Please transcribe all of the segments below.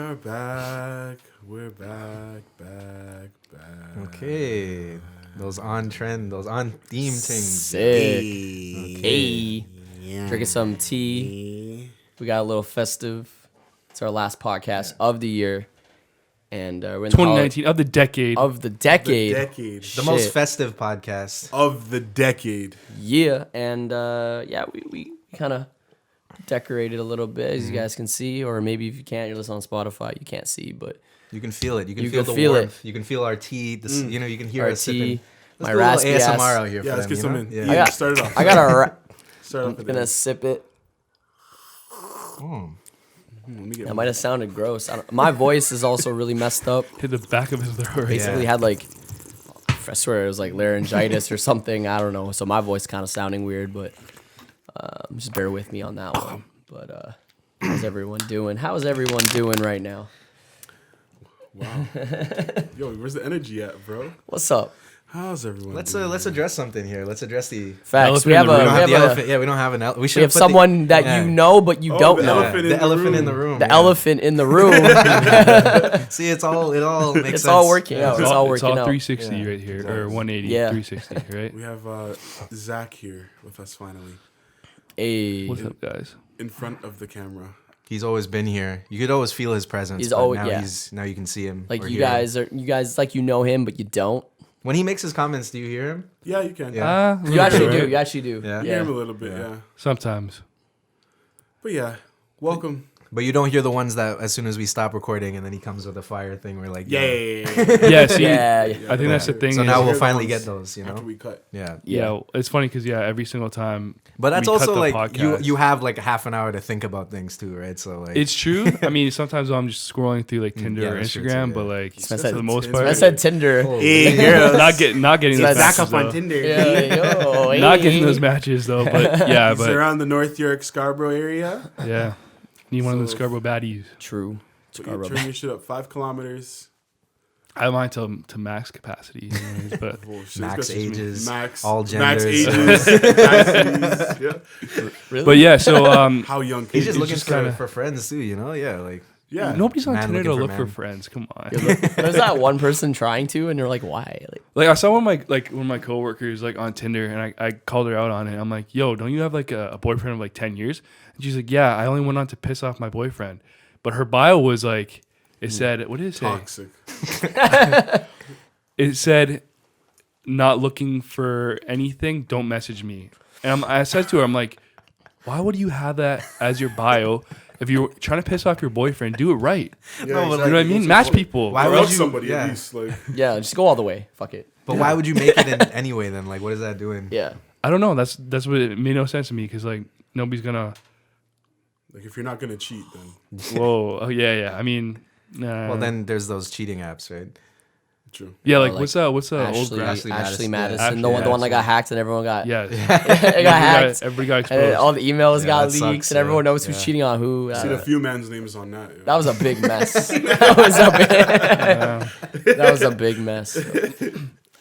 are back. We're back. Okay. Those on trend, those on theme things. Sick. Hey. Hey. Drinking some tea. We got a little festive. It's our last podcast of the year. And we're in the 2019 of the decade. of the decade. The most festive podcast. Of the decade. Yeah. And we kind of decorated a little bit, as you guys can see. Or maybe if you can't, you're listening on Spotify, you can't see, but You can feel it. You can You feel can the feel warmth. You can feel our tea. This, you know, you can hear our us tea, sipping. my Let's do a raspy little ASMR ass. out here Yeah, for let's them, get you some know? in. Yeah. I got- Start it off. I got a. Start off I'm with gonna that. sip it. Let me get That might have sounded gross. My voice is also really messed up. Hit the back of his throat. Basically Yeah. had like, I swear it was like laryngitis or something. I don't know. So my voice kind of sounding weird, but just bear with me on that one. But how's everyone doing? How's everyone doing right now? Wow. Yo, where's the energy at, bro? What's up? How's everyone? Let's doing? address something here. Let's address the. Facts. Elephant We have in the a room. We don't have the we have, elephant. Yeah, we don't have an elephant. we have someone that you know but you don't the know. elephant in The the elephant room. in the room. The yeah. elephant in the room. See, it all makes It's sense. all working out. It's It's all, all it's working all out. 360 Yeah. right here, or 180, Yeah. 360, right? We have Zach here with us finally Hey. What's up, guys? in front of the camera. He's always been here. You could always feel his presence. He's but always- now yeah. now you can see him. Like or you hear him. guys like you know him but you don't. When he makes his comments, do you hear him? Yeah, you can. Yeah. You actually do. You actually do. Yeah. You hear him a little bit, yeah. Sometimes. But yeah, welcome. But you don't hear the ones that as soon as we stop recording and then he comes with a fire thing. We're like, Yeah, yo. yeah, yeah, yeah. Yeah, see, Yeah. I think that's the thing. So is- now Hear we'll the finally ones get those, you After know? we cut. Yeah. yeah, it's funny because, every single time. But that's we cut also the like podcast. you have like a half an hour to think about things too, right? So like It's true. I mean, sometimes I'm just scrolling through like Tinder yeah, or that's true Instagram, too, but yeah. like That's for the most Tinder. part, I said Tinder. Hey, girls. not getting those Zach matches though. Tinder. Yo, Not hey. getting those matches though, but yeah, He's but around the North York Scarborough area. yeah, need one of those So- Scarborough baddies. True. So you turn your shit up 5 kilometers. I mind to max capacity, anyways, but Oh, shit, max it's got you- ages, max, all max genders. ages, capacities, yeah. Really? but yeah, so How young can he's you just be? looking just for, kinda- for friends too, you know? Yeah, like Yeah. nobody's on Man Tinder to looking look for for man. friends. Come on. There's that one person trying to, and you're like, why? Like I saw one of my coworkers like on Tinder, and I called her out on it. I'm like, yo, don't you have like a boyfriend of like 10 years? And she's like, yeah, I only went on to piss off my boyfriend. But her bio was like, it said, what did it say? Toxic. It said, not looking for anything, don't message me. And I said to her, I'm like, why would you have that as your bio? If you're trying to piss off your boyfriend, do it right. Yeah, No, but You know what I mean? Match people. Why I would love you- somebody yeah. at least. Like, Yeah, just go all the way. Fuck it. but why would you make it in anyway then? Like what is that doing? Yeah. I don't know. That's what it made no sense to me because like nobody's gonna. if you're not gonna cheat, then Whoa. Oh yeah. I mean, nah. Well then there's those cheating apps, right? true. Yeah, Or, like, like, what's old Ashley, graph? Ashley Ashley Madison. Madison, Yeah. the one that Ashley. got hacked and everyone got Yeah. it got hacked. Everybody got And exposed. then all the emails Yeah, got that leaked, sucks, and everyone yeah. knows who's Yeah. cheating on who. Seen a few man's names on that. Yeah. That was a big mess. That was a big mess.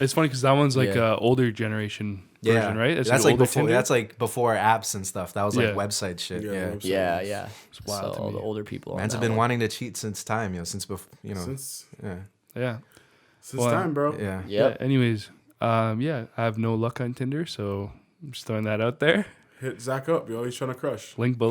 It's funny because that one's like Yeah. older generation Yeah. version, right? That's the like older before Tinder? that's like before apps and stuff. That was like Yeah. website shit. Yeah, Yeah. website. Yeah, yeah. wild So to all me. the older people. on Mans have that been one. wanting to cheat since time, since before, Since yeah. yeah. since time, bro. Yeah. Yeah. Yep. Anyways, I have no luck on Tinder, so I'm just throwing that out there. Hit Zach up, yo. He's trying to crush. Link below.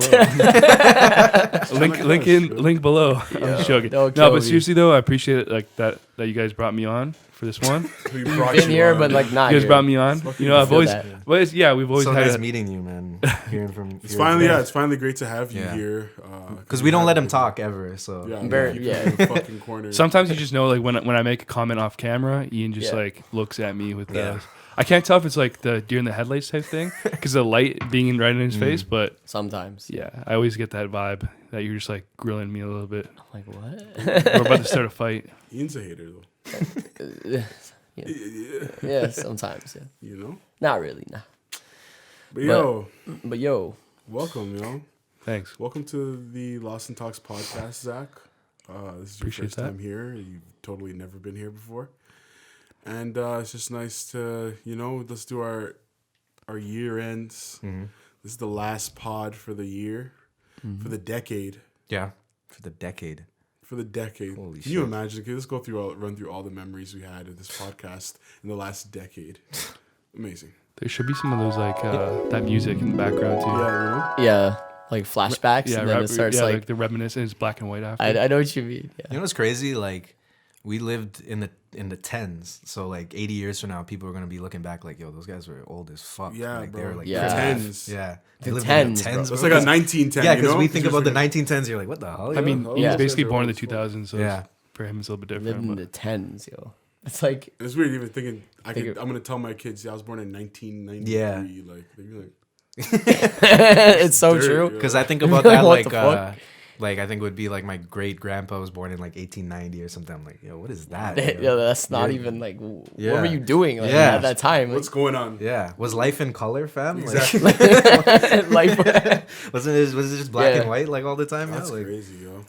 link below. I'm just joking. don't No, kill but me. seriously though, I appreciate it like that you guys brought me on for this one. We brought Been you here, on. but like not You guys here. brought me on. You know, I've feel always, that. well, we've always So had. nice meeting you, man. Hearing from It's finally great to have you Yeah. here. because we don't let him talk ever. So Yeah, Very- keep yeah. him in the fucking corner. Sometimes you just know, like when I make a comment off camera, Ian just Yeah. like looks at me with Yeah. the. I can't tell if it's like the deer in the headlights type thing because the light being right in his face, but Sometimes. yeah, I always get that vibe that you're just like grilling me a little bit. I'm like, what? We're about to start a fight. Ian's a hater though. Yeah, sometimes. Yeah. You know. Not really, nah. But yo, But yo, welcome, yo. Thanks. Welcome to the Lost and Talks podcast, Zach. This is your Appreciate first that. time here. You've totally never been here before, and it's just nice to let's do our year ends. This is the last pod for the year, for the decade. yeah, for the decade. For the decade. Holy Can you shit. imagine? Okay, let's run through all the memories we had of this podcast in the last decade. Amazing. There should be some of those like that music in the background too. Yeah, you know? Yeah, like flashbacks, Yeah, and then it starts like the reminiscence, black and white after. I know what you mean. Yeah. You know what's crazy? Like, we lived in the tens, so like 80 years from now, people are gonna be looking back like, yo, those guys were old as fuck. Yeah, like, bro. They were like Yeah. Tens. Yeah, The lived tens, in bro. It's like a 1910. Yeah, you because know? we think Just about the like- 1910s. You're like, what the hell? I yo? mean, Oh, he's yeah. basically Those born in are the old as 2000s, so Yeah. for him it's a little bit Living different. in the tens, yo. It's like It's weird even thinking. I'm Think gonna tell my kids, yeah, I was born in 1993. Yeah. Like they'd be like, it's so dirt, true. yo. Because I think about that What the like I think it would be like my great grandpa was born in like 1890 or something. I'm like, yo, what is that? Yeah, that's not Yeah. even like Yeah. what were you doing like, Yeah. at that time? what's going on? Yeah, was life in color, fam? Exactly. Like, Was it just black Yeah. and white like all the time? That's Like, crazy, yo.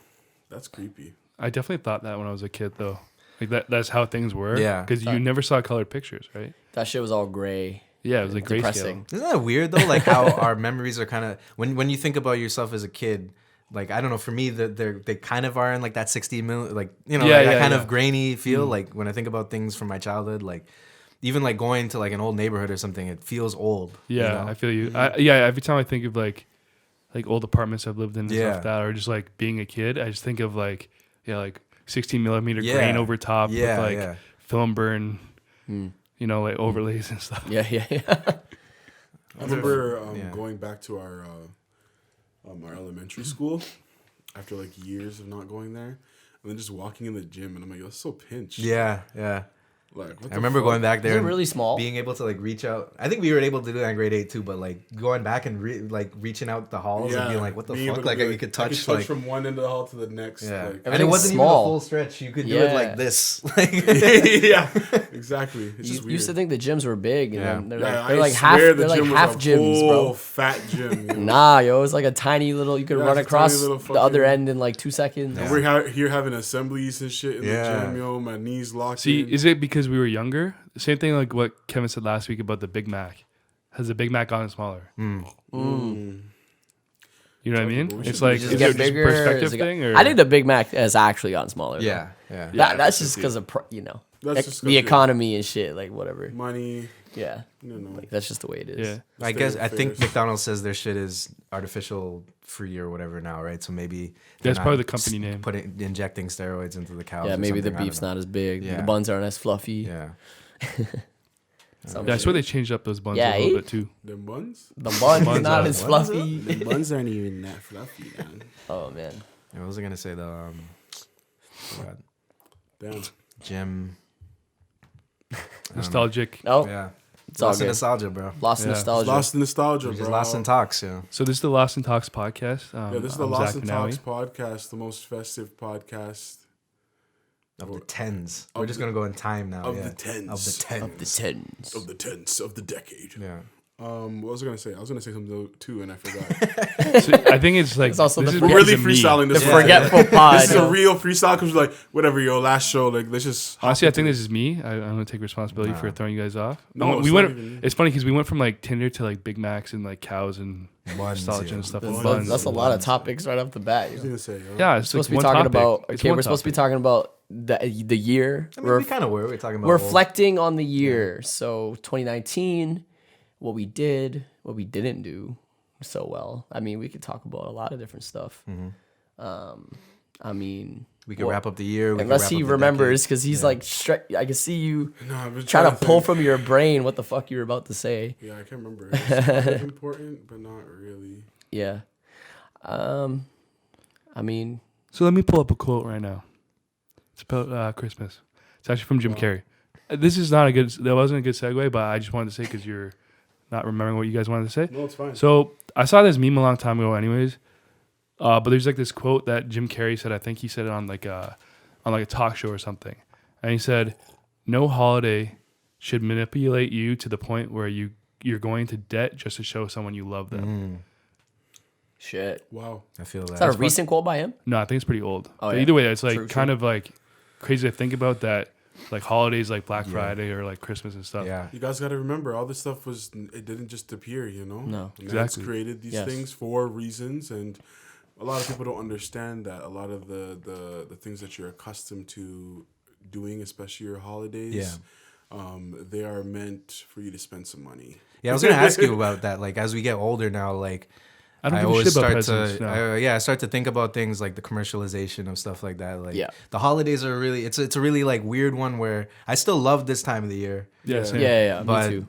That's creepy. I definitely thought that when I was a kid, though. Like that's how things were. Yeah. Because you never saw colored pictures, right? that shit was all gray. Yeah, it was like grayscale. Depressing. Isn't that weird though? Like how our memories are kind of when you think about yourself as a kid. Like I don't know, for me they kind of are in like that 60 mil, like you know, Yeah, like that yeah, kind yeah. of grainy feel. Like when I think about things from my childhood, like even like going to like an old neighborhood or something, it feels old. you Yeah, know? I feel you. Every time I think of like old apartments I've lived in and stuff Yeah. like that, or just like being a kid, I just think of like 16 millimeter Yeah. grain over top Yeah, with like yeah. film burn, Hmm. like overlays and stuff. Yeah. I remember Yeah. going back to our elementary school after like years of not going there, and then just walking in the gym, and I'm like, yo, it's so pinched. Yeah, yeah. Like, what I remember going back there Is it and really small? being able to like reach out. I think we were able to do that in grade 8 too, but like going back and reaching out the halls and being like, what the being able fuck? to Like be you could touch I like from one end of the hall to the next. yeah, Like, and it Everything's wasn't small. even a full stretch. You could do it Yeah. like this. Like yeah, exactly. It's You just weird. used to think the gyms were big, and Yeah. then they're Yeah, like, they're I like half, swear the they're like gym was half a gyms, full bro. fat gym. You know? Nah, yo, it was like a tiny little. You could Yeah, run it's a tiny across little the other fucking- end in like 2 seconds. And we're here having assemblies and shit in Yeah. the gym, yo. My knees locked See, in. is it because we were younger? Same thing like what Kevin said last week about the Big Mac. Has the Big Mac gotten smaller? You know what I mean? We It's should like Just is get it just a bigger. perspective Is it got- thing, or I think the Big Mac has actually gotten smaller. though. yeah, yeah. Yeah, That's I just can because see of That's just 'cause the of economy and shit, like whatever. money, Yeah, you know. like that's just the way it is. yeah. I State guess of I think affairs. McDonald's says their shit is artificial free or whatever now, right? So maybe they're That's not probably the company name. injecting steroids into the cows. Yeah, or maybe the something, I don't beef's know. not as big. Yeah. The buns aren't as fluffy. Yeah, Some Yeah, I shit. swear they changed up those buns Yeah, a little eh? bit too. Them buns? The buns Buns not are- as buns fluffy. The buns aren't even that fluffy, man. Oh man. Yeah, what was I gonna say? The forgot. Damn. Jim. Nostalgic. No, Yeah, it's all lost in good. nostalgia, bro. Lost Yeah. nostalgia. Lost in nostalgia, We're bro. just lost in talks. Yeah. So this is the Lost in Talks podcast. Yeah, this is the I'm Lost Zach in Benawi. Talks podcast, the most festive podcast Of the tens. Of We're just the- gonna go in time now. of yeah. the tens. Of the tens. of the tens. of the tenths of the decade. Yeah. What was I gonna say? I was gonna say something too, and I forgot. So I think it's like It's also this the is We're Yeah. really because of me. freestyling this. The one. forgetful pod. This is yo. a real freestyle because like whatever, yo, last show, like let's just. Honestly, I think this is me. I'm gonna take responsibility for Nah. throwing you guys off. No, we it's went. not even- It's funny because we went from like Tinder to like Big Macs and like cows and Buns, nostalgia yeah. and stuff. Buns. And Buns. buns. That's a lot of topics right off the bat. I was yo. gonna say, yo. Yeah, We're it's supposed to like be one talking topic. about. It's Okay, one we're supposed to be topic. talking about the year. I mean, we kind of were. We're talking about. We're old- reflecting on the year. So 2019, what we did, what we didn't do so well. I mean, we could talk about a lot of different stuff. I mean, We could well, wrap up the year. We could unless wrap he up the remembers, decade. because he's like, I can see you No, I've been trying to pull think. from your brain what the fuck you were about to say. Yeah, I can't remember. It's kind of important, but not really. Yeah. I mean, So let me pull up a quote right now. It's about Christmas. It's actually from Jim Carrey. This is not a good. That wasn't a good segue, but I just wanted to say because you're not remembering what you guys wanted to say. No, it's fine. So I saw this meme a long time ago, anyways. But there's like this quote that Jim Carrey said. I think he said it on like a talk show or something, and he said, "No holiday should manipulate you to the point where you're going to debt just to show someone you love them." shit. Wow. I feel that. Is that a recent quote by him? No, I think it's pretty old. Oh, But yeah. either way, it's like True, kind true. of like crazy to think about that. Like holidays like Black Friday or like Christmas and stuff. Yeah. You guys got to remember, all this stuff it didn't just appear, you know? No. Man's Exactly. created these Yes. things for reasons, and a lot of people don't understand that a lot of the things that you're accustomed to doing, especially your holidays, they are meant for you to spend some money. Yeah, I was gonna ask you about that. Like, as we get older now, like, I don't I give a always shit about start presents. to, No. I start to think about things like the commercialization of stuff like that. Like, Yeah. the holidays are really, it's a really like weird one where I still love this time of the year. Yeah, same. Yeah, But me too.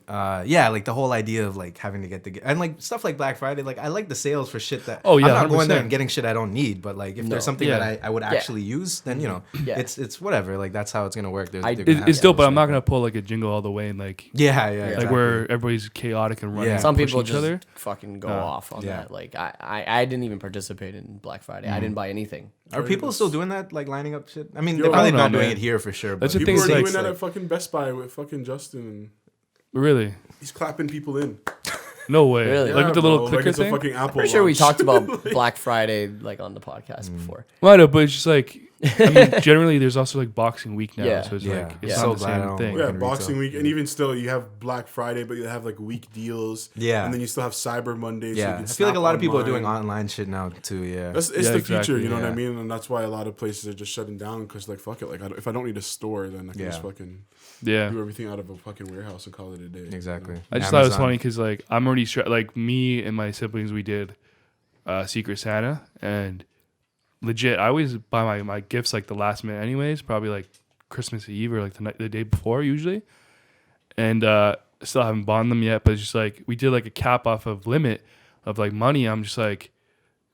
yeah, like the whole idea of like having to get the and like stuff like Black Friday, like I like the sales for shit that Oh, yeah, I'm not going there 100%. and getting shit I don't need, but like if No. there's something Yeah. that I would actually use, then you know, Yeah. it's whatever. Like that's how it's gonna work. They're I- gonna have It's dope, but sales I'm not like gonna that. pull like a jingle all the way and like Yeah, Like like exactly. where everybody's chaotic and running. Yeah. and Some pushing people each just other. fucking go No. off on Yeah. that. Like I didn't even participate in Black Friday. I didn't buy anything. Are people still doing that? Like lining up shit? I mean, Yo, they're I probably don't know, not doing man. it here for sure. That's but the thing People are is, like- doing that like- at fucking Best Buy with fucking Justin. And Really? he's clapping people in. No way. Really? Like with the little bro, clicker like it's thing. a fucking Apple Pretty sure we Watch. talked about Black Friday like on the podcast before. Well, I know, but it's just like I mean, generally there's also like Boxing Week now, Yeah. so it's Yeah. like it's Yeah. not So the glad I same don't thing. work Yeah, in Boxing retail. Week, and even still, you have Black Friday, but you have like week deals. Yeah. and then you still have Cyber Monday. So you Yeah, can I feel like a snap lot of people are doing online. online shit now too. Yeah, It's Yeah, the exactly, future, you know what I yeah. mean, and that's why a lot of places are just shutting down because like fuck it, like if I don't need a store, then I can just Yeah. fucking Yeah. do everything out of a fucking warehouse and call it a day. you know? exactly. I just thought it was Amazon. funny because like I'm already like me and my siblings we did Secret Santa and legit I always buy my gifts like the last minute anyways, probably like Christmas Eve or like the day before usually, and still haven't bought them yet. But it's just like we did like a cap off of limit of like money. I'm just like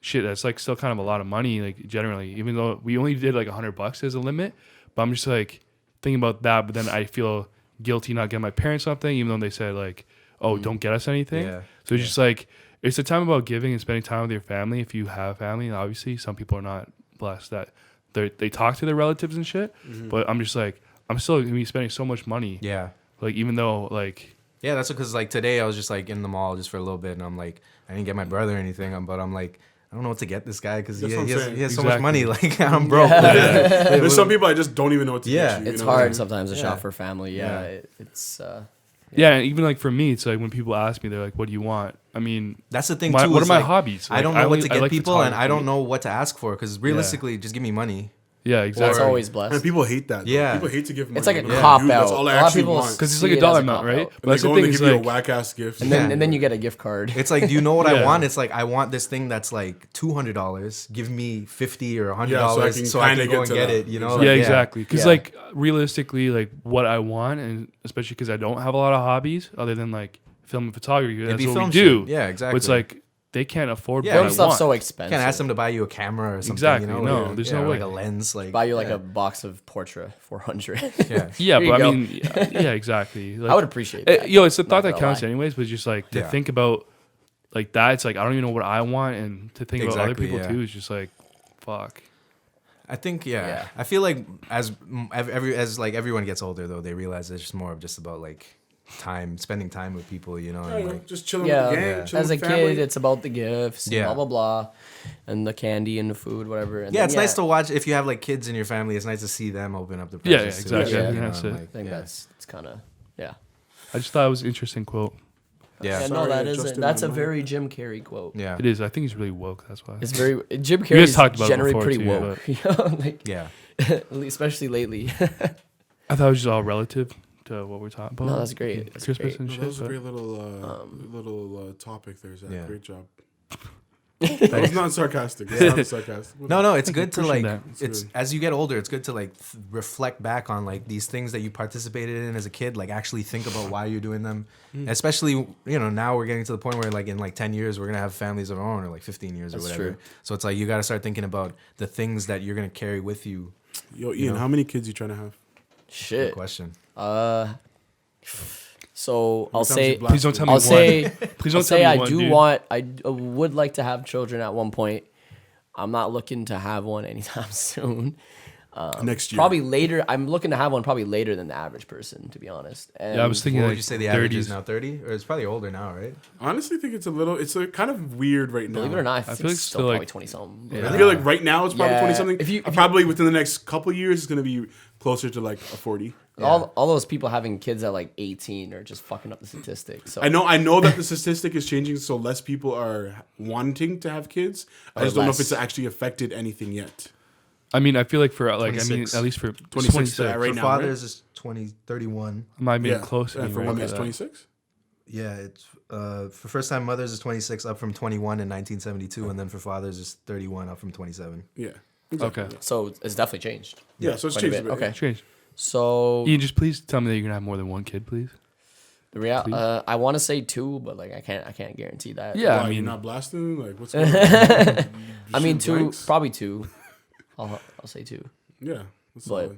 shit. That's like still kind of a lot of money like generally, even though we only did like $100 as a limit. But I'm just like thinking about that. But then I feel guilty not getting my parents something, even though they said like, "Oh, don't get us anything." Yeah. So it's just like it's a time about giving and spending time with your family. If you have family, and obviously some people are not blessed that they talk to their relatives and shit. But I'm just like I'm still gonna be spending so much money. Yeah. Like even though like Yeah, that's because like today I was just like in the mall just for a little bit, and I'm like I didn't get my brother anything, but I'm like I don't know what to get this guy because he, That's what I'm he has, saying. he has so much Exactly. money. Like I'm broke. There's some people I just don't even know what to Yeah. get you. It's you know what I hard mean? sometimes to Yeah. shop for family. Yeah, Yeah. it's yeah, and even like for me, it's like when people ask me, they're like, "What do you want?" I mean, That's the thing what too. are is, my like, hobbies? I Like, don't know what to I get like people, and I don't photography. know what to ask for because realistically, just give me money. Yeah, it's exactly. always And blessed. people hate that. Though. Yeah. People hate to give money. It's like a They're like, cop dude, out. That's all I A lot of actually people want. because it's see like a it as dollar a amount, cop-out. right? And But that's they the go thing and they is give you a like, whack ass gift. And then you get a gift card. It's like, do you know what Yeah. I want? It's like I want this thing that's like $200. Give me $50 or $100 Yeah, so I can so I kinda can go get and to get that. it. You know? Exactly. yeah, Like, exactly. Because Yeah. like realistically, like what I want, and especially because I don't have a lot of hobbies other than like film and photography. It'd That's be what film we do. shit. Yeah, exactly. But it's like they can't afford Yeah, what Film I stuff's want. so You expensive. can't ask them to buy you a camera or something. Exactly, You know? no, Or- there's yeah, no or way. like a lens. Like buy you like yeah. a box of Portra 400. Yeah. Yeah, Here you but I go. mean, yeah, exactly. Like, I would appreciate that. yo, it's the thought Not that gonna counts lie. anyways. But just like to Yeah. think about like that, it's like I don't even know what I want, and to think about other Exactly, people yeah. too is just like, fuck. I think yeah. Yeah. I feel like as like everyone gets older though, they realize it's just more of just about like spending time with people, you know, I and don't know, like just chilling Yeah, with the gang. Yeah. Chilling as a with family. kid, it's about the gifts, Yeah. blah blah blah, and the candy and the food, whatever. And yeah, then, it's nice to watch if you have like kids in your family. It's nice to see them open up the Yeah, presents. yeah, too, exactly. Yeah, you know, that's and, it. I like, think yeah. it's kind of yeah. I just thought it was an interesting quote. Yeah. Yeah, no, Sorry, that I is adjusted that's my a mind. very Jim Carrey quote. Yeah. It is. I think he's really woke. That's why. It's very Jim guys Carrey's talked about it generally before, pretty too, woke, you know, like Yeah. especially lately. I thought it was just all relative to what we're talking about. No, that's great. That's Christmas great. and No, shit. that was a but- great little topic there, Zach. Yeah. Great job. That was not sarcastic. It's not sarcastic. No, it's good to appreciate like. that. It's good. as you get older, it's good to like reflect back on like these things that you participated in as a kid. Like actually think about why you're doing them. Especially now we're getting to the point where like in like 10 years we're gonna have families of our own, or like 15 years That's or whatever. true. So it's like you got to start thinking about the things that you're gonna carry with you. Yo, Ian, know? how many kids you trying to have? Good Shit. question. So I'll How many times say you blasted? Please don't tell me I'll one. say Please I'll don't tell say me I one, do dude. want I would like to have children at one point. I'm not looking to have one anytime soon. Next year. Probably later. I'm looking to have one probably later than the average person, to be honest. And Yeah, I was thinking What like would you say the average is 30s. now? 30, or it's probably older now, right? Honestly, think it's kind of weird right now. believe it or not, I feel think like it's still still, probably like- 20 something. I feel like right now it's probably Yeah. 20 something. If you- Probably within the next couple years, it's gonna be closer to like a 40. All those people having kids at like 18 are just fucking up the statistics. So I know that the statistic is changing, so less people are wanting to have kids. I just don't know if less. it's actually affected anything yet. I mean, I feel like for like, I mean, 26. at least for 26, 26, right For now, fathers, it's 31. I might be Yeah, close. and for anyway. women, it's Okay. 26. Yeah, it's for first time mothers is 26, up from 21 in 1972, and then for fathers is 31, up from 27. Yeah. Okay. so it's definitely changed. Yeah, so it's Quite a changed a bit. bit. Okay. Change. So Ian, just please tell me that you're gonna have more than one kid, please. I want to say 2, but like I can't guarantee that. Yeah, Why, I you're mean, not blasting? Like, what's going on? I mean Shoot 2, blanks? probably 2. I'll say 2. Yeah. That's But- solid.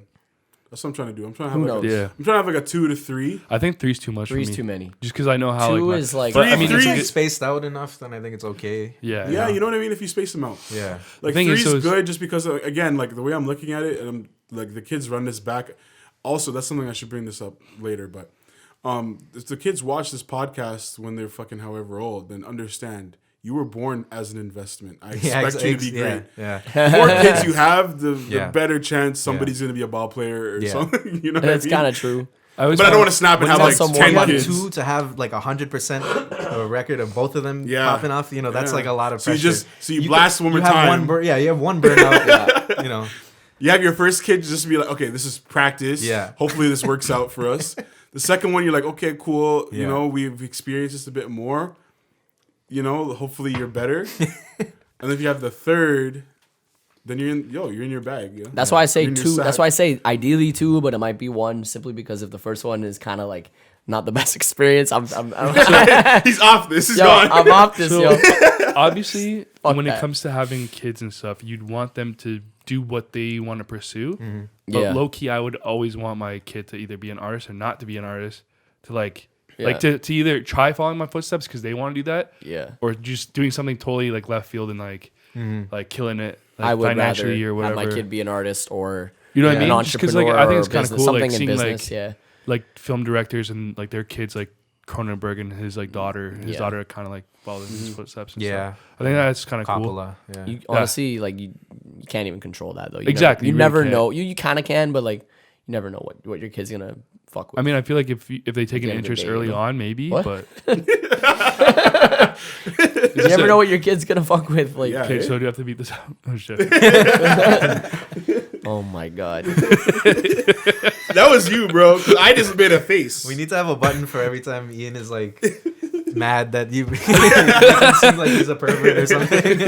That's what I'm trying to do. I'm trying to Who have like knows? yeah. I'm trying to have like a 2 to 3. I think 3's too much 3 for is me. too many. Just because I know how 2 like is like but, I mean, Three- If it's it's good- spaced out enough, then I think it's okay. yeah, Yeah, you know what I mean? If you space them out. Yeah. Like thing 3 is, is so is- good just because again, like the way I'm looking at it, and I'm like the kids run this back. Also, that's something I should bring this up later, but if the kids watch this podcast when they're fucking however old, then understand you were born as an investment. I expect you to be great. Yeah. The more kids you have, the Yeah. better chance somebody's gonna be a ball player or Yeah. something. You know what I That's mean? kind of true. I always But I don't found- want to snap and When have you like have someone 10 You have kids. 2 to have like 100% record of both of them Yeah. popping off. You know, that's Yeah. like a lot of So you pressure. just- you blast one more you have time. you have one burnout. You know, You have your first kid just to be like, okay, this is practice. Yeah. Hopefully this works out for us. The second one, you're like, okay, cool. You Yeah. know, we've experienced this a bit more. You know, hopefully you're better. And if you have the third, then you're in your bag. Yeah? That's why I say You're in your 2. That's sack. why I say ideally 2, but it might be 1 simply because if the first one is kind of like not the best experience, I'm He's off this. He's yo, gone. I'm off this, So- yo. obviously Fuck when it that. comes to having kids and stuff, you'd want them to do what they want to pursue. But Yeah. low key, I would always want my kid to either be an artist or not to be an artist. To like Yeah. to either try following my footsteps because they want to do that, Yeah. or just doing something totally like left field and like killing it like, I would rather financially or have whatever. my kid be an artist or You know what I an mean? Just 'cause, like, entrepreneur I think or it's kinda business, cool, something like, in seeing, business. like, Yeah. like film directors and like their kids like Cronenberg and his like daughter. His Yeah. daughter kind of like followed in his footsteps. And Yeah. stuff. I think that's kind of cool. Coppola. Yeah. You honestly like you can't even control that though. You Exactly, Never, you you never really know. You kind of can, but like you never know what your kid's gonna fuck with. I mean, I feel like if they take an the end of the interest day, early you know. on, maybe. What? But you never know what your kid's gonna fuck with. Like, Yeah. okay, so do you have to beat this out? Oh shit! oh my god. That was you, bro. 'Cause I just made a face. We need to have a button for every time Ian is like mad that you seem like he's a pervert or something.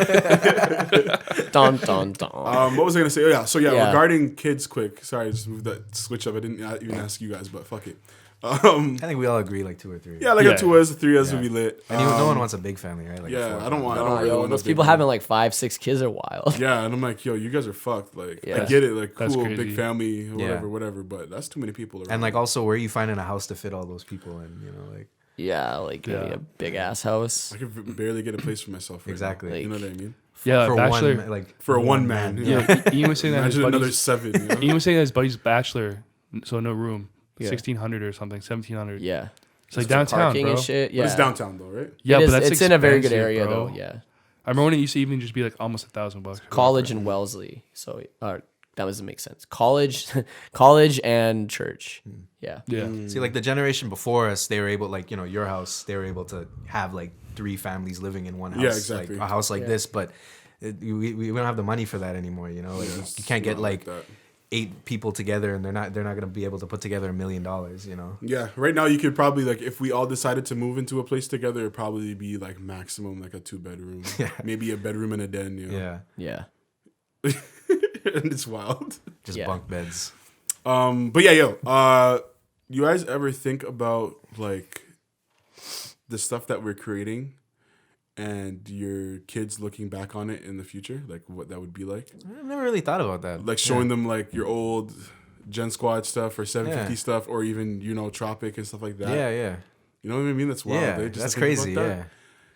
Dun dun dun. What was I gonna say? Oh yeah. So Yeah. regarding kids, quick. Sorry, I just moved that switch up. I didn't even ask you guys, but fuck it. I think we all agree like 2 or 3. Yeah, like Yeah. a 2S, a 3S Yeah. would be lit. And no one wants a big family, right? Like a Yeah, 4 I don't want. I Oh, don't really yo, want those a big people one. having like 5, 6 kids are wild. Yeah, and I'm like, yo, you guys are fucked. Like, Yeah. I get it, like, That's cool, crazy. big family, Yeah. whatever, whatever. But that's too many people around. And like also where are you finding a house to fit all those people in, you know, like Yeah, like maybe Yeah. a big ass house. I could barely get a place for myself. Right Exactly. now. You know Like- what I mean? Yeah, for Bachelor. one like For a one man. Yeah, Ian was saying that his Imagine another buddy's, 7. You know? Ian was saying that his buddy's bachelor, so no room, Yeah. 1,600 or something, 1,700. Yeah. It's like For downtown, parking bro. and shit. Yeah. But it's downtown though, right? Yeah, It is- but that's it's in a very good expensive, area bro. though. Yeah. I remember when it used to even just be like almost $1,000. College and Wellesley. So that doesn't make sense. College and church. Yeah. Yeah. See, like the generation before us, they were able, like, you know, your house, they were able to have like 3 families living in one house. Yeah, exactly. Like a house like Yeah. this, but we don't have the money for that anymore, you know? Like, Yeah, it's you can't get not like that. 8 people together and they're not going to be able to put together $1 million, you know? Yeah, right now you could probably like if we all decided to move into a place together, it'd probably be like maximum like a 2-bedroom, Yeah. maybe a bedroom and a den. You know? Yeah. Yeah. And it's wild. Just Yeah. bunk beds. But yeah, you guys ever think about like the stuff that we're creating and your kids looking back on it in the future, like what that would be like? I've never really thought about that. Like showing them like your old Gen Squad stuff or 750 Yeah. stuff or even, you know, Tropic and stuff like that. Yeah, yeah. You know what I mean? That's wild. Yeah, eh? Just to that's think about crazy, that. yeah.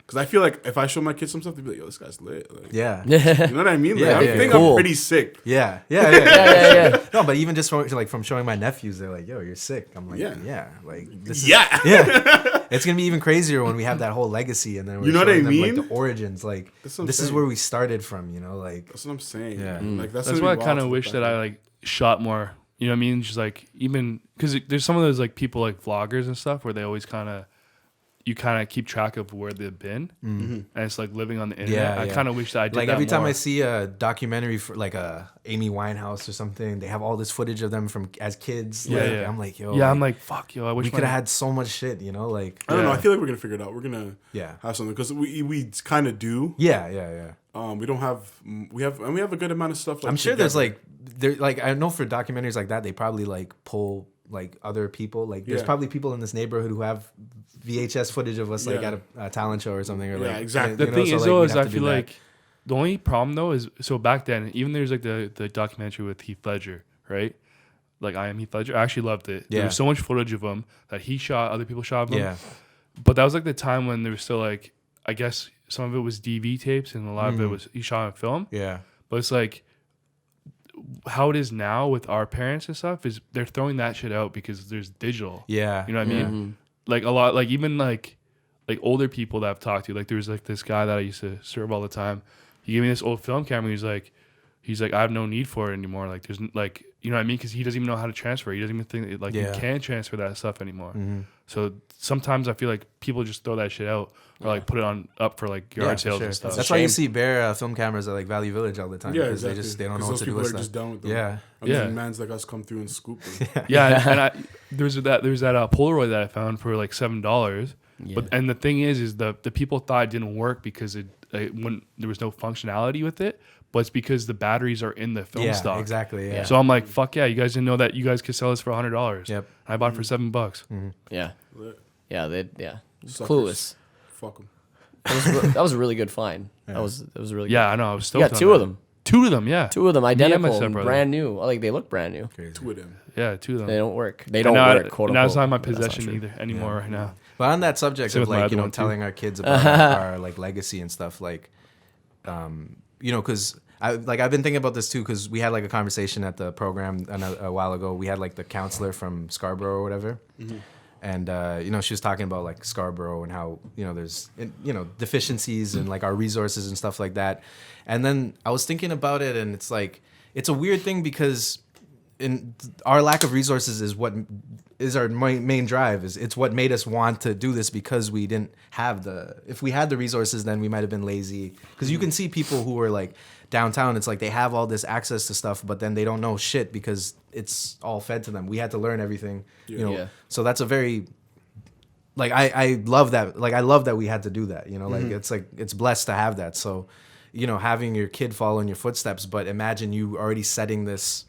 Because I feel like if I show my kids some stuff, they'd be like, "Yo, this guy's lit." Like, Yeah. you know what I mean? Like, Yeah, I yeah, think cool. I'm pretty sick. Yeah. yeah. No, but even just from showing my nephews, they're like, "Yo, you're sick." I'm like, "Yeah." Like this is Yeah. yeah. It's gonna be even crazier when we have that whole legacy, and then we're You know what I showing them, mean? like the origins. Like That's what I'm this is saying. where we started from. You know, like That's what I'm saying. Yeah. Like That's gonna why I be kind wild of to wish look that back I at. like shot more. You know what I mean? Just like even because there's some of those like people like vloggers and stuff where they always you kind of keep track of where they've been, and it's like living on the internet. Yeah, I yeah. kind of wish that I did like that every time more. I see a documentary for like a Amy Winehouse or something, they have all this footage of them from as kids. Yeah, like, yeah. I'm like, yo, yeah, I'm like, fuck, yo, I wish we my- could have had so much shit. You know, like I don't know. Yeah. I feel like we're gonna figure it out. We're gonna yeah, have something because we kind of do. yeah. We don't have we have a good amount of stuff. Like, I'm sure there's together. like I know for documentaries like that they probably like pull like other people, like there's Yeah. probably people in this neighborhood who have VHS footage of us like Yeah. at a talent show or something, or like Yeah, exactly. The you know, thing so, is like, though we'd is have I to do feel that. like the only problem though is so back then even there's like the documentary with Heath Ledger, right? Like I Am Heath Ledger. I actually loved it. Yeah. There was so much footage of him that he shot, other people shot of him. yeah, But that was like the time when there was still like I guess some of it was DV tapes and a lot of it was he shot on film. yeah, But it's like how it is now with our parents and stuff is they're throwing that shit out because there's digital. yeah, You know what I mean? Like a lot, like even like older people that I've talked to. Like there was like this guy that I used to serve all the time. He gave me this old film camera. He's like, I have no need for it anymore. Like there's like, you know what I mean? Because he doesn't even know how to transfer. He doesn't even think that, like Yeah. you can transfer that stuff anymore. So sometimes I feel like people just throw that shit out or like put it on up for like yard yeah, for sales sure. and stuff. That's why you Shame. see bare film cameras at like Value Village all the time. Yeah, because exactly. they don't know 'Cause what to do those with people are just stuff. done with them. Yeah, And Yeah. then mans like us come through and scoop them. Yeah, and there's that Polaroid that I found for like $7. Yeah. But and the thing is the people thought it didn't work because it when there was no functionality with it, but it's because the batteries are in the film yeah, stock. exactly. Yeah, So I'm like, fuck yeah, you guys didn't know that you guys could sell this for $100. Yep. I bought it for $7. Yeah. Lit. Yeah. Suckers. Clueless. Fuck them. That was a really good find. That was really Yeah, I know. I was good. stoked. You got on two that. of them. Two of them, yeah. Two of them Me and my identical, and stepbrother. brand new. Like they look brand new. Two of them. Yeah, two of them. They don't work. They And don't now, work. Quote now it's unquote. not in my That's not possession true. either anymore right now. But on that subject Same of with my like, other you know, one, too. telling our kids about our like legacy and stuff, like, you know, because I've been thinking about this too, because we had like a conversation at the program a while ago. We had like the counselor from Scarborough or whatever. And, you know, she was talking about like Scarborough and how, you know, there's, you know, deficiencies and like our resources and stuff like that. And then I was thinking about it, and it's like, it's a weird thing because our lack of resources is what is our main drive. It's what made us want to do this, because we didn't have if we had the resources, then we might have been lazy. Because you can see people who are like downtown, it's like they have all this access to stuff, but then they don't know shit because it's all fed to them. We had to learn everything, you know. Yeah. So that's a very, like, I love that. Like, I love that we had to do that, you know. Like, it's blessed to have that. So, you know, having your kid follow in your footsteps, but imagine you already setting this.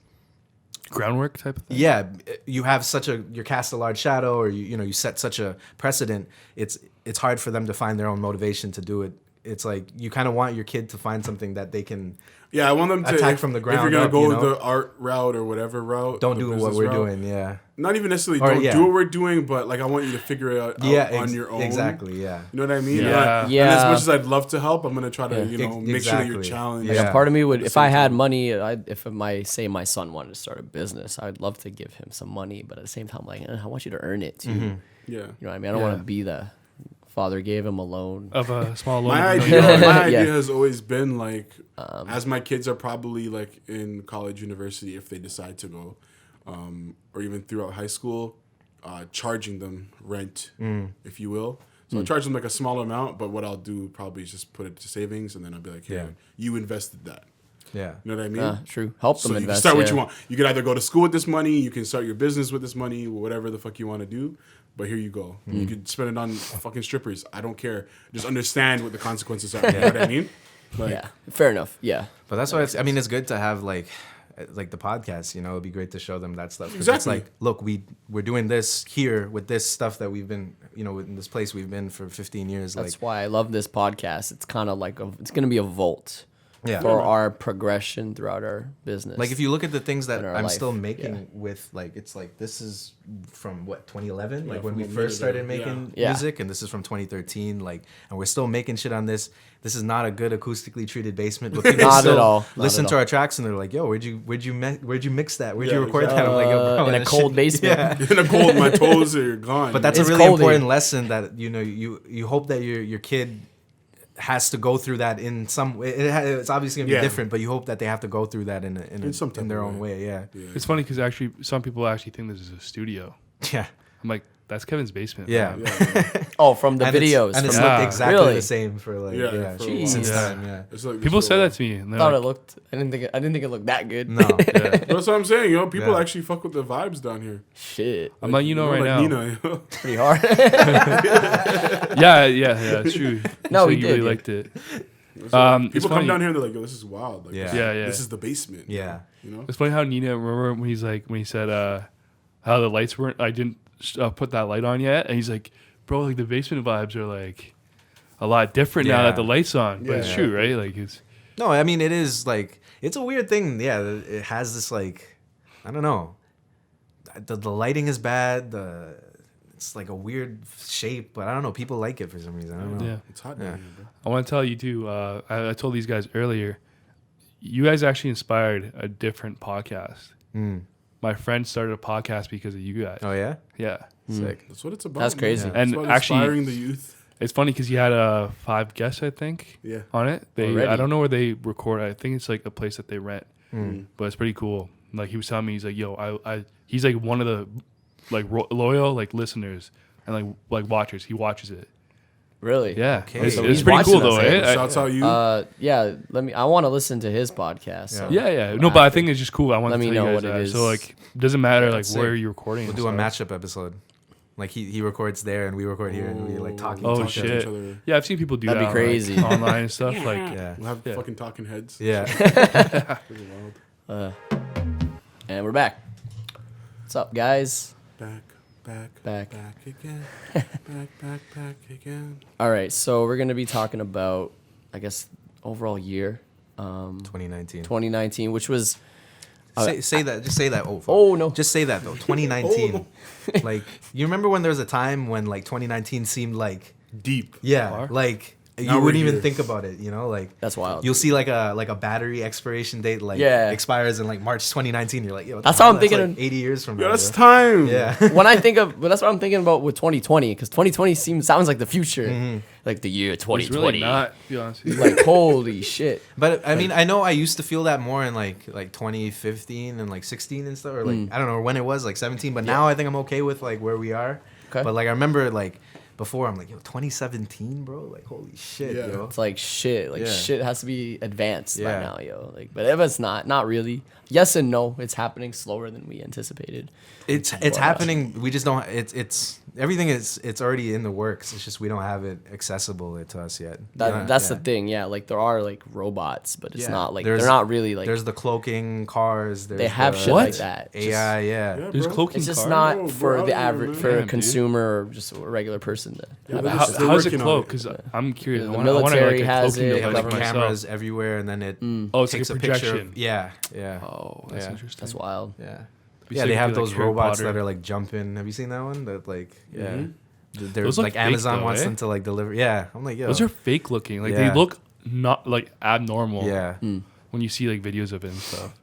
Groundwork type of thing. Yeah, you have you cast a large shadow, or you know, you set such a precedent. It's hard for them to find their own motivation to do it. It's like you kind of want your kid to find something that they can. Yeah, I want them to Attack from the If you're ground gonna up, go you know? the art route or whatever route, Don't the do what business we're route, doing. Yeah. Not even necessarily Or, don't yeah. do what we're doing, but like I want you to figure it out on your own. Exactly. Yeah. You know what I mean? Yeah. And Yeah. as much as I'd love to help, I'm gonna try to Yeah. make sure that you're Exactly. challenged. Yeah. Like a part of me would, At the if I same had time. money, if my son wanted to start a business, I'd love to give him some money, but at the same time, like I want you to earn it too. You Yeah. know what I mean? I don't want to be the father gave him a loan. Of a small loan. My of idea, Yeah. idea has always been like, as my kids are probably like in college, university, if they decide to go, or even throughout high school, charging them rent, if you will. So I'll charge them like a small amount, but what I'll do probably is just put it to savings, and then I'll be like, hey, Yeah. you invested that. Yeah. You know what I mean? True. Help them So you can invest. start what yeah. you want. You can either go to school with this money, you can start your business with this money, whatever the fuck you want to do. But here you go. You can spend it on fucking strippers. I don't care. Just understand what the consequences are. You know what I mean? Like, Yeah. Fair enough. Yeah. But that's why it's good to have like the podcast, you know. It'd be great to show them that stuff. 'Cause Exactly. It's like, look, we're doing this here with this stuff that we've been, you know, in this place we've been for 15 years. That's Like, why I love this podcast. It's kind of like it's going to be a vault Yeah. for our progression throughout our business. Like if you look at the things that in our I'm life, still making yeah. with like it's like this is from what 2011 like Yeah, when from we a minute first started ago. making Yeah. music, and this is from 2013 like, and we're still making shit on this. This is not a good acoustically treated basement, but people Not at still all. Not listen at to all. our tracks and they're like, yo, where'd you mix that? Where'd Yeah, you record that? I'm like, yo, bro, in a that cold shit- basement. Yeah. In a cold, my toes are gone. But that's It's a really cold important here. lesson that you hope that your kid has to go through that in some way. It's obviously gonna be Yeah. different, but you hope that they have to go through that in some type their of own way. Yeah, It's funny because actually some people actually think this is a studio. yeah, I'm like, that's Kevin's basement. yeah. man. Oh, from the And it's- videos. and it's from- Yeah. looked exactly Really? the same for like Yeah, yeah, for a while. since Yeah. time. Yeah, It's like People this said for a that to me. And I they're thought like, it looked. I didn't think it looked that good. no, yeah. while. That's what I'm saying, people Yeah. actually fuck with the vibes down here. Shit, I'm letting you know right like now. Nina, pretty hard. Yeah, it's true. No, So we you did, really yeah. liked it. It's It's people funny. come down here and they're like, yo, this is wild. Like, Yeah. this, Yeah. this is the basement. yeah, You know? It's funny how Nina, remember when he said how the lights weren't, I didn't put that light on yet. And he's like, bro, like the basement vibes are like a lot different now Yeah. that the light's on. But it's Yeah. true, right? Like it's, no. I mean, it is like it's a weird thing. Yeah, it has this like I don't know. The lighting is bad. It's like a weird shape, but I don't know. People like it for some reason. I don't know. yeah. It's hot down Yeah. here, bro. I want to tell you too, I told these guys earlier, you guys actually inspired a different podcast. Mm. My friend started a podcast because of you guys. Oh yeah, Yeah. sick. That's what it's about. That's man. crazy. It's And about actually- inspiring the youth. It's funny because you had 5 guests, I think, Yeah. on it. I Already? don't know where they record. I think it's like a place that they rent, Mm. but it's pretty cool. Like he was telling me, he's like, yo, he's like one of the like loyal like listeners and like watchers. He watches it. Really? Yeah, Okay. it's, So it's he's pretty cool watching though. us, Eh? Shouts out you. Yeah. I want to listen to his podcast. So. Yeah. No, but I think it's just cool. I want Let to me tell know you guys what it that. is. So like, doesn't matter like That's where sick. you're recording. We'll and do a stuff. matchup episode. Like he records there and we record here and we like talking. Oh to each Talking to shit! each other. Yeah, I've seen people do That'd be that crazy. like, online and stuff. Like, Yeah, We'll have Yeah. fucking talking heads. yeah. Pretty wild. And we're back. What's up, guys? Back Back. again. back again. All right, so we're gonna be talking about, I guess, overall year, 2019. 2019, which was. Say that. Just say that. Oh, no. Just say that though. 2019. Like you remember when there was a time when like 2019 seemed like Deep. yeah, like Now you we're wouldn't even here. think about it. You know, like That's wild. you'll see like a battery expiration date like Yeah. expires in like March 2019. You're like, yo, what That's the how hell? I'm thinking like of- 80 years from Yo, now. that's yo. time. Yeah. When I think of, but that's what I'm thinking about with 2020, because 2020 sounds like the future, Mm-hmm. like the year it's 2020. really not. To be honest with you. Like holy shit. But I mean, I know I used to feel that more in like 2015 and like 16 and stuff, or like I don't know when it was like 17. But now I think I'm okay with like where we are. Okay. But like I remember like before, I'm like, yo, 2017, bro. Like holy shit, Yeah. yo. It's like shit. Like Yeah. shit has to be advanced by Yeah. now, yo. Like, but if it's not really. Yes and no. It's happening slower than we anticipated. It's happening. We just don't. It's everything is. It's already in the works. It's just we don't have it accessible to us yet. That's Yeah. the thing. Yeah, like there are like robots, but it's Yeah. not like There's- they're not really like There's the cloaking cars. There's they have the shit like that. Just- AI. Yeah. Yeah, There's bro. cloaking It's just cars. not Bro, for we're out the here, average man. for a Damn, dude. consumer or just a regular person to Yeah, have but access. They're How's it working on cloak? it. Because I'm curious. The I wanna, military like, a has cloaking it, They have device like for myself. cameras everywhere, and then it Oh, it's takes like a a picture. projection. Of, yeah. Yeah. Oh, that's Yeah. interesting. That's wild. Yeah. Be Yeah, sick they if have you're, those like, Harry robots Potter. that are like jumping. Have you seen that one? That like yeah, they're Those look like fake, Amazon though, wants eh? them to like deliver. Yeah, I'm like yo. Those are fake looking. Like Yeah. they look not like abnormal. yeah. When you see like videos of it and stuff.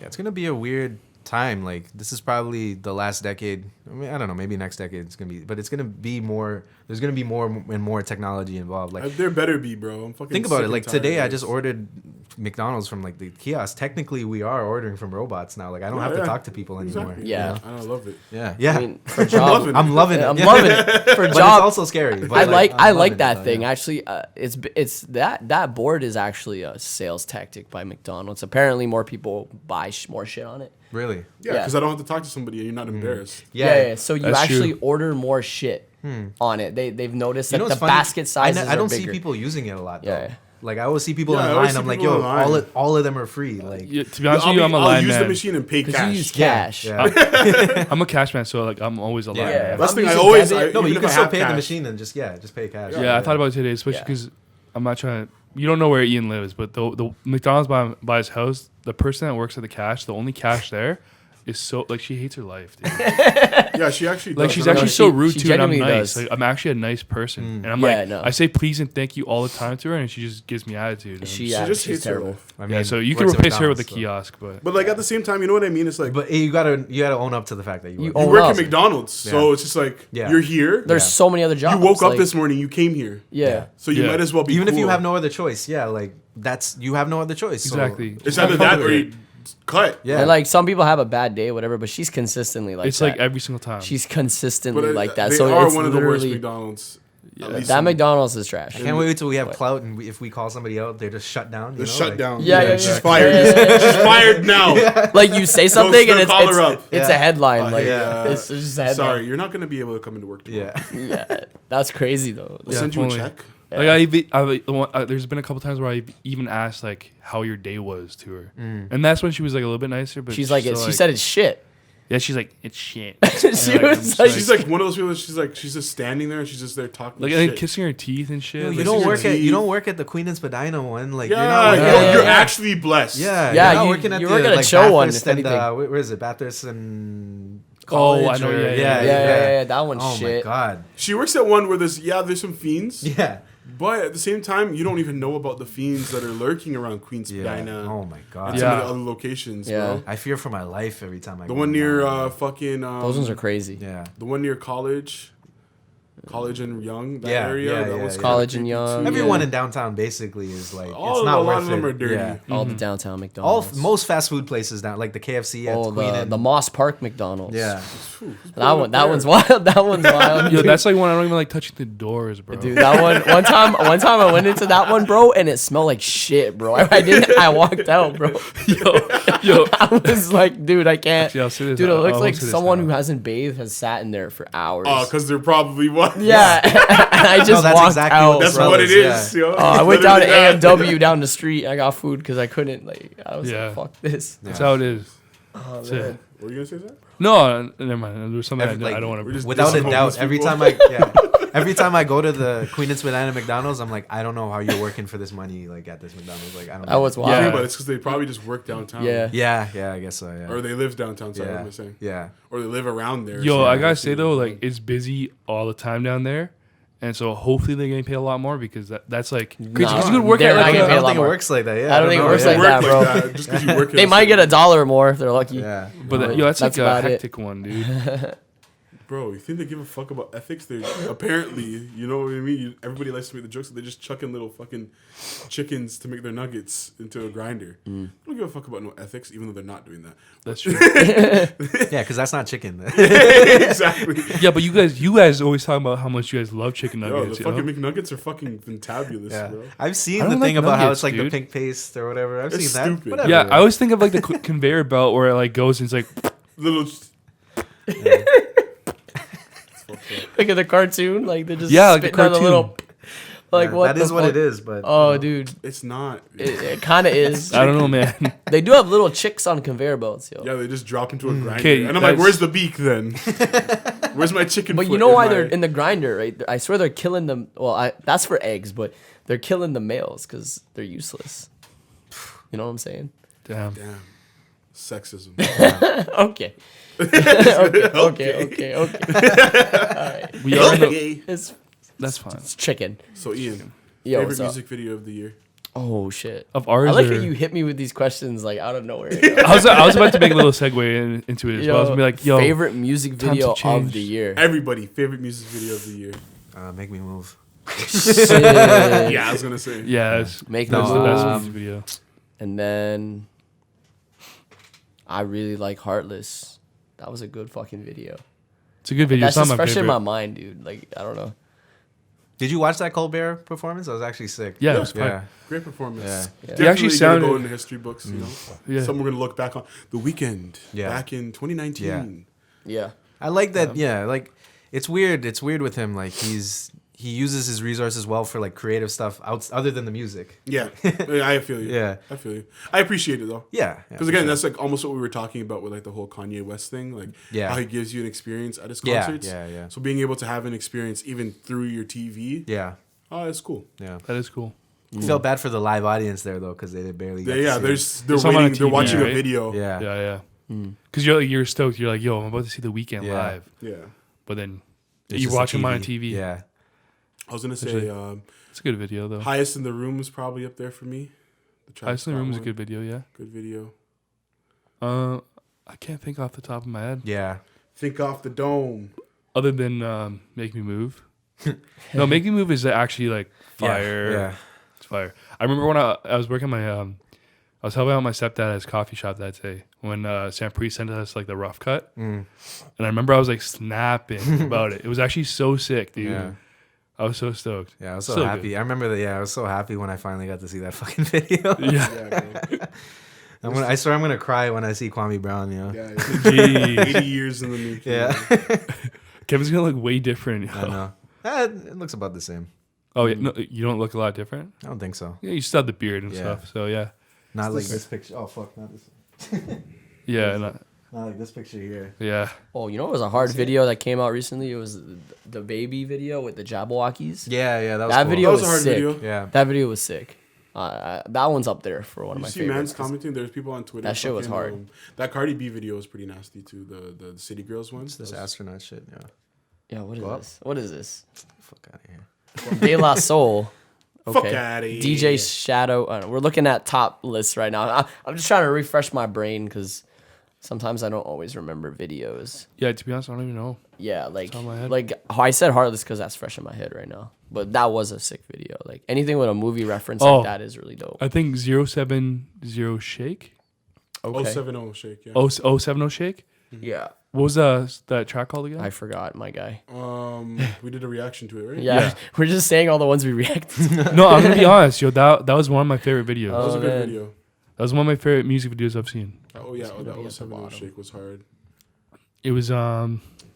Yeah, it's gonna be a weird time. Like this is probably the last decade. I mean, I don't know. Maybe next decade it's gonna be, but it's gonna be more. There's gonna be more and more technology involved. Like There better be, bro. I'm fucking think about sick it. and Like tired today, of I this. just ordered McDonald's from like the kiosk. Technically, we are ordering from robots now. Like I don't have to Yeah. talk to people anymore. Exactly. Yeah. you know? I love it. Yeah. Yeah. I mean, for job, loving it. I'm loving it. I'm Yeah. loving it. For But it's job, also scary. but, I I'm like loving that it, though, thing. yeah. Actually, it's that board is actually a sales tactic by McDonald's. Apparently, more people buy more shit on it. Really? Yeah, Yeah. because I don't have to talk to somebody and you're not embarrassed. Yeah. So you That's actually true. order more shit on it. They've noticed You know that what's the funny? basket sizes I don't are see bigger. people using it a lot. Though. Yeah. Like I always see people Yeah, I always online. see I'm like, people yo, online. all of them are free. Like Yeah, to be honest with you, I'm a I'll line use the man. machine and pay Because cash. you use cash. yeah. I'm a cash man, so like I'm always a line Yeah. man. That's I'm the thing. I using always debit. I, No, but even you if can I still have pay at the cash. machine and just pay cash. Yeah, I thought about it today, especially Yeah. because I'm not trying to you don't know where Ian lives, but the McDonald's by his house, the person that works at the cash, the only cash there, is so like she hates her life, dude. Yeah, she actually Like does. she's I actually know. so rude she to, and I'm genuinely nice. does. Like, I'm actually a nice person, and I'm Yeah, like, no. I say please and thank you all the time to her, and she just gives me attitude. And She just she's hates her terrible. life. I yeah, so you can works at replace her with a McDonald's, kiosk, but But like at the same time, you know what I mean? It's like But you gotta own up to the fact that you You work. you own work up. at McDonald's, so Yeah. it's just like Yeah. you're here. There's Yeah. so many other jobs. You woke up like, this morning. You came here, Yeah. so you Yeah. might as well be. Even if you cool. have no other choice, yeah, like you have no other choice. so- exactly. It's either that or you cut. Yeah. And like some people have a bad day, whatever, but she's consistently like It's that. like every single time. She's consistently But like that. they So are it's one of the worst literally McDonald's. At least that in- McDonald's is trash. I can't wait till we have clout, and if we call somebody out, they're just shut down. They're shut down. Yeah, she's yeah. fired. She's fired now. Like you say something and call her up. it's Yeah. a headline. Like yeah. it's just a headline. Sorry, you're not gonna be able to come into work tomorrow. Yeah. Yeah, that's crazy though. We'll Yeah, send you a totally. check. Like there's been a couple times where I even asked like how your day was to her, and that's when she was like a little bit nicer. But She's like, still, she said it's shit. yeah, she's like it's shit. She like, was I'm like, She's like one of those people. She's just standing there and she's just there talking. Like and then shit. kissing her teeth and shit. Yo, like, you don't your work at teeth. you don't work at the Queen and Spadina one. Like Yeah, you're not yeah, yo, yeah, you're yeah. actually blessed. yeah, Yeah, you're not you- working at you the work at a like, chill one, Bathurst if and anything. where is it? Bathurst and Oh, I college. know, or- yeah. yeah, that one's oh shit. my god. She works at one where there's some fiends. Yeah. But at the same time, you don't even know about the fiends that are lurking around Queen's Yeah. Spadina Oh my god. and some of Yeah. the other locations, Yeah. bro. I fear for my life every time I The go one near down. fucking Those ones are crazy. Yeah. the one near college and Young, that Yeah, area. yeah, that yeah, one's yeah. College kinda and creepy, Young. too. Everyone Yeah. in downtown basically is like All- it's not a lot worth of them it. are dirty. Yeah. All the downtown All McDonald's. most fast food places down, like the KFC at oh, Queen and the Moss Park McDonald's. yeah. Phew, who's That pulling up one. there? That one's wild. That one's wild. Yo, dude. that's like when I don't even like touching the doors, bro. Dude, that one. One time I went into that one, bro, and it smelled like shit, bro. I didn't. I walked out, bro. yo, I was like, dude, I can't. Actually, I'll say this Dude, it now. looks I'll like say this someone now. who hasn't bathed has sat in there for hours. Oh, because they're probably what? yeah, and I just that's walked exactly out. what That's bro. what it is, Yeah. yo. I went down to Literally that. AMW down the street and I got food because I couldn't. Like, I was Yeah. like, fuck this. That's how it is. Oh, That's man. it. What were you gonna say, Zach? No, never mind. There's something Every- I like, don't want we're to. just- Without a Dissing doubt, homeless every people. every time I go to the Queen and Spadina McDonald's, I'm like, I don't know how you're working for this money, like at this McDonald's. Like I don't know. That was wild. Yeah. But it's because they probably just work downtown. Yeah. Yeah, I guess so. Yeah. Or they live downtown. Sorry, what yeah. am I saying? Yeah. Or they live around there. Yo, so I they gotta see say though, them. like it's busy all the time down there, and so hopefully they're getting paid a lot more because that's like because Nah, you could work they're at not like getting I paid a don't lot think it more. works like that. Yeah. I don't think it know, works yeah. like Work that, bro. just because you work. in They a might city. get $1 more if they're lucky. Yeah. but yo, that's like a about it. hectic one, dude. Bro, you think they give a fuck about ethics? They apparently, you know what I mean. Everybody likes to make the jokes that they're just chucking little fucking chickens to make their nuggets into a grinder. They don't give a fuck about no ethics, even though they're not doing that. That's true. Yeah, because that's not chicken. Exactly. Yeah, but you guys always talk about how much you guys love chicken Yo, nuggets. the you know? fucking McNuggets are fucking fantabulous, Yeah. bro. I've seen I the don't thing like about how nuggets, it's like the dude. pink paste or whatever. I've It's seen that. stupid. Whatever. Yeah, I always think of like the conveyor belt where it like goes and it's like Little. Look at the cartoon. Like, they're just Yeah, like a spitting out a cartoon. little. Like, Yeah, what that the is what fuck? it is, but Oh, dude. It's not. It kind of is. I don't know, man. They do have little chicks on conveyor belts, yo. Yeah, they just drop into a grinder, Okay, and I'm like, that's- "Where's the beak then? Where's my chicken?" But you foot know in why my- they're in the grinder, right? I swear they're killing them. Well, that's for eggs, but they're killing the males because they're useless. You know what I'm saying? Damn. Damn, sexism. Okay. Okay. We are. Okay. That's fine. It's chicken. So Ian, Yo, favorite what's up? music video of the year? Oh shit. Of ours, I like or- how you hit me with these questions like out of nowhere. I was about to make a little segue into it as well. I was gonna be like, yo, favorite music times video have of changed. the year. Everybody, favorite music video of the year. make me move. Shit. Yeah, I was gonna say. yeah, it's, Make that's me the best move. music video. And then I really like Heartless. That was a good fucking video. It's a good video. That's It's not just my fresh in favorite. my mind, dude. Like, I don't know. Did you watch that Colbert performance? That was actually sick. Yeah, it was fine. Yeah. Great performance. Yeah. Definitely He actually gonna sounded- go in the history books. You know, Yeah. something we're gonna look back on. The Weeknd, Yeah. back in 2019. Yeah. I like that. Yeah, like it's weird. It's weird with him. Like he uses his resources well for like creative stuff other than the music. Yeah, yeah, I feel you. Yeah. I feel you. I appreciate it though. Yeah. Because again, that's like almost what we were talking about with like the whole Kanye West thing, like Yeah. how he gives you an experience at his Yeah, concerts. yeah. So being able to have an experience even through your TV, yeah, oh, that's cool. yeah. That is cool. Felt bad for the live audience there though, because they barely. Got Yeah, to see they're Someone on waiting. They're TV, watching a right? video. it. Yeah. Yeah, yeah. Because you're stoked. You're like, yo, I'm about to see The Weeknd Yeah. live. Yeah. But then It's you just watch a him on TV. Yeah. I was gonna say, Actually, It's a good video though. Highest in the Room is probably up there for me. The Travis Highest in the Scott Room is a one. good video. Yeah. Good video. I can't think off the top of my head. Yeah. Think Off the Dome. Other than Make Me Move. No, Make Me Move is actually like fire. Yeah. It's fire. I remember when I was working my I was helping out my stepdad at his coffee shop that day when Sam Priest sent us like the rough cut, and I remember I was like snapping about it. It was actually so sick, dude. Yeah. I was so stoked. Yeah, I was so So happy. good. I remember that. Yeah, I was so happy when I finally got to see that fucking video. Yeah. Yeah, bro. I swear I'm gonna cry when I see Kwame Brown. You know. Yeah, Jeez. 80 years in the making. Yeah. Kevin's gonna look way different. I know. It looks about the same. Oh yeah, no, you don't look a lot different. I don't think so. Yeah, you still have the beard and Yeah. stuff. So yeah, Not like this picture. Oh fuck, not this. yeah, Not like this picture here. yeah. Oh, you know, it was a hard video that came out recently. It was the baby video with the Jabberwockies. Yeah, yeah, that was That cool. video That was, was a hard sick. video. Yeah. That video was sick. That one's up there for one of You my see favorites. man's commenting. There's people on Twitter. That shit was fucking, hard. That Cardi B video was pretty nasty too. The City Girls one. It's this astronaut shit. Yeah. Yeah, what is Well. this? What is this? Fuck out of here. De La Soul. Fuck outta here. DJ Shadow. We're looking at top lists right now. I'm just trying to refresh my brain because sometimes I don't always remember videos. Yeah, to be honest, I don't even know. Yeah, like top of my head. I said Heartless because that's fresh in my head right now. But that was a sick video. Like anything with a movie reference Oh. like that is really dope. I think 070 Shake. Okay. 070 Shake. Yeah. 070 Shake. Yeah, What was that track called again? I forgot, my guy. We did a reaction to it, right? Yeah, Yeah. we're just saying all the ones we reacted to. No, I'm gonna be honest, yo. That was one of my favorite videos. That was a Oh, good man. video. That was one of my favorite music videos I've seen. Oh yeah, gonna that be at the 070 bottom. Shake was hard. It was Let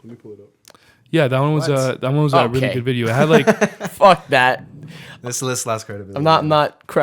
me pull it up. yeah, that one was What? a really Okay. good video. It had like Fuck that. This list lost credibility. I'm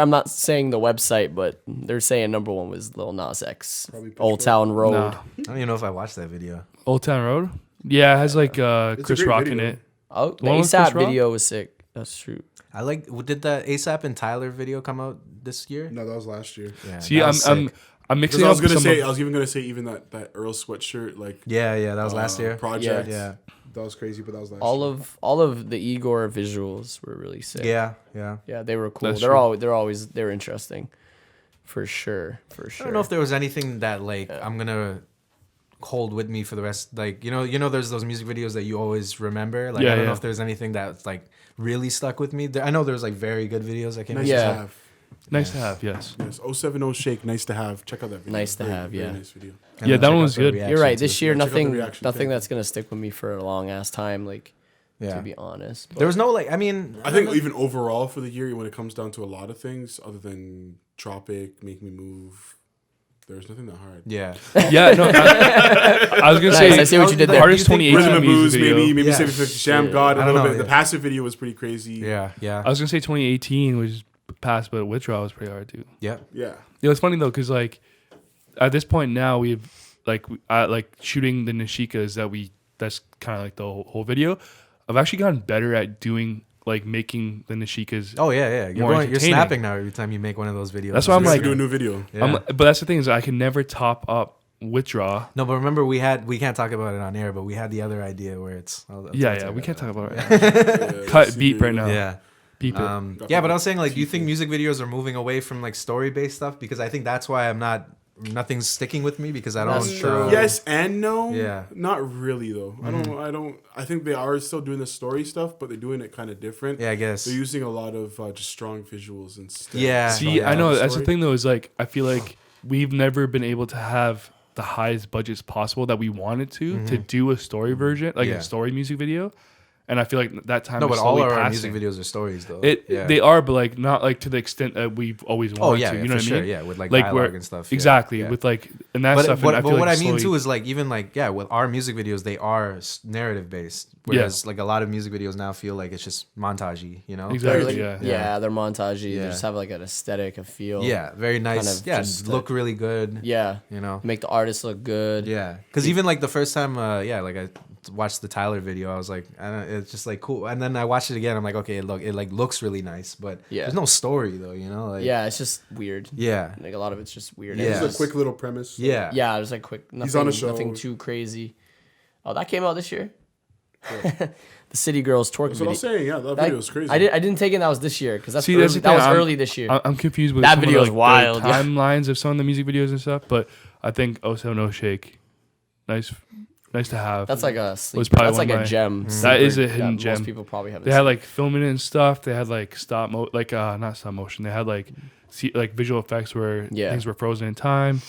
not saying the website, but they're saying number one was Lil Nas X, Probably Pitch Old Road. Town Road. nah. I don't even know if I watched that video. Old Town Road. Yeah, it has like a Chris great Rock in video. it. Oh, the one with ASAP Chris Rock? video was sick. That's true. I like. Did the ASAP and Tyler video come out this year? No, that was last year. Yeah. See, that was I'm sick. mixing Because I up was gonna some say, of- I was even gonna say even that Earl sweatshirt like Yeah, that was last year. project. Yeah. That was crazy, but that was last All year. of the Igor visuals were really sick. Yeah. Yeah, they were cool. That's They're interesting. For sure. I don't know if there was anything that like I'm gonna hold with me for the rest. Like you know, there's those music videos that you always remember. Like Yeah, I don't know yeah. if there's anything that's like really stuck with me. I know there's like very good videos that came. Nice out. Yeah. to have. nice to have. Yes. Yes, 070 Shake. Nice to have. Check out that video. Nice to have, very yeah. nice video. And Yeah, then that check one out was the good. reaction You're right. to This it. year, Yeah, check out the nothing reaction, nothing thank that's gonna stick with me for a long ass time. Like Yeah. to be honest. There was no like. I mean, I think even overall for the year, when it comes down to a lot of things, other than Tropic, Make Me Move, there's nothing that hard. Yeah. Yeah. No. I was gonna Nice, say. I see what you did there. Artist Do you think 2018 Rhythm and music Blues, video. maybe Yeah. 750 Sham Shit. God, a I don't little know, bit. The yeah. passive video was pretty crazy. Yeah. I was gonna say 2018 was past, but Withdrawal was pretty hard too. Yeah. Yeah. Yeah, it's funny though, cause like at this point now we've like shooting the Nishikas that's kind of like the whole video. I've actually gotten better at doing like making the Nishikas. Oh yeah. You're More you're entertaining. snapping now every time you make one of those videos. That's why I'm We have like- to do a new video. Yeah. But that's the thing is I can never top up Withdraw. No, but remember we can't talk about it on air, but we had the other idea where it's. I'll Yeah, we can't talk about it. Yeah, Cut secret. beep right now. Yeah. Beep it. Yeah, but I was saying like, do you think music videos are moving away from like story based stuff? Because I think that's why nothing's sticking with me because I don't. That's true. Yes and no. Yeah. Not really though. I think they are still doing the story stuff, but they're doing it kind of different. Yeah, I guess. They're using a lot of just strong visuals instead. Yeah. See, yeah. I know that's the Story. thing though. Is like I feel like we've never been able to have the highest budgets possible that we wanted to do a story version, like Yeah. a story music video. And I feel like that time No, is but all slowly our passing. music videos are stories though. It yeah. they are, but like not like to the extent that we've always wanted Oh yeah, to. You yeah, know for what sure. I mean? Yeah, with like Like dialogue where and stuff. Yeah, exactly yeah. with like and that But, stuff. but, and I but feel what like I mean slowly- too is like even like with our music videos they are narrative based, whereas like a lot of music videos now feel like it's just montagey. You know. Exactly. They're like- Yeah. they're montagey. Yeah. They just have like an aesthetic, a feel. Yeah, very nice. of Yeah, just, look really good. Yeah. You know. Make the artist look good. Yeah, because even like the first time, like watched the Tyler video, I was like, it's just like cool. And then I watched it again. I'm like, okay, it like looks really nice, but there's no story though, you know? Like, Yeah, it's just weird. yeah, Like a lot of it's just weird. Yeah. And It's it's a quick little premise. yeah, Yeah, there's like quick. Nothing, on a show. Nothing too crazy. Oh, that came out this year. The City Girls twerk That's what I video. was saying. Yeah, that video was crazy. I didn't take it. That was this year because See, that's the that was thing, early this year. I'm confused with That some of video the, is wild, the yeah. timelines of some of the music videos and stuff. But I think Also No Shake, nice to have. That's like a sleeper. Was probably That's one like of a my- gem. That sleeper is a hidden gem. Most people probably haven't. They had seen. like filming it and stuff. They had like not stop motion. They had like like visual effects where Yeah. things were frozen in time.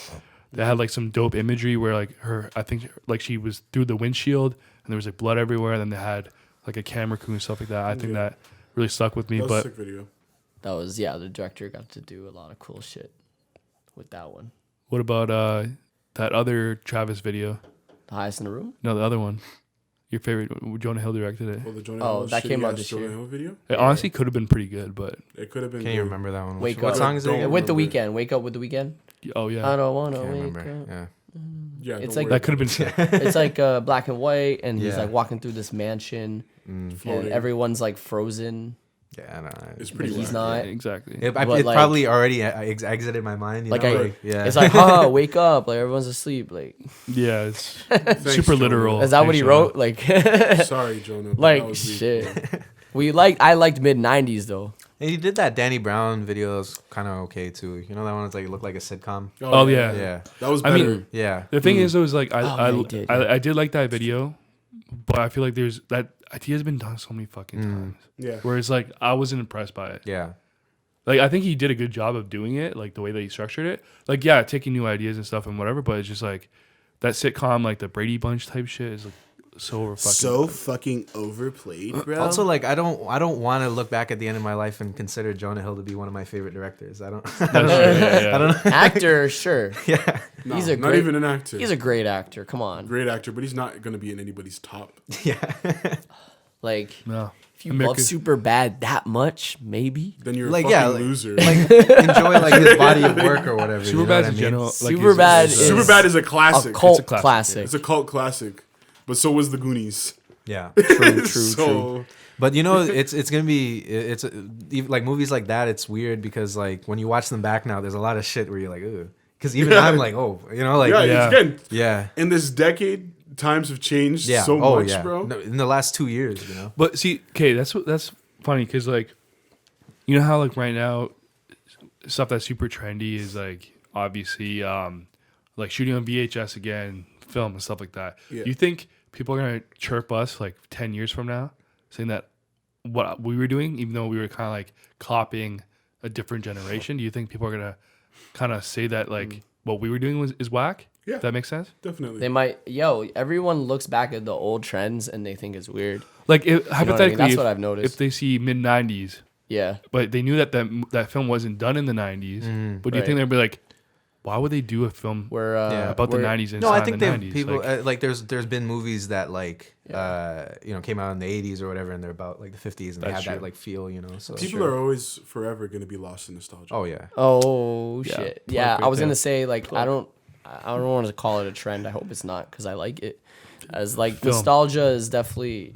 They had like some dope imagery where like I think like she was through the windshield and there was like blood everywhere. And then they had like a camera crew and stuff like that. I think that really stuck with me. That was a But sick video. That was the director got to do a lot of cool shit with that one. what about that other Travis video? The Highest in the Room. No, the other one. Your favorite? Jonah Hill directed it. Well, the Jonah Oh, Hill that came shitty out ass this Jonah year. Hill video. It honestly could have been pretty good, but It could have been. Can't you good. remember that one? Wake What Up. song is it? Don't again? With the remember. Weekend. Wake Up with the Weekend. oh yeah, I don't wanna Can't wake remember. up. Yeah. Yeah, It's don't like- worry that could have been sick. It's like black and white, and he's Yeah. like walking through this mansion, and Floating. everyone's like frozen, Yeah, I don't know. It's but pretty. he's whack. not. Yeah, exactly. It, But, it like- probably already exited my mind. You Like know? I, yeah. it's like, haha, wake up! Like everyone's asleep. Like, Yeah, it's Thanks, super Jonah. literal. is that what he Thanks, wrote? Like, Sorry, Jonah. but that like was weak, shit. bro. I liked mid '90s though. And he did that Danny Brown video. That was kind of okay too. You know that one? It's like it looked like a sitcom. Oh, yeah. Yeah, That was I better. mean, yeah. The thing is, though, is like yeah, he did, yeah. I did like that video, but I feel like there's that idea has been done so many fucking times. yeah. Whereas like I wasn't impressed by it. Yeah. Like I think he did a good job of doing it, like the way that he structured it. Like yeah, taking new ideas and stuff and whatever, but it's just like that sitcom, like the Brady Bunch type shit, is like so over fucking. So fucking overplayed, bro. Also, like I don't want to look back at the end of my life and consider Jonah Hill to be one of my favorite directors. I don't. I don't know. Actor, sure. Yeah. No, he's a not great- even an actor. He's a great actor. Come on, great actor, but he's not gonna be in anybody's top. Yeah. like No. if you love Super Bad that much, maybe. Then you're a Like, fucking yeah, like- loser. Enjoy like his body of work or whatever. you know Superbad's what I in mean? general. Like, Superbad is- is- Superbad is a A classic. cult It's a classic. classic. It's a cult classic, but so was the Goonies. Yeah. True, so But you know, it's gonna be even like movies like that. It's weird because like when you watch them back now, there's a lot of shit where you're like, ooh, because even I'm like, oh, you know, like yeah, Yeah. again, yeah, in this decade, times have changed yeah, so oh much, yeah, bro. No, in the last 2 years, you know. But see, okay, that's funny because like, you know how like right now, stuff that's super trendy is like obviously like shooting on VHS again, film and stuff like that. Yeah. You think people are gonna chirp us like 10 years from now, saying that what we were doing, even though we were kind of like copying a different generation? Do you think people are gonna kind of say that like what we were doing is whack? Yeah. If that makes sense. Definitely. They might, everyone looks back at the old trends and they think it's weird. Like what I mean? hypothetically, That's if, what I've noticed. if they see mid 90s, Yeah. but they knew that film wasn't done in the 90s, but do you Right. think they'd be like, why would they do a film We're Yeah. about the we're- 90s and No, I not think in the they've 90s? people Like, like there's been movies that like you know came out in the 80s or whatever, and they're about like the 50s, and they That's have that true. like feel, you know. So People are always forever going to be lost in nostalgia. oh yeah, Oh Yeah, shit! plug Yeah, right I was there. gonna say like I don't want to call it a trend. I hope it's not because I like it. As like Film. nostalgia is definitely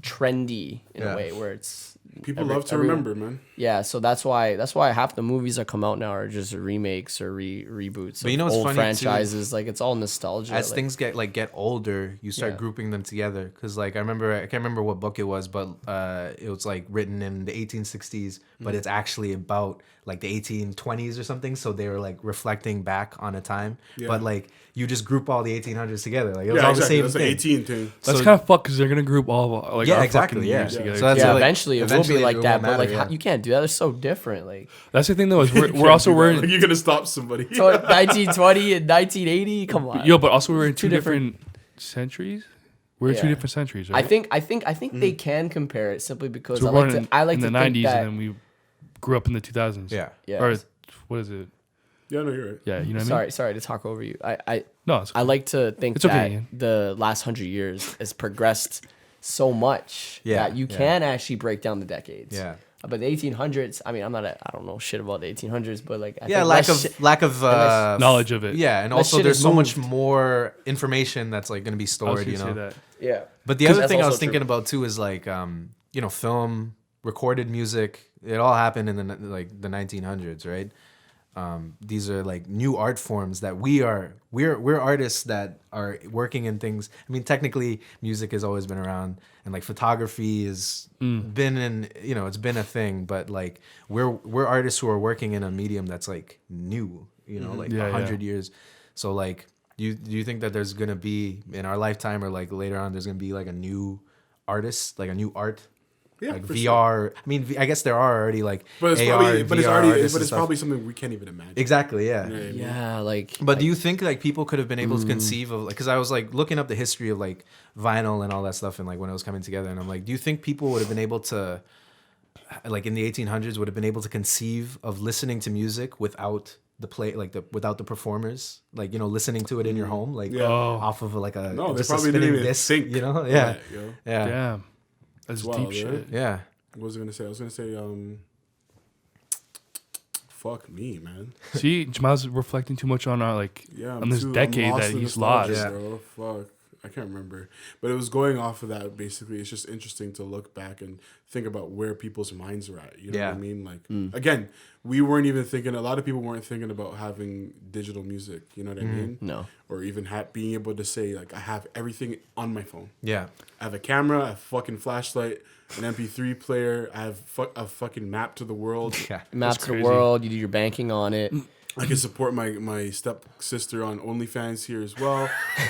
trendy in Yeah. a way where it's People every- love to everyone- remember, man. yeah. So that's why half the movies that come out now are just remakes or reboots. But you of know what's old funny, too? franchises. Like it's all nostalgia. as like, things get older, you start Yeah. grouping them together. Because like I can't remember what book it was, but it was like written in the 1860s, but it's actually about like the 1820s or something. So they were like reflecting back on a time, Yeah. but like you just group all the 1800s together. Like it was Yeah, all exactly. the That's same the thing. 18 thing. that's so- kind of fucked because they're gonna group all of like Yeah, our exactly, fucking yeah. years together. So that's yeah, like- eventually it will eventually be like it that. won't But like matter, how, yeah. you can't do that. It's so different. Like That's the thing though is we're also Like, we're you're going to stop somebody. 1920 and 1980. Come on. yo, but also we're in two different- different centuries. We're in two Yeah. different centuries, right? I think they can compare it simply because so I we're like born to I like in to the think 90s that and then we grew up in the 2000s. Yeah. yeah. Or what is it? Yeah, no, you're right. Yeah, you know what I mean? sorry to talk over you. I No, it's I like to think It's okay, that Ian. the last 100 years has progressed so much Yeah, that you yeah. can actually break down the decades. Yeah. But the 1800s, I mean, I don't know shit about the 1800s, but like, I Yeah, think lack of knowledge of it. Yeah, and Less also shit there's is so much moved. more information that's like going to be I was stored, gonna you say know. that. Yeah. But the other That's thing I was also thinking true. about too is like you know, film, recorded music. It all happened in the 1900s, right? These are like new art forms that we're artists that are working in things. I mean, technically, music has always been around, and like photography has been in, you know, it's been a thing. But like we're artists who are working in a medium that's like new, you know, like Yeah, 100 years. So like, do you think that there's gonna be in our lifetime or like later on there's gonna be like a new artist, like a new art? Yeah, Like for VR. I mean, I guess there are already like But it's AR, probably, but it's VR already, artists but and it's stuff. probably something we can't even imagine. Exactly, yeah. You know what I mean? Yeah, like. But do you think like people could have been able to conceive of like, because I was like looking up the history of like vinyl and all that stuff and like when it was coming together, and I'm like, do you think people would have been able to like in the 1800s would have been able to conceive of listening to music without the play, like without the performers, like, you know, listening to it in your home, like Yeah. off of like a No, they just a probably didn't spinning even disc, think. you know? Yeah, that, yo. yeah, Damn. That's wild, deep yeah. shit. yeah. What was I gonna say? I was gonna say, fuck me, man. See, Jamal's reflecting too much on our like Yeah, on this decade that in he's nostalgia, lost. Yeah. Bro. Fuck, I can't remember, but it was going off of that. Basically, it's just interesting to look back and think about where people's minds are at. You know Yeah. what I mean? Like again, we weren't even thinking. A lot of people weren't thinking about having digital music. You know what I mean? No. Or even being able to say like, I have everything on my phone. Yeah. I have a camera, a fucking flashlight, an MP3 player. I have a fucking map to the world. Yeah. Maps to the crazy. world. You do your banking on it. I can support my stepsister on OnlyFans here as well.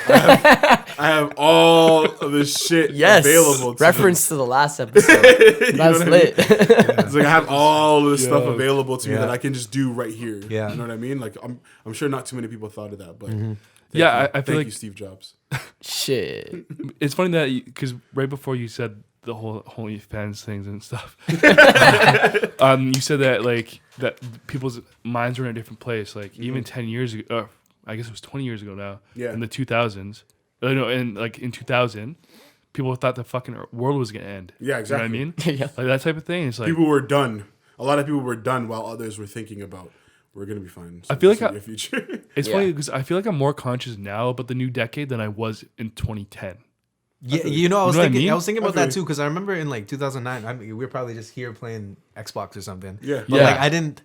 I have all of this shit Yes. available. To Reference to the last episode. me. That's what I lit. It's like I have all of this stuff Yeah. available to me Yeah. that I can just do right here. Yeah. You know what I mean? Like I'm sure not too many people thought of that, but Yeah, I feel thank like you, Steve Jobs. Shit. it's funny that because right before you said the whole OnlyFans things and stuff, you said that like that people's minds were in a different place. Like even 10 years ago, I guess it was 20 years ago now. Yeah. In the 2000s, no, in like in 2000, people thought the fucking world was gonna end. Yeah, exactly. You know what I mean? Yeah. Like that type of thing. It's like People were done. A lot of people were done while others were thinking about we're gonna be fine. I feel like the future. it's Yeah. funny because I feel like I'm more conscious now about the new decade than I was in 2010. Yeah, you know, I was You know what I thinking, I mean? was thinking about I that feel too, because I remember in like 2009, I mean, we were probably just here playing Xbox or something. Yeah. but Yeah. like I didn't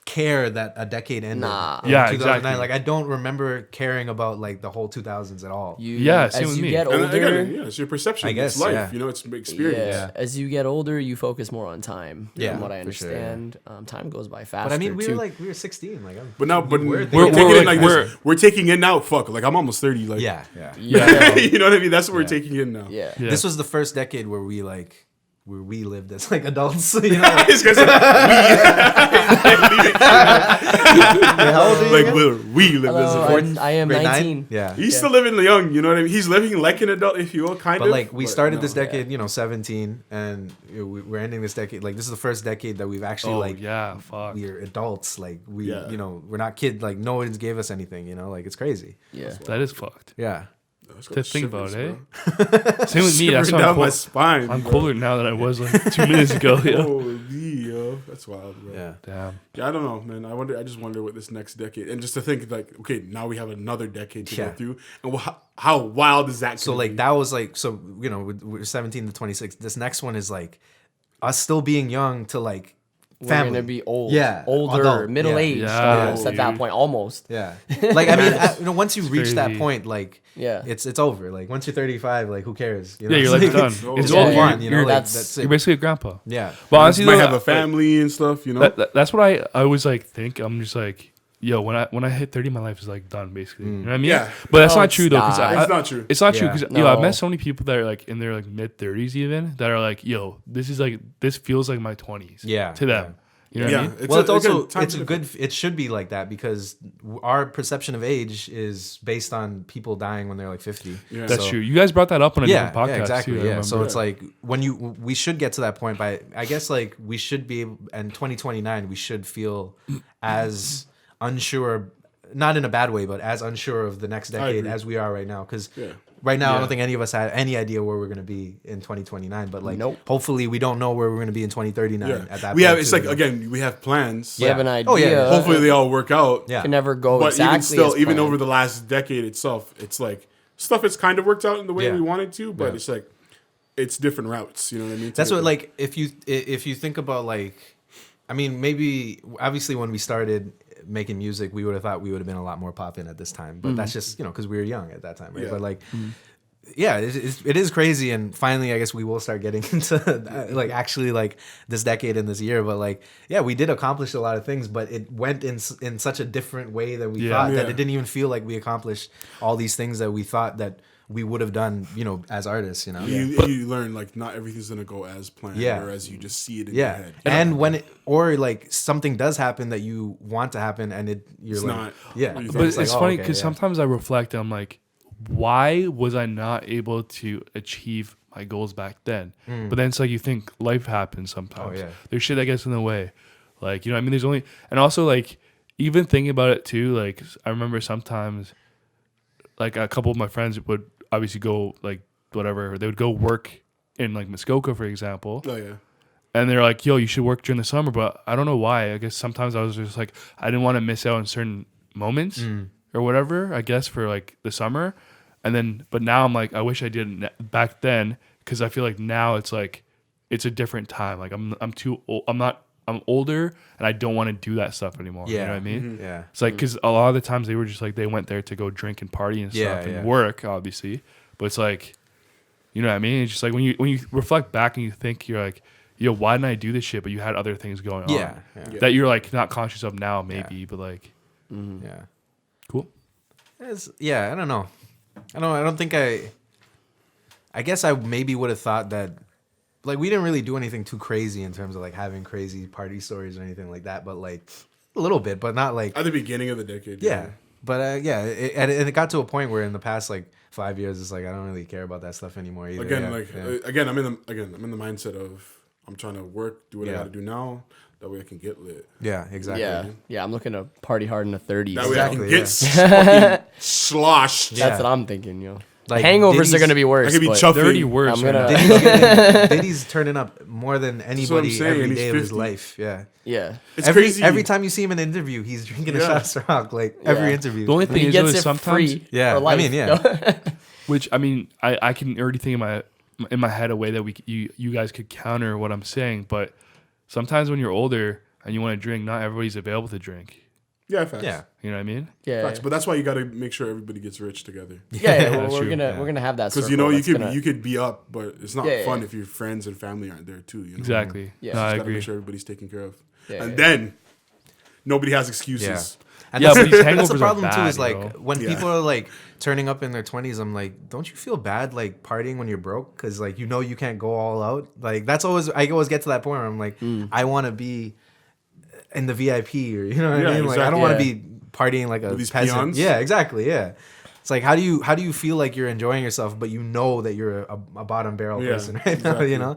care that a decade ended. Nah. in Yeah, 2009. exactly. Like I don't remember caring about like the whole 2000s at all. Yeah, same as with you me. get And older, again, yeah, it's your perception. I guess, it's life. yeah. You know, it's experience. yeah, as you get older, you focus more on time. Yeah, from what I for sure, yeah. understand, time goes by faster. But I mean, we too. were 16. Like, But now, but We're we're, thinking- taking we're it like like- this. We're taking it now. Fuck, like I'm almost 30. Like yeah. yeah, you know what I mean? That's what we're Yeah. taking in now. yeah. Yeah. This was the first decade where we lived as like adults. You know, like, It's 'cause how old are you like again? we live this. Hello, I am Grade 19. 9? Yeah. He's still living young. You know what I mean? He's living like an adult, if you will, kind But of. like we started no. this decade, 17, and we're ending this decade. Like this is the first decade that we've actually Oh like yeah, fuck. we're adults. Like we, Yeah. we're not kids. Like no one's gave us anything. Like it's crazy. Yeah. That is fucked. Yeah. Let's To go think about, shivers, eh? bro. Same with me. That's Shivering why down I'm, my cold. spine. I'm bro. colder now than I was like 2 minutes ago. Yeah. Holy, yo, that's wild, bro. Yeah. Damn. Yeah, I don't know, man. I just wonder what this next decade, and just to think like, okay, now we have another decade to Yeah. go through, and how wild is that? So gonna like be? that was like we're 17 to 26. This next one is like us still being young to like We're family. gonna be old, Yeah, older, adult, middle yeah. aged, Yeah, almost at that dude. point, almost. Yeah. Like I mean, once you reach that crazy. point, like Yeah. it's over. Like once you're 35, like who cares? You know? Yeah, your It's life's like- done. Oh, It's yeah, all It's yeah, fun, you know. you're- Like that's- that's You're it. basically a grandpa. Yeah. But you honestly, might though, have a like, family and stuff, you know. that's what I always like think. I'm just like, yo, when I hit 30, my life is like done basically. You know what I mean? Yeah. But that's No, not it's true though. 'Cause not. I- It's not true. It's not true Yeah. because No. I've met so many people that are like in their like mid 30s even that are like, yo, this feels like my 20s. Yeah, To them. You know what I mean? Well, it's also again, times it's a are good. It should be like that because our perception of age is based on people dying when they're like 50. Yeah. That's So- true. You guys brought that up on a Yeah, different podcast yeah, exactly. too. I Yeah, so remember. it's like we should get to that point by I guess like we should be able, and 2029 we should feel as unsure not in a bad way, but as unsure of the next decade agree. as we are right now. Because Yeah. right now, I Yeah. don't think any of us had any idea where we're going to be in 2029. But like, Nope. hopefully, we don't know where we're going to be in 2039 Yeah. at that We point. have. It's too, like you know? again, we have plans. We have an idea. Oh, yeah. Hopefully, they all work out. Yeah. Can never go But exactly even still, as even planned. over the last decade itself, it's like stuff has kind of worked out in the way Yeah. we wanted to, but Yeah. it's like it's different routes. You know what I mean? That's what like if you think about like, I mean maybe obviously when we started making music we would have thought we would have been a lot more poppin' at this time, but that's just because we were young at that time, right? Yeah. But like. Yeah, it is crazy, and finally, I guess we will start getting into like actually like this decade and this year. But like, yeah, we did accomplish a lot of things, but it went in such a different way than we Yeah. thought that Yeah. it didn't even feel like we accomplished all these things that we thought that we would have done, as artists, you learn like not everything's gonna go as planned, Yeah. or as you just see it in your Yeah, head. and when it, or like something does happen that you want to happen, and you're It's like, not yeah, what you But think. it's, like, oh, funny okay, because yeah. sometimes I reflect and I'm like, why was I not able to achieve my goals back then? But then it's like you think life happens sometimes. Oh, yeah. There's shit that gets in the way. Like, you know what I mean? There's only, and also like, even thinking about it too, like, I remember sometimes, like, a couple of my friends would obviously go, like, whatever, they would go work in, like, Muskoka, for example. Oh yeah. And they're like, yo, you should work during the summer. But I don't know why. I guess sometimes I was just like, I didn't want to miss out on certain moments or whatever, I guess, for like the summer. And then, but now I'm like, I wish I did it back then, because I feel like now it's like, it's a different time. Like I'm too old. I'm older and I don't want to do that stuff anymore. You know what I mean? yeah, It's like, because a lot of the times they were just like, they went there to go drink and party and Yeah, stuff and yeah. work, obviously. But it's like, you know what I mean? It's just like when you reflect back and you think, you're like, yo, why didn't I do this shit? But you had other things going on. yeah, That you're like not conscious of now, maybe, but like, yeah. cool. I don't know. I don't think I guess I maybe would have thought that, like, we didn't really do anything too crazy in terms of like having crazy party stories or anything like that, but like a little bit, but not like At the beginning of the decade. yeah. But and it got to a point where in the past like 5 years, it's like I don't really care about that stuff anymore either. Again, yeah. again, I'm in the mindset of I'm trying to work, do what I Yeah. got to do now. That way I can get lit. Yeah, exactly. Yeah, I'm looking to party hard in the 30s. That way Exactly, I can yeah. get fucking sloshed. Yeah. That's what I'm thinking, yo. Like, Hangovers Diddy's- are gonna be worse. I could be but- chuffing. 30 worse. I'm gonna- right Diddy's turning up more than what I'm anybody saying, every and he's day of his 50. life. Yeah. Yeah. It's every, crazy. Every time you see him in an interview, he's drinking a Yeah. shot of Ciroc. Like every Yeah. interview. The only But thing he is, though, gets is it sometimes, free. Yeah, for I life, mean, yeah. which I mean, I can already think in my head a way that you guys could counter what I'm saying. But sometimes when you're older and you want to drink, not everybody's available to drink. Yeah, facts. Yeah. You know what I mean? Yeah. Facts. But that's why you got to make sure everybody gets rich together. Yeah, That's we're true. gonna have that Because circle that's you could be up, but it's not Yeah, fun yeah. if your friends and family aren't there too. You know? Exactly. Yeah. No, Just I gotta agree. make sure everybody's taken care of, Yeah, and yeah. then nobody has excuses. And Yeah, that's, but these that's the hangovers are problem too. bad, Is like yo. when Yeah. people are like turning up in their 20s, I'm like, don't you feel bad like partying when you're broke? Because like you can't go all out. Like I always get to that point where I'm like, I want to be in the VIP, or you know what Yeah, I mean? Like I don't want to exactly. be partying like a With these peasant. peons? Yeah, exactly. Yeah. It's like how do you feel like you're enjoying yourself, but you know that you're a bottom barrel Yeah, person right now? exactly. You know?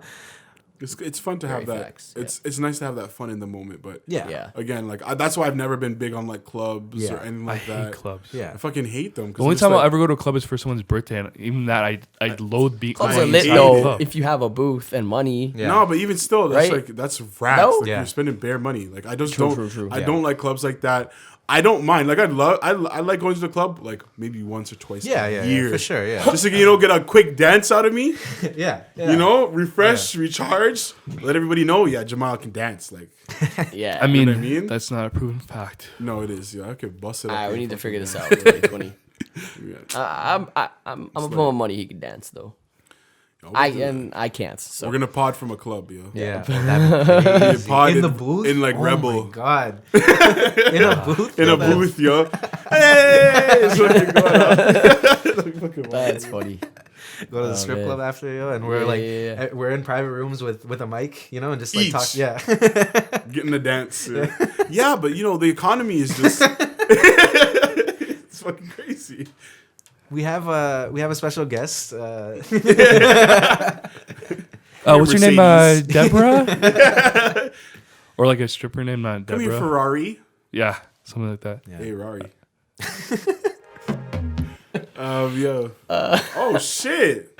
It's fun to have Very that. facts, It's nice to have that fun in the moment, but Yeah. Yeah. again, like that's why I've never been big on like clubs Yeah. or anything I like hate that. clubs. Yeah. I fucking hate them. The only time I'll ever go to a club is for someone's birthday, and even that I loathe being. Clubs I are lit hate though it. if you have a booth and money. Yeah. No, but even still, that's Right? that's rats. No? Like Yeah. you're spending bare money. Like I just True, don't. true, I Yeah. don't like clubs like that. I don't mind. Like I like going to the club like maybe once or twice Yeah, a yeah, year. yeah, for sure. Yeah. Just to get a quick dance out of me. yeah. You know, refresh, recharge, let everybody know. Yeah, Jamal can dance. Like Yeah. I mean, what I mean? that's not a proven fact. no, it is. Yeah, I could bust it. up we and need to figure fucking this out. 2020. Yeah. I'm a put my money. He can dance though. Yo, we'll do that. I can't. So We're gonna pod from a club, yo. Yeah. That'd be crazy. Pod in the booth? in like Oh Rebel. my god. In a booth? In a booth, yo. Hey, it's fucking going on. Fucking that's funny. Go to the strip man. club after, yo, and we're Yeah, like, yeah, yeah. we're in private rooms with a mic, you know, and just like Each. talk. Yeah. getting the dance. Yeah, but the economy is just it's fucking crazy. we have a special guest. What's your name? Mercedes. Deborah? Or like a stripper name, not Come here, Deborah. Ferrari. Yeah, something like that. Yeah. Hey, Rari. Yo. Oh shit.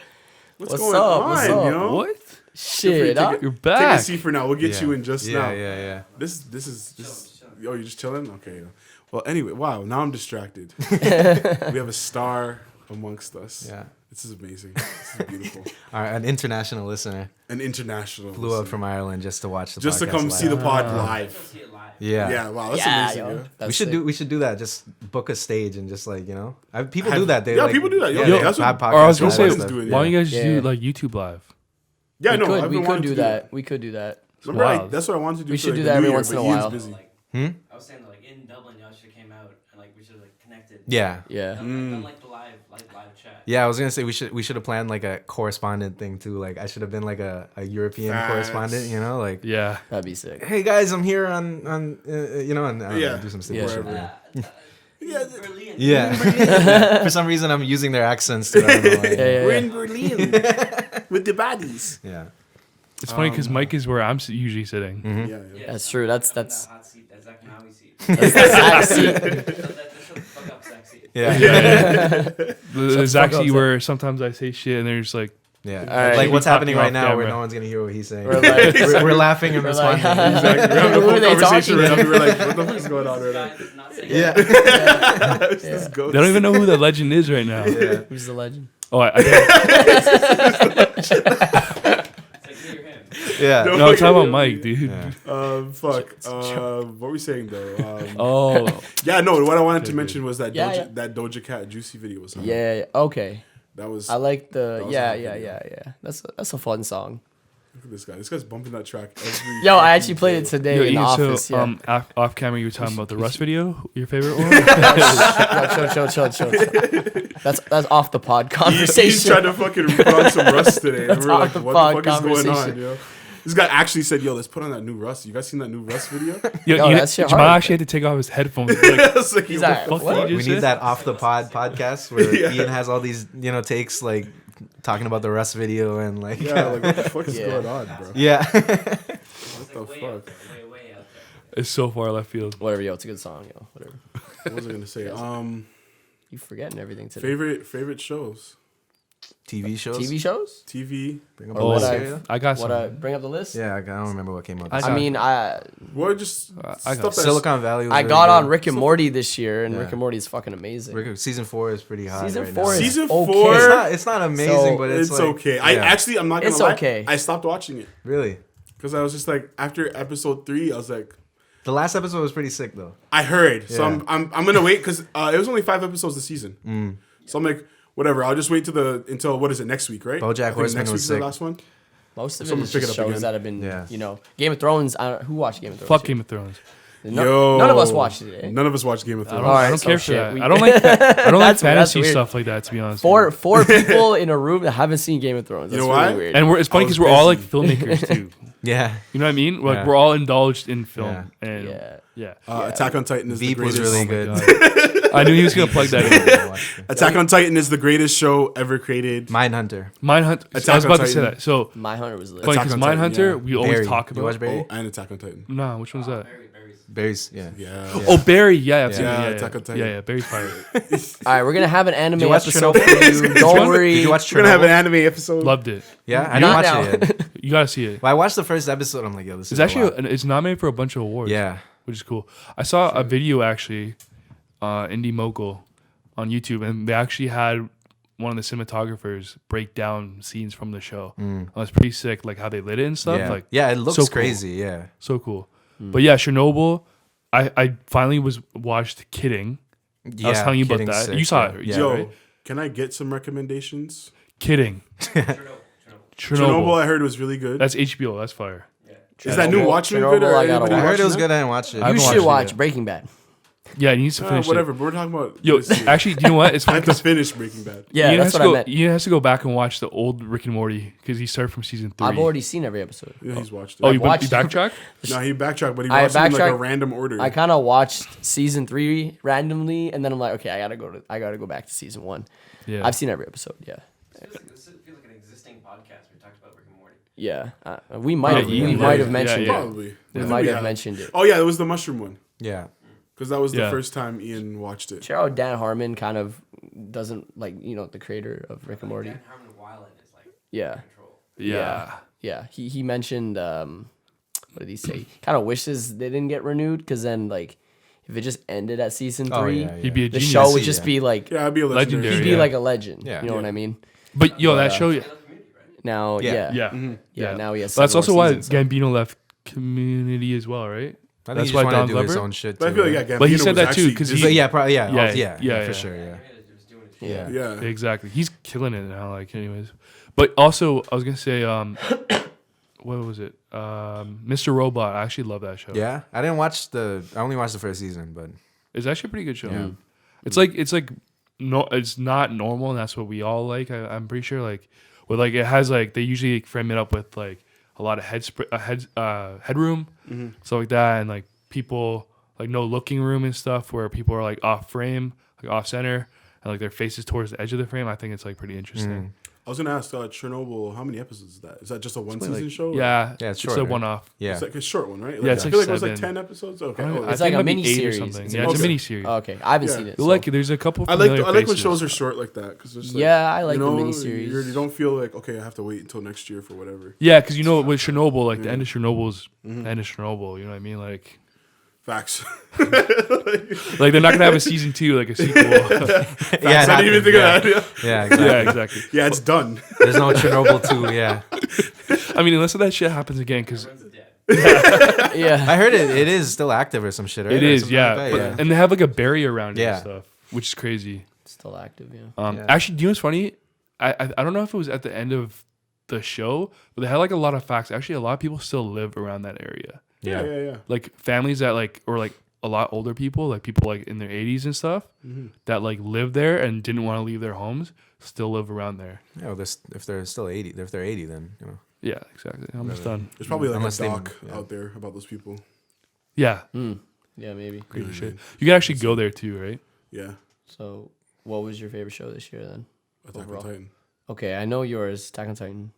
What's going up? on, What's up? yo? What? Shit, Take You're Take a back. seat for now. We'll get you in just now. Yeah. This is. Oh, you're just chilling? Okay. Well, anyway, wow. Now I'm distracted. We have a star amongst us. Yeah. This is amazing. This is beautiful. All right, an international listener An international. flew out listener. from Ireland just to watch the just to podcast come live. see the pod live. Yeah. Yeah. Wow. That's yeah, amazing. yo, Yeah. that's We should do that. Just book a stage and just like people Have- do that. They yeah, like, people do that. Yo, Yeah, that's have what- Or I was gonna podcasts say, and Joe stuff. Biden's doing why don't you guys Yeah. do like YouTube live? Yeah, we no. could, I've we been could wanting do to that. We could do that. Remember, Wild. that's what I wanted to do. We for, should like, do the that New every Year, once in but a Ian's while. busy. I was saying that, like in Dublin, y'all should have came out and like we should have like connected. Yeah. Yeah. Done like the live chat. Yeah, I was gonna say we should have planned like a correspondent thing too. Like I should have been like a European Facts. correspondent, like Yeah. That'd be sick. hey guys, I'm here on and Yeah. do some stupid Yeah. shit. Wherever. Berlin. Yeah. For some reason, I'm using their accents. Too. I don't know why. Yeah. We're in Berlin with the baddies. Yeah. It's funny because Mike is where I'm usually sitting. Mm-hmm. Yeah. That's true. That's That hot seat. That's Zach Maui seat. that's the sack seat. That's the fuck up Zach seat. Yeah. The fuck actually up, where sometimes I say shit and they're just like, Yeah. right. Like what's happening Talking right off now where camera. no one's gonna hear what he's saying. We're like, We're laughing and we're like, responding. Exactly. We're having a Who are full they conversation talking right to? now. We're like, what the fuck is going on right now? Guy that's not saying Yeah. This ghost. they don't even know who the legend is right now. who's the legend? Oh, I it's like me or him. Yeah. no, I'm talking about Mike, dude. Yeah. Fuck. What were we saying though? Oh, Yeah, no. What I wanted to mention was that Yeah, Doja, yeah. that Doja Cat Juicy video was. hot. Yeah. Okay. That was. I like the. was a Yeah. hot Yeah. video. Yeah. That's a fun song. Look at this guy. This guy's bumping that track every. Yo, I fucking actually played it day. today Yo, in the Ian, office. so Yeah. off camera, you were talking about the Rust video, your favorite one. Yo, chill. That's off the pod He's conversation. trying to fucking put on some Rust today. And That's we're like, off the what pod the fuck is going on, conversation. yo? This guy actually said, yo, let's put on that new Rust. You guys seen that new Rust video? Yo, Yo, Ian, that shit Jamal hard. actually had to take off his headphones. Like, It's like, He's yo, like, fuck what? you We just need said? that off the pod podcast where Yeah. Ian has all these, takes like talking about the Rust video and like yeah, like what the fuck is Yeah. going on, bro? yeah. What It's the like way fuck? out there, way out there. it's so far left field. Whatever, yo, it's a good song, yo. Whatever. What was I gonna say? You forgetting everything today. Favorite shows, TV shows. TV shows? TV. Bring up Or a what list I- here. I got What some. bring up the list? Yeah, I don't remember what came up. I this I got- mean, What just I got stuff that's Silicon Valley. Was I really got good. on Rick and Morty this year, and Yeah. Rick and Morty is fucking amazing. Season 4 is pretty hot. Season right 4 now. is Season okay. 4? It's not amazing, So, but It's like, okay. yeah. I'm not gonna It's lie. okay. I stopped watching it Really, because I was just like, after episode 3, I was like, the last episode was pretty sick though. I heard. So Yeah. I'm gonna wait because it was only 5 episodes this season. So I'm like, whatever. I'll just wait until what is it next week, right? BoJack I think Horseman next was week's the sick. last one. Most of it Someone is pick just it up shows again. that have been, Yeah. Game of Thrones. Who watched Game of Thrones? Fuck here? Game of Thrones. Yo, None of us watched it. Eh? None of us watched Game of I Thrones. don't, Alright, I don't so care for shit, that. we- I don't like. I don't like That's fantasy weird. stuff like that. To be honest. with you. Four people in a room that haven't seen Game of Thrones. You That's know really why? weird. And it's funny I was because we're all like busy. filmmakers too. Yeah, You know what I mean? Like Yeah. we're all indulged in film. Yeah. And Yeah. yeah. Attack on Titan is Veep the was greatest. really Oh my good. God. I knew he was gonna plug that in. Attack on Titan is the greatest show ever created. Mindhunter. Mindhunter. I Attack was on about to say Titan. that. So Mindhunter was lit. funny Attack because on Titan, Mindhunter, yeah. we always Barry. talk You watch about. Barry? Oh, and Attack on Titan. Nah, which one's that? Barry's. Yeah. Yeah. Oh, Barry. Yeah, I've seen Yeah, it. Yeah, Attack on Titan. yeah. Barry's fire. All right, we're gonna have an anime you watch episode Chernobyl? for you. Don't worry. Did you watch We're gonna have an Chernobyl? anime episode. Loved it. Yeah, I didn't Not watch it yet. You gotta see it. Well, I watched the first episode. I'm like, yo, this It's is actually a lot. it's nominated for a bunch of awards. Yeah. which is cool. I saw a video actually, Indie Mogul, on YouTube, and they actually had one of the cinematographers break down scenes from the show. It was pretty sick, like how they lit it and stuff. Yeah. Like Yeah, it looks so cool. crazy. Yeah. so cool. But yeah, Chernobyl. I finally watched Kidding. Yeah. I was telling you about Kidding's that. sick, You saw yeah. it, Yeah. Yo, right? can I get some recommendations? Kidding. Chernobyl, I heard was really good. That's HBO. That's fire. Is that new Chernobyl- watching Chernobyl, good? Or I gotta anybody I heard it was watching good. I didn't watch it. I You haven't should watched it watch yet. Breaking Bad. Yeah, he needs to that? finish Whatever. it. But we're talking about. Yo, this year. actually, do you know what? It's I funny have to 'cause finish Breaking Bad. Yeah, Ian that's has what to I go. meant. Ian has to go back and watch the old Rick and Morty because he started from season 3. I've already seen every episode. Yeah, he's watched it. Oh, you watched- backtrack? No, he backtracked, but he I watched it in like a backtracked- random order. I kind of watched season 3 randomly, and then I'm like, okay, I gotta go back to season 1. Yeah. I've seen every episode. Yeah, This feels like an existing podcast. We talked about Rick and Morty. yeah. We might have Yeah, we yeah, might have yeah, mentioned yeah. it. Probably. We I think might we have mentioned it. Oh yeah, it was the mushroom one. Yeah. because that was the Yeah. first time Ian watched it. Check out Dan Harmon kind of doesn't like the creator of Rick and Morty. Dan Harmon Wyland is like Yeah. control. Yeah. He mentioned what did he say? Kind of wishes they didn't get renewed because then like if it just ended at season 3, Oh, yeah, He'd be a the genius. show would Yeah. just be like Yeah, I'd be a legendary. Legendary. he'd be Yeah. like a legend. Yeah. You know what I mean? But yo, that show. They love Community, right? Now, Yeah. yeah. Yeah. Now he has. That's 7 also more why seasons, so- Gambino left Community as well, right? I think That's he why just wanted Don to do his Glover? own shit. But I too, feel like right? yeah, But he Gambino said was that too, actually 'cause just- he- But yeah, probably Yeah, for yeah. sure, yeah. Yeah. yeah. Exactly. He's killing it now. Like, anyways. But also, I was gonna say, what was it? Mr. Robot. I actually love that show. Yeah, I didn't watch I only watched the first season, but It's actually a pretty good show. Yeah. It's like no, it's not normal, and that's what we all like. I'm pretty sure like with like it has like they usually frame it up with like a lot of headroom, stuff like that, and like people like no looking room and stuff where people are like off frame, like off center, and like their faces towards the edge of the frame. I think it's like pretty interesting. I was gonna ask Chernobyl. How many episodes is that? Is that just a one season Like, show? yeah, Yeah, it's just short, a right? one off. yeah. It's like a short one, right? Yeah, it's I like feel like it was like 7. 10 episodes. Okay. I don't know, Oh, I It's think like it a might be 8 or mini-series. something. It's Yeah, it's a okay. mini series. Okay, I haven't Yeah. seen it. You so- like it? There's a couple. I like when faces. shows are short like that because it's like, Yeah, I like the you miniseries. You don't feel like okay, I have to wait until next year for whatever. Yeah, because you know with Chernobyl, like the end of Chernobyl's the end of Chernobyl. You know what I mean? Like Facts. they're not gonna have a season 2, like a sequel. Yeah, it I didn't even happened, think yeah. of that. Yeah, exactly. yeah, exactly. Yeah, it's done. There's no Chernobyl 2, yeah. I mean, unless that shit happens again, because Everyone's dead. Yeah. I heard it is still active or some shit, right? it Or is, something yeah. like But- that, and they have like a barrier around it Yeah. and stuff, which is crazy. Still active, yeah. Yeah. Actually, do you know what's funny? I don't know if it was at the end of the show, but they had like a lot of facts. Actually, a lot of people still live around that area. Yeah, yeah, yeah. Like families that like, or like a lot older people, like people like in their 80s and stuff, that like lived there and didn't want to leave their homes, still live around there. Yeah, well, if they're still 80, if they're 80, then you know. Yeah, exactly. Almost done. There's probably like Unless a they- doc yeah. out there about those people. Yeah, Yeah, maybe. crazy shit. You can actually go there too, right? Yeah. So, what was your favorite show this year then? Attack on Overall. Titan. Okay, I know yours, Attack on Titan.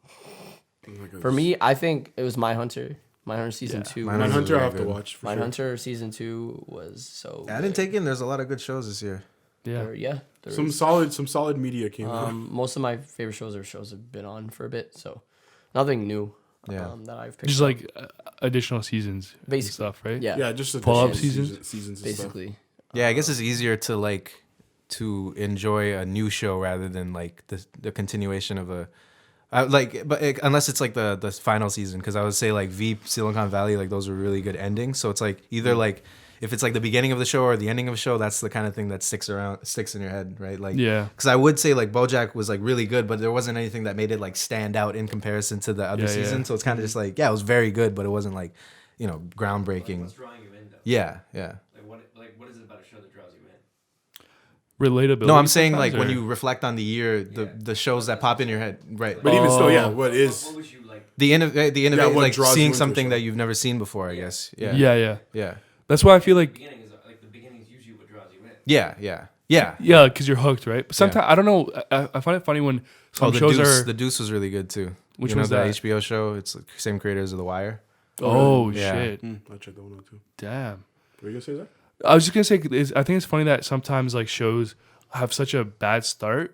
Like a- For me, I think it was Mindhunter. Mindhunter season 2. Mindhunter was Mindhunter, I very have to good. watch. For sure. Mindhunter season 2 was so. I didn't take in. There's a lot of good shows this year. Yeah. There Some was. solid media came out. Most of my favorite shows are shows I've been on for a bit, so nothing new. Yeah. That I've picked. Just up. like additional seasons and Basically. stuff, right? yeah, Yeah, just Follow-up additional seasons? seasons and stuff. basically. Yeah, I guess it's easier to like to enjoy a new show rather than like the continuation of a unless it's like the final season, because I would say like Veep, Silicon Valley, like those are really good endings. So it's like either like if it's like the beginning of the show or the ending of a show, that's the kind of thing that sticks in your head, right? Like Yeah. because I would say like BoJack was like really good, but there wasn't anything that made it like stand out in comparison to the other Yeah, season. yeah. So it's kind of just like it was very good, but it wasn't like groundbreaking. What's drawing you in though? Yeah, yeah. What is it about a show that draws you in? Relatability. No, I'm saying like sometimes, when or- you reflect on the year, the shows that pop in your head, right? But even still, yeah, Oh. what is? What would you like? The innovative, what like draws you seeing into a something show. that you've never seen before, I guess. Yeah, Yeah. yeah, That's why I feel like Beginning is like the beginning is usually what draws you in. yeah. yeah, because you're hooked, right? But sometimes I don't know. I find it funny when some the shows Deuce, are. the Deuce was really good too. Which you know one's the that? HBO show? It's like same creators of The Wire. Oh Yeah. shit! I'll check that one out too. Damn. What were you gonna say that? I was just gonna say, I think it's funny that sometimes like shows have such a bad start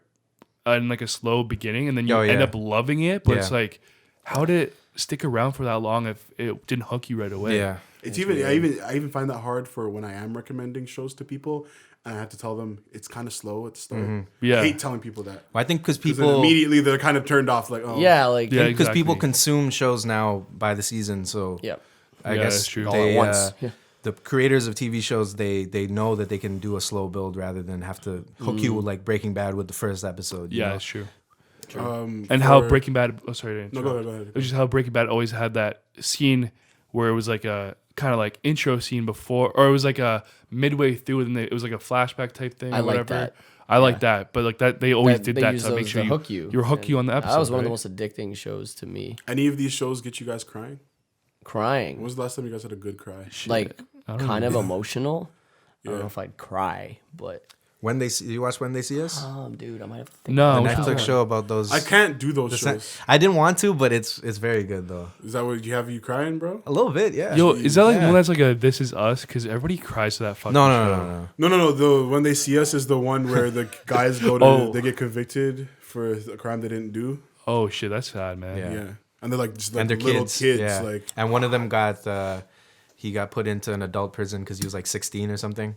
and like a slow beginning, and then you Oh, end yeah. up loving it. But it's Yeah. like, how did it stick around for that long if it didn't hook you right away? Yeah, It's even I even find that hard for when I am recommending shows to people, and I have to tell them it's kind of slow at the start. Yeah. I hate telling people that. well, I think because 'Cause then people immediately they're kind of turned off. Like, oh, Yeah, like Yeah. because people exactly. consume shows now by the season, so yeah, I Yeah, guess that's true. all they, at once. Yeah. the creators of TV shows they know that they can do a slow build rather than have to hook you with like Breaking Bad with the first episode. you Yeah, know? that's true. for- And how Breaking Bad. Oh, sorry. To No, interrupt. go ahead. It was just how Breaking Bad always had that scene where it was like a kind of like intro scene before, or it was like a midway through, and it was like a flashback type thing. I or like whatever. that. I like that, but like that they always did they that use to make those sure to you hook you. hook you on the episode. That was one of the right? most addicting shows to me. Any of these shows get you guys crying? When Crying, was the last time you guys had a good cry? like I don't kind know. of emotional. I don't Yeah. know if I'd cry, but You watch When They See Us? Dude, I might have to think. No, The which Netflix one? show about those. I can't do those the shows. I didn't want to, but it's very good though. Is that what you have you crying, bro? A little bit, yeah. Yo, is that like Yeah. one that's like a This Is Us? Because everybody cries to that fucking No, show. no. The When They See Us is the one where the guys go to Oh. they get convicted for a crime they didn't do. Oh shit, that's sad, man. Yeah. Yeah, and they're like just like And their little kids, yeah. like and one of them got he got put into an adult prison because he was like 16 or something.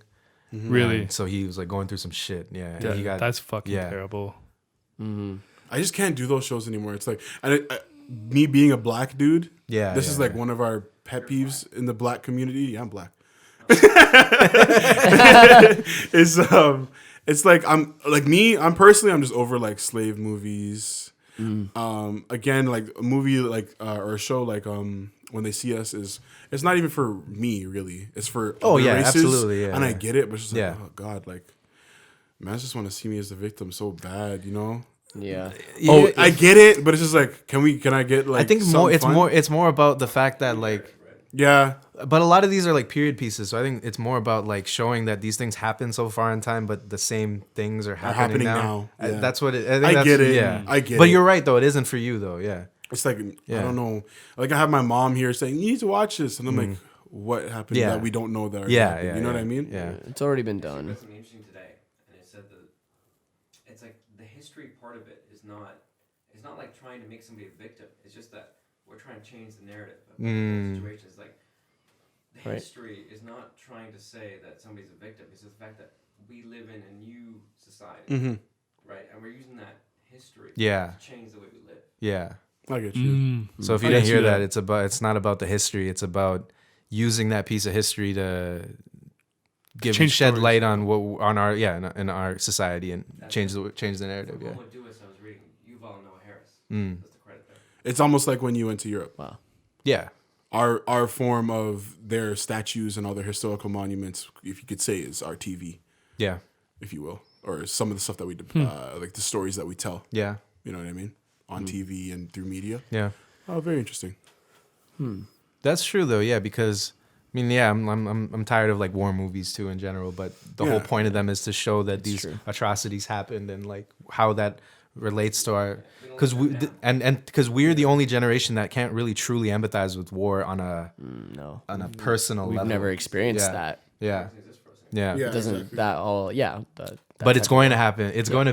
Really? And so he was like going through some shit. Yeah, and he got That's fucking yeah. terrible. I just can't do those shows anymore. It's like, and me being a black dude, Yeah, this yeah, is like yeah. one of our pet peeves in the black community. Yeah, I'm black. It's like I'm personally I'm just over like slave movies. Again, like a movie like or a show like When They See Us it's not even for me really. It's for Oh, other yeah, races, absolutely, yeah, and I yeah. get it, but it's just like Yeah. oh god, like man, I just want to see me as the victim so bad, you know. Yeah. Oh, I get it, but it's just like, can I get like? I think something fun? it's more about the fact that like, Yeah, but a lot of these are like period pieces. So I think it's more about like showing that these things happen so far in time, but the same things are happening now. now, yeah. That's what it. I, think I that's, get it. Yeah, I get But it. you're right though. It isn't for you though. Yeah. it's like Yeah. I don't know. Like I have my mom here saying you need to watch this, and I'm like, what happened Yeah. that we don't know that? already Yeah. happened? Yeah. You know yeah, what I mean? Yeah. It's already been done. read something interesting today, and it said that it's like the history part of it is not. It's not like trying to make somebody a victim. It's just that we're trying to change the narrative of the situation. It's like the Right. history is not trying to say that somebody's a victim. It's just the fact that we live in a new society, Mm-hmm. right? And we're using that history Yeah. to change the way we live. Yeah. I get you. So if you I didn't can hear see that, that. it's not about the history. It's about using that piece of history to Change shed stories. light on what on our in our society and change the narrative. For Yeah. Homo Deus, I was reading Yuval Noah Harris. Mm. That's the credit there. It's almost like when you went to Europe. Wow. Yeah. Our form of their statues and all their historical monuments, if you could say, is our TV, Yeah. if you will, or some of the stuff that we like the stories that we tell. Yeah. You know what I mean? On TV and through media. Yeah. Oh, very interesting. That's true though. Yeah, because I mean, yeah, I'm tired of like war movies too in general, but the whole Yeah. point of them is to show that these true. atrocities happened and like how that relates to our because because we're the only generation that can't really truly empathize with war on a No. personal We've level. never experienced Yeah. that. Yeah. Yeah. Yeah. It doesn't exactly. that all yeah. But it's going to happen. It's going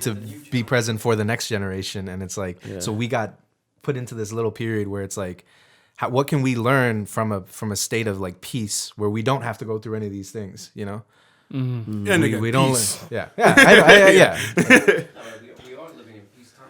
to be present for the next generation, and it's like so we got put into this little period where it's like, what can we learn from a state of like peace where we don't have to go through any of these things, you know? And again, We don't. peace. Yeah, yeah. No, we are living in peacetime.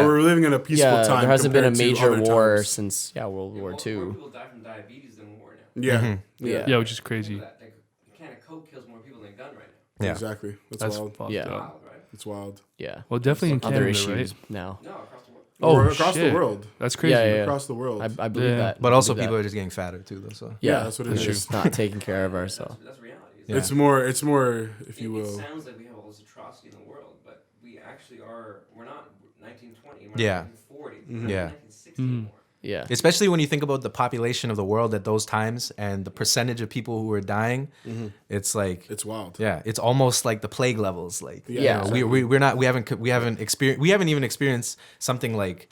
We're living in a peaceful yeah, time. there hasn't been a compared to major other war times. since World War More II. people die from diabetes than war now. Yeah, Yeah. Yeah, which is crazy. Like, a can of Coke kills more people than a gun right now. Yeah. exactly. That's That's wild. fucked Yeah. up. Wild, right? It's wild. Yeah. Well, definitely in Other Canada, issues right? now. No, across the world. Oh, We're across shit. the world. That's crazy. Yeah, yeah. Across the world. I believe Yeah. that. But I also, believe people that. are just getting fatter too, though. So Yeah, that's what it it's is. just not taking care of That's, ourselves. that's reality. Yeah. It's more, if you It will. sounds like we have all this atrocity in the world, but we actually are. We're not 1920. We're Yeah. not 1940. We're not Yeah. 1960 anymore. Yeah. especially when you think about the population of the world at those times and the percentage of people who were dying, it's like It's wild. yeah, it's almost like the plague levels. Like Yeah. you know, we haven't even experienced something like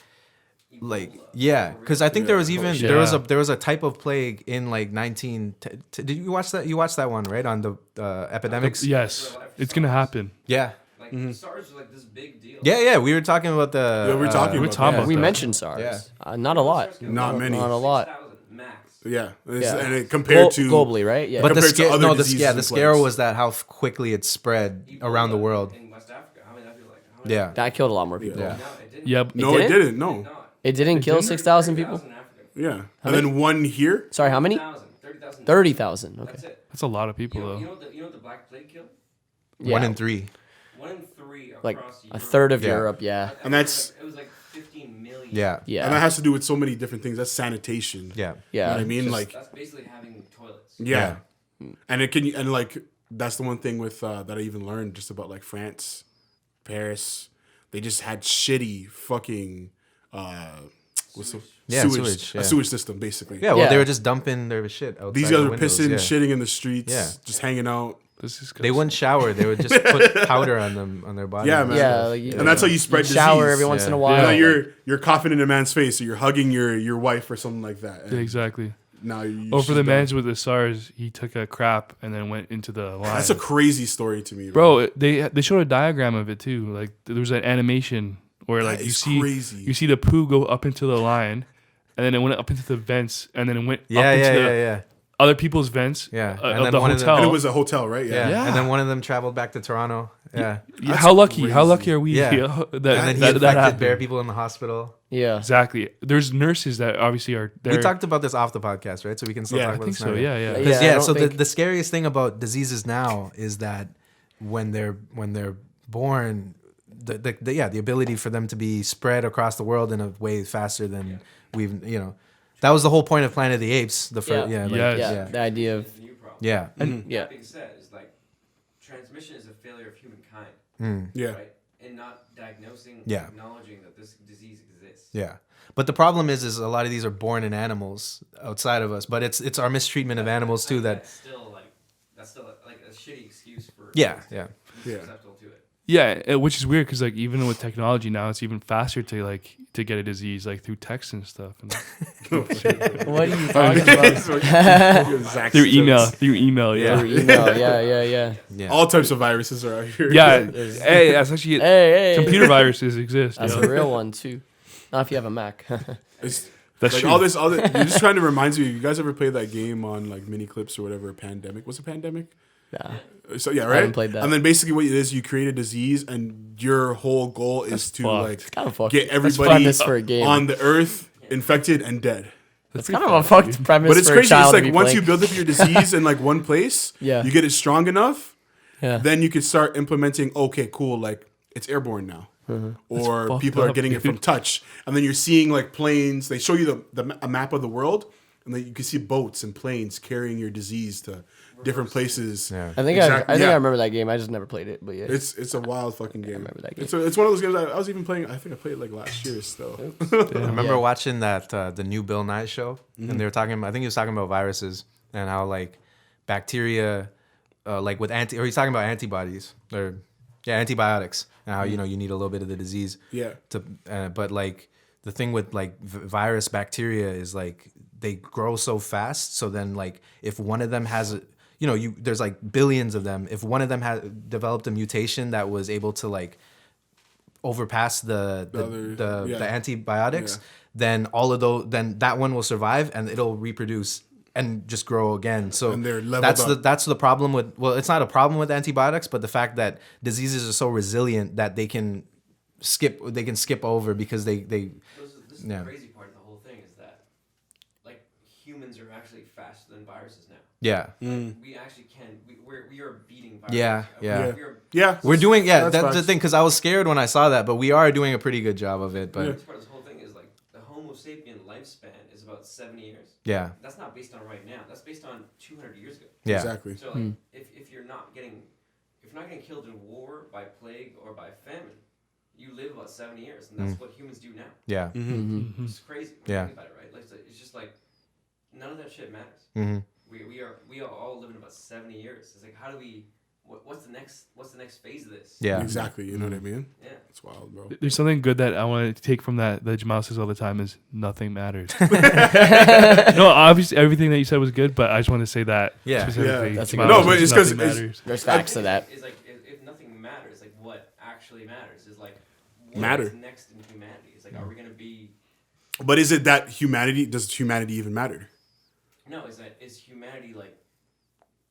yeah, because I think there was even Yeah. there was a type of plague in like 19. Did you watch that? You watched that one right on the epidemics? Yes, it's gonna happen. Yeah, Like SARS was like this big deal. yeah. We were talking about the. Yeah, we're talking we're about talking that. about We that. mentioned SARS. Yeah. Not a lot. Not many. Not a lot. 6,000 max. Yeah, Yeah. and it, compared to globally, right? Yeah. But the compared to scare, other no, the diseases and scare plagues. was that how quickly it spread around the world. In West Africa, how many that feel like? How many Yeah, that killed a lot more people. Yeah. No, it didn't. Yeah. no, it didn't? didn't. No, It did not. It didn't kill 6,000 people. 30,000 in Africa. yeah, and then one here. Sorry, how many? 30,000. 30,000. Okay. That's it. That's a lot of people, You know, though. you know what the Black Plague killed? Yeah. 1 in 3. 1 in 3 across Like Europe. a third of Yeah. Europe. Yeah. And that's- It was like 15 million. Yeah, And that Yeah. has to do with so many different things. That's sanitation. yeah, Yeah. You know what I mean? Like, That's basically having toilets. yeah. And it can, and like, that's the one thing with, that I even learned just about like France, Paris. They just had shitty fucking, what's the Yeah, sewage, yeah. a sewage system basically. Yeah, well, Yeah. they were just dumping their shit outside. These the guys are windows, pissing, yeah. shitting in the streets, Yeah. just hanging out. This is They wouldn't shower. They would just put powder on them on their body. Yeah, man. Yeah, like you, And that's how you spread you shower disease. every once in a Yeah. while. You know, like- you're coughing in a man's face, or you're hugging your wife or something like that. And Yeah, exactly. now you. Or for the man with the SARS, he took a crap and then went into the line. That's a crazy story to me, Bro, they showed a diagram of it too. Like there was an animation where like That you is see crazy. you see the poo go up into the line, and then it went up into the vents, and then it went Yeah, up into yeah, the yeah. other people's vents. Yeah. And Of then the one of them- hotel. And it was a hotel, right? Yeah. Yeah. And then one of them traveled back to Toronto. Yeah. Yeah, That's how lucky crazy. are we? Yeah. that, And then he that infected happened. bare people in the hospital. yeah. Exactly. There's nurses that obviously are there. We talked about this off the podcast, right? So we can still Yeah, talk I about I think this so. now. Yeah, yeah. Yeah. Because I don't so think- the scariest thing about diseases now is that when they're born, the ability for them to be spread across the world in a way faster than we've that was the whole point of Planet of the Apes. The first, Yeah. Yes. Yeah. yeah, The idea of It's a new problem. yeah, yeah. That being said, is like transmission is a failure of humankind, Yeah. right? And not diagnosing, Yeah. acknowledging that this disease exists. yeah. But the problem is a lot of these are born in animals outside of us. But it's our mistreatment of animals too that That's still like a shitty excuse for yeah, things to yeah. be Yeah. susceptible to it. Yeah, which is weird because like even with technology now, it's even faster to get a disease like through text and stuff, and What are you talking about? through email. Yeah, Through email. Yeah. Yeah. All types of viruses are out here. yeah. Hey, that's actually Hey. computer viruses exist. That's yo. a real one too. Not if you have a Mac. It's, That's like true. all this. You're just trying to remind me. You guys ever played that game on like mini clips or whatever? Pandemic. Was it Pandemic? Nah. So yeah, right. haven't played that. And then basically what it is, you create a disease, and your whole goal is to fucked. like Kind of fucked. get That's everybody premise for a game. on the earth infected and dead. It's kind of a fucked premise. But it's for crazy. A child It's to like be once playing. you build up your disease in like one place, Yeah. you get it strong enough, Yeah. then you can start implementing. Okay, cool. Like it's airborne now, or fucked people are up, getting it from dude. touch, and then you're seeing like planes. They show you a map of the world, and then you can see boats and planes carrying your disease to different places. Yeah. I think Exactly, I think yeah. I remember that game. I just never played it, but yeah. It's a wild fucking game. remember that game. It's one of those games I was even playing. I think I played it like last year still. I remember Yeah. watching that the new Bill Nye show, and they were talking. I think he was talking about viruses and how like bacteria, like with or he's talking about antibodies or antibiotics, and how you need a little bit of the disease. Yeah. To but like the thing with like virus bacteria is like they grow so fast. So then like if one of them has there's like billions of them. If one of them had developed a mutation that was able to like overpass the antibiotics, Yeah. then all of those, then that one will survive and it'll reproduce and just grow again. So And they're leveled up. that's the problem with, well, it's not a problem with antibiotics, but the fact that diseases are so resilient that they can skip over because they This is Yeah. the crazy part of the whole thing is that like humans are actually faster than viruses now. yeah. We actually can. We are beating viruses. Yeah, yeah. We are, Yeah, We're doing, That's that's the facts. thing, because I was scared when I saw that, but we are doing a pretty good job of it. But Part of this whole thing is like the Homo sapien lifespan is about 70 years. yeah, That's not based on right now. That's based on 200 years ago. yeah, exactly. So like, if you're not getting killed in war, by plague, or by famine, you live about 70 years, and that's what humans do now. yeah. Mm-hmm. It's crazy. When Yeah. you think about it, right? Like it's just like none of that shit matters. hmm We are all living about 70 years. It's like how do we? What's the next phase of this? Yeah. Exactly. You know what I mean? Yeah. It's wild, bro. There's something good that I want to take from that Jamal says all the time is nothing matters. No, obviously everything that you said was good, but I just want to say that Yeah. specifically. Yeah. That's a Jamal good one. No, but says it's 'cause nothing it's- matters. There's facts to that. It's like if nothing matters, like what actually matters is like what Matter. is next in humanity. It's like are we gonna be? But is it that humanity? Does humanity even matter? No, is humanity like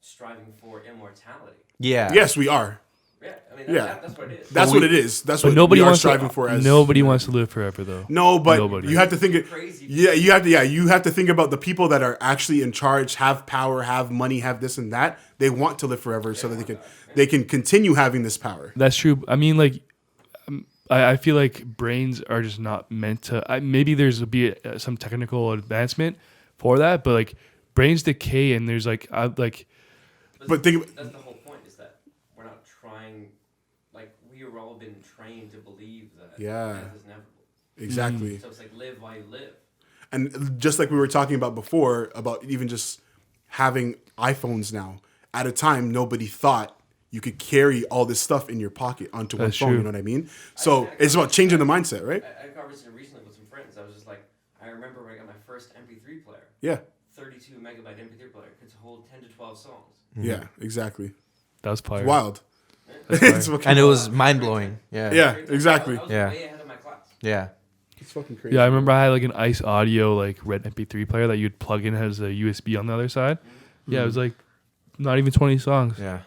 striving for immortality? Yeah. Yes, we are. Yeah, I mean Yeah. that's what it is. That's what it is. That's But what nobody we are wants striving to, for. As nobody wants to live forever though. No, but Nobody. you have to think it. Crazy. Yeah, you have to think about the people that are actually in charge, have power, have money, have this and that. They want to live forever so that they can continue having this power. That's true. I mean, like, I feel like brains are just not meant to. Maybe there's some technical advancement for that, but like brains decay, and there's like But think That's the whole point is that we're not trying. Like we have all been trained to believe that Yeah. death is inevitable. Exactly. So it's like live while you live. And just like we were talking about before, about even just having iPhones now, at a time nobody thought you could carry all this stuff in your pocket onto one That's phone. true. You know what I mean? So it's about changing the mindset, right? I had a conversation recently with some friends. I was just like, I remember when I got my first MP3 player, Yeah. 32 megabyte MP3 player, could hold 10 to 12 songs. Yeah, exactly. That was fire. It's wild. That's It's fire. fucking, And it was mind blowing. Yeah. Yeah, Every time exactly. I was Yeah. way ahead of my class. Yeah. it's fucking crazy. Yeah, I remember I had like an Ice Audio like red MP3 player that you'd plug in as a USB on the other side. Yeah, it was like not even 20 songs. Yeah.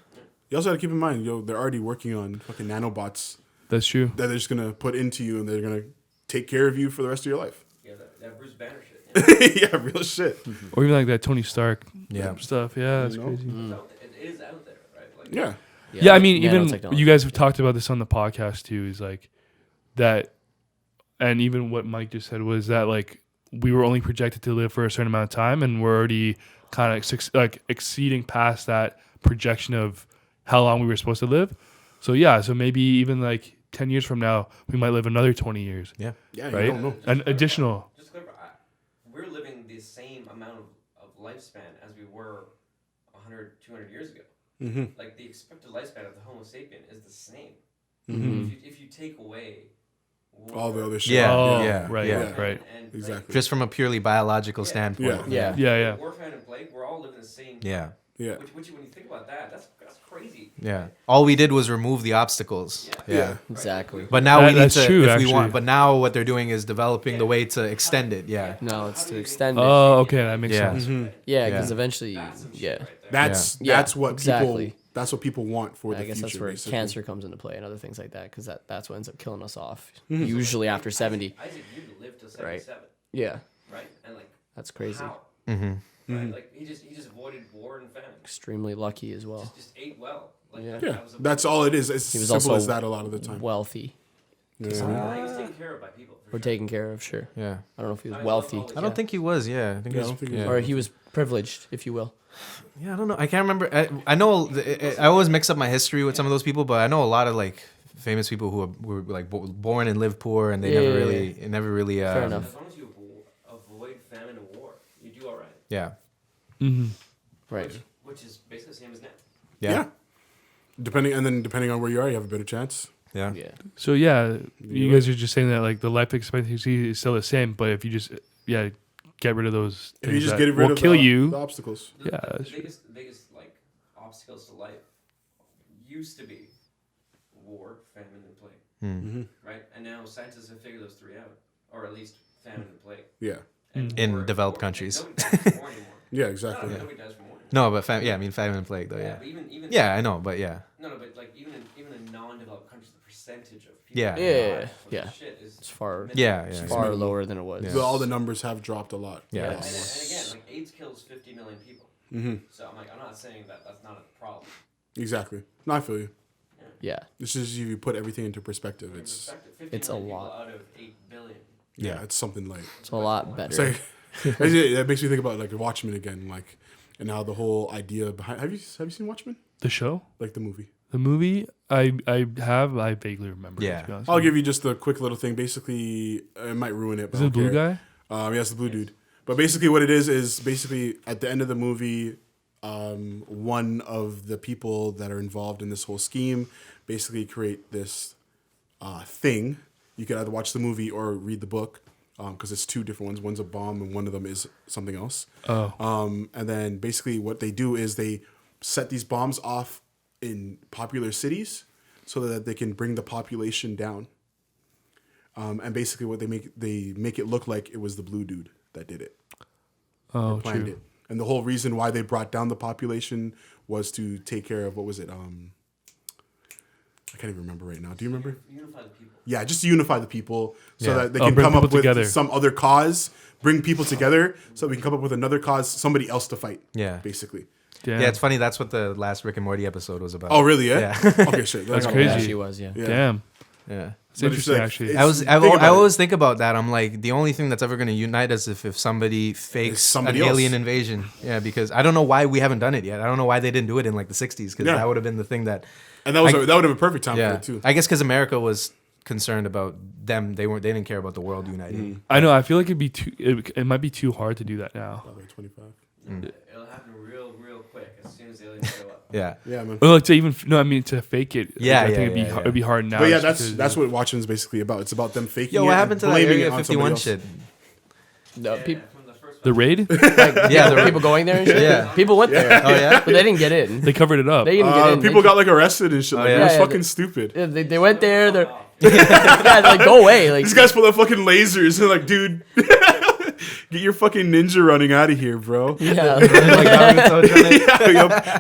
You also got to keep in mind, they're already working on fucking nanobots That's true. that they're just gonna put into you, and they're gonna take care of you for the rest of your life. Yeah, that Bruce Banner shit. Yeah, real shit. Or even like that Tony Stark Yeah. stuff. Yeah, that's You know? crazy. It is out there, right? Like, Yeah. Yeah, I mean, even nanotechnology. you guys have talked about this on the podcast too. Is like that, and even what Mike just said was that like we were only projected to live for a certain amount of time, and we're already kind of like exceeding past that projection of how long we were supposed to live. So yeah, so maybe even like 10 years from now, we might live another 20 years, Yeah, right? you don't know. An additional. Just clear, we're living the same amount of lifespan as we were 100, 200 years ago. Mm-hmm. Like the expected lifespan of the Homo sapien is the same. Mm-hmm. If you take away All the other shit. Yeah. Oh, yeah, right, yeah. right. and Exactly. Just from a purely biological Yeah. standpoint. Yeah. Yeah. War, famine, and plague, we're all living the same. Yeah. Yeah. Which when you think about that, that's crazy. Yeah. All we did was remove the obstacles. Yeah. Yeah. Exactly. But now we need That's to, true, if actually. we want. But now what they're doing is developing the way to extend it. Yeah. No, it's to extend it. Oh, okay, that makes Yeah. sense. Yeah, Yeah. because eventually, That's some shit yeah. right there. That's Yeah. that's what Exactly. people that's what people want for the I guess future. that's where basically. cancer comes into play and other things like that, because that's what ends up killing us off. Mm-hmm. Usually after 70. Isaac Newton lived till Right. 77, Yeah, right? And like that's crazy. how? Mm-hmm. Right? Like he just avoided war and famine. Extremely lucky as well. Just ate well. Like Yeah. Yeah, that was a- that's all it is. It's He was simple also as that a lot of the time. Wealthy. Yeah. he was taken care of by people. For Or sure. taken care of, sure. Yeah. I don't know if he was I wealthy. love I don't think he was. Yeah. I think Yeah, I he don't was. think he was. Yeah. Or he was privileged, if you will. Yeah, I don't know. I can't remember. I know. I always mix up my history with some of those people, but I know a lot of like famous people who were like born and lived poor, and they Yeah, never yeah, really, it never really. Fair enough. As long as you avoid famine and war, you do all right. Yeah. Mm-hmm. Right. Which is basically the same as now. Yeah. Yeah. Depending on where you are, you have a better chance. Yeah. Yeah. So yeah, you guys are just saying that like the life expectancy is still the same, but if you just get rid of those If you things just that get rid will of kill the you, obstacles. The, Yeah, the that's true. biggest like obstacles to life used to be war, famine, and plague, Mm-hmm. right? And now scientists have figured those three out, or at least famine and plague. Yeah. And In war- developed war- countries. Nobody dies from war anymore. Yeah. No, Exactly. nobody dies from war. No, but I mean, famine and plague though. Yeah. But even Yeah, I know, but yeah. no, but like even in non-developed countries, the percentage of people Yeah. who Yeah, die from yeah. this shit is It's far, Yeah. minimal. Yeah. far minimal. lower than it was. Yeah. So all the numbers have dropped a lot. Yeah. And, Yes. and again, like AIDS kills 50 million people. Mm-hmm. So I'm like, I'm not saying that that's not a problem. Exactly. No, I feel you. Yeah. It's just if you put everything into perspective, In it's perspective, 50 It's a million people lot. out of 8 billion. yeah, it's something like. It's a lot It's better. like that makes me think about like Watchmen again, like, and how the whole idea behind. Have you seen Watchmen? the show, Like the movie? the movie, I vaguely remember. Yeah. To be honest I'll with give you just a quick little thing. Basically, it might ruin it. you. But Is I it the don't blue care. guy? Yes, the blue dude. But basically, what it is basically at the end of the movie, one of the people that are involved in this whole scheme basically create this thing. You could either watch the movie or read the book because it's two different ones. One's a bomb and one of them is something else. Oh, And then basically what they do is they set these bombs off in popular cities so that they can bring the population down. And basically what they make it look like it was the blue dude that did it. oh, Planned true. it. And the whole reason why they brought down the population was to take care of, what was it? I can't even remember right now. Do you remember? Unify the people. Yeah, just to unify the people so Yeah. that they Oh, can bring come up people with together. some other cause, bring people together so we can come up with another cause, somebody else to fight, Yeah. basically. Damn. Yeah, it's funny. That's what the last Rick and Morty episode was about. Oh, really? Yeah? Yeah. Okay, shit. That's I got- crazy. Yeah, she was, yeah. Yeah. Damn. Yeah. It's But it's interesting like- actually. it's- I think about it. always think about that. I'm like, the only thing that's ever going to unite us if somebody fakes somebody an else. alien invasion. Yeah, because I don't know why we haven't done it yet. I don't know why they didn't do it in like the 60s because Yeah. that would have been the thing that. And that would have been a perfect time Yeah. for it, too. I guess because America was concerned about them. They didn't care about the world uniting. I know. I feel like it might be too hard to do that now. Probably 25. It'll happen real quick as soon as the aliens show up. Yeah. Yeah, man. Well, like to even no, I mean to fake it. Yeah, I think yeah, it'd be yeah, it'd be hard now. But yeah, just that's because- what Watchmen's basically about. It's about them faking Yo, it what and happened to that blaming Area it on somebody 51 else. shit? No, Yeah, people, from the first the raid. Yeah, the people going there and shit. Yeah. People went there. Oh yeah. But they didn't get in. They covered it up. They didn't get in. People got like arrested and shit. Like, yeah. it was Yeah, fucking stupid. They went there. They're yeah, like go away. Like These guys pull out fucking lasers and like, dude, get your fucking ninja running out of here, bro. yeah. Like Naruto trying to- Yeah,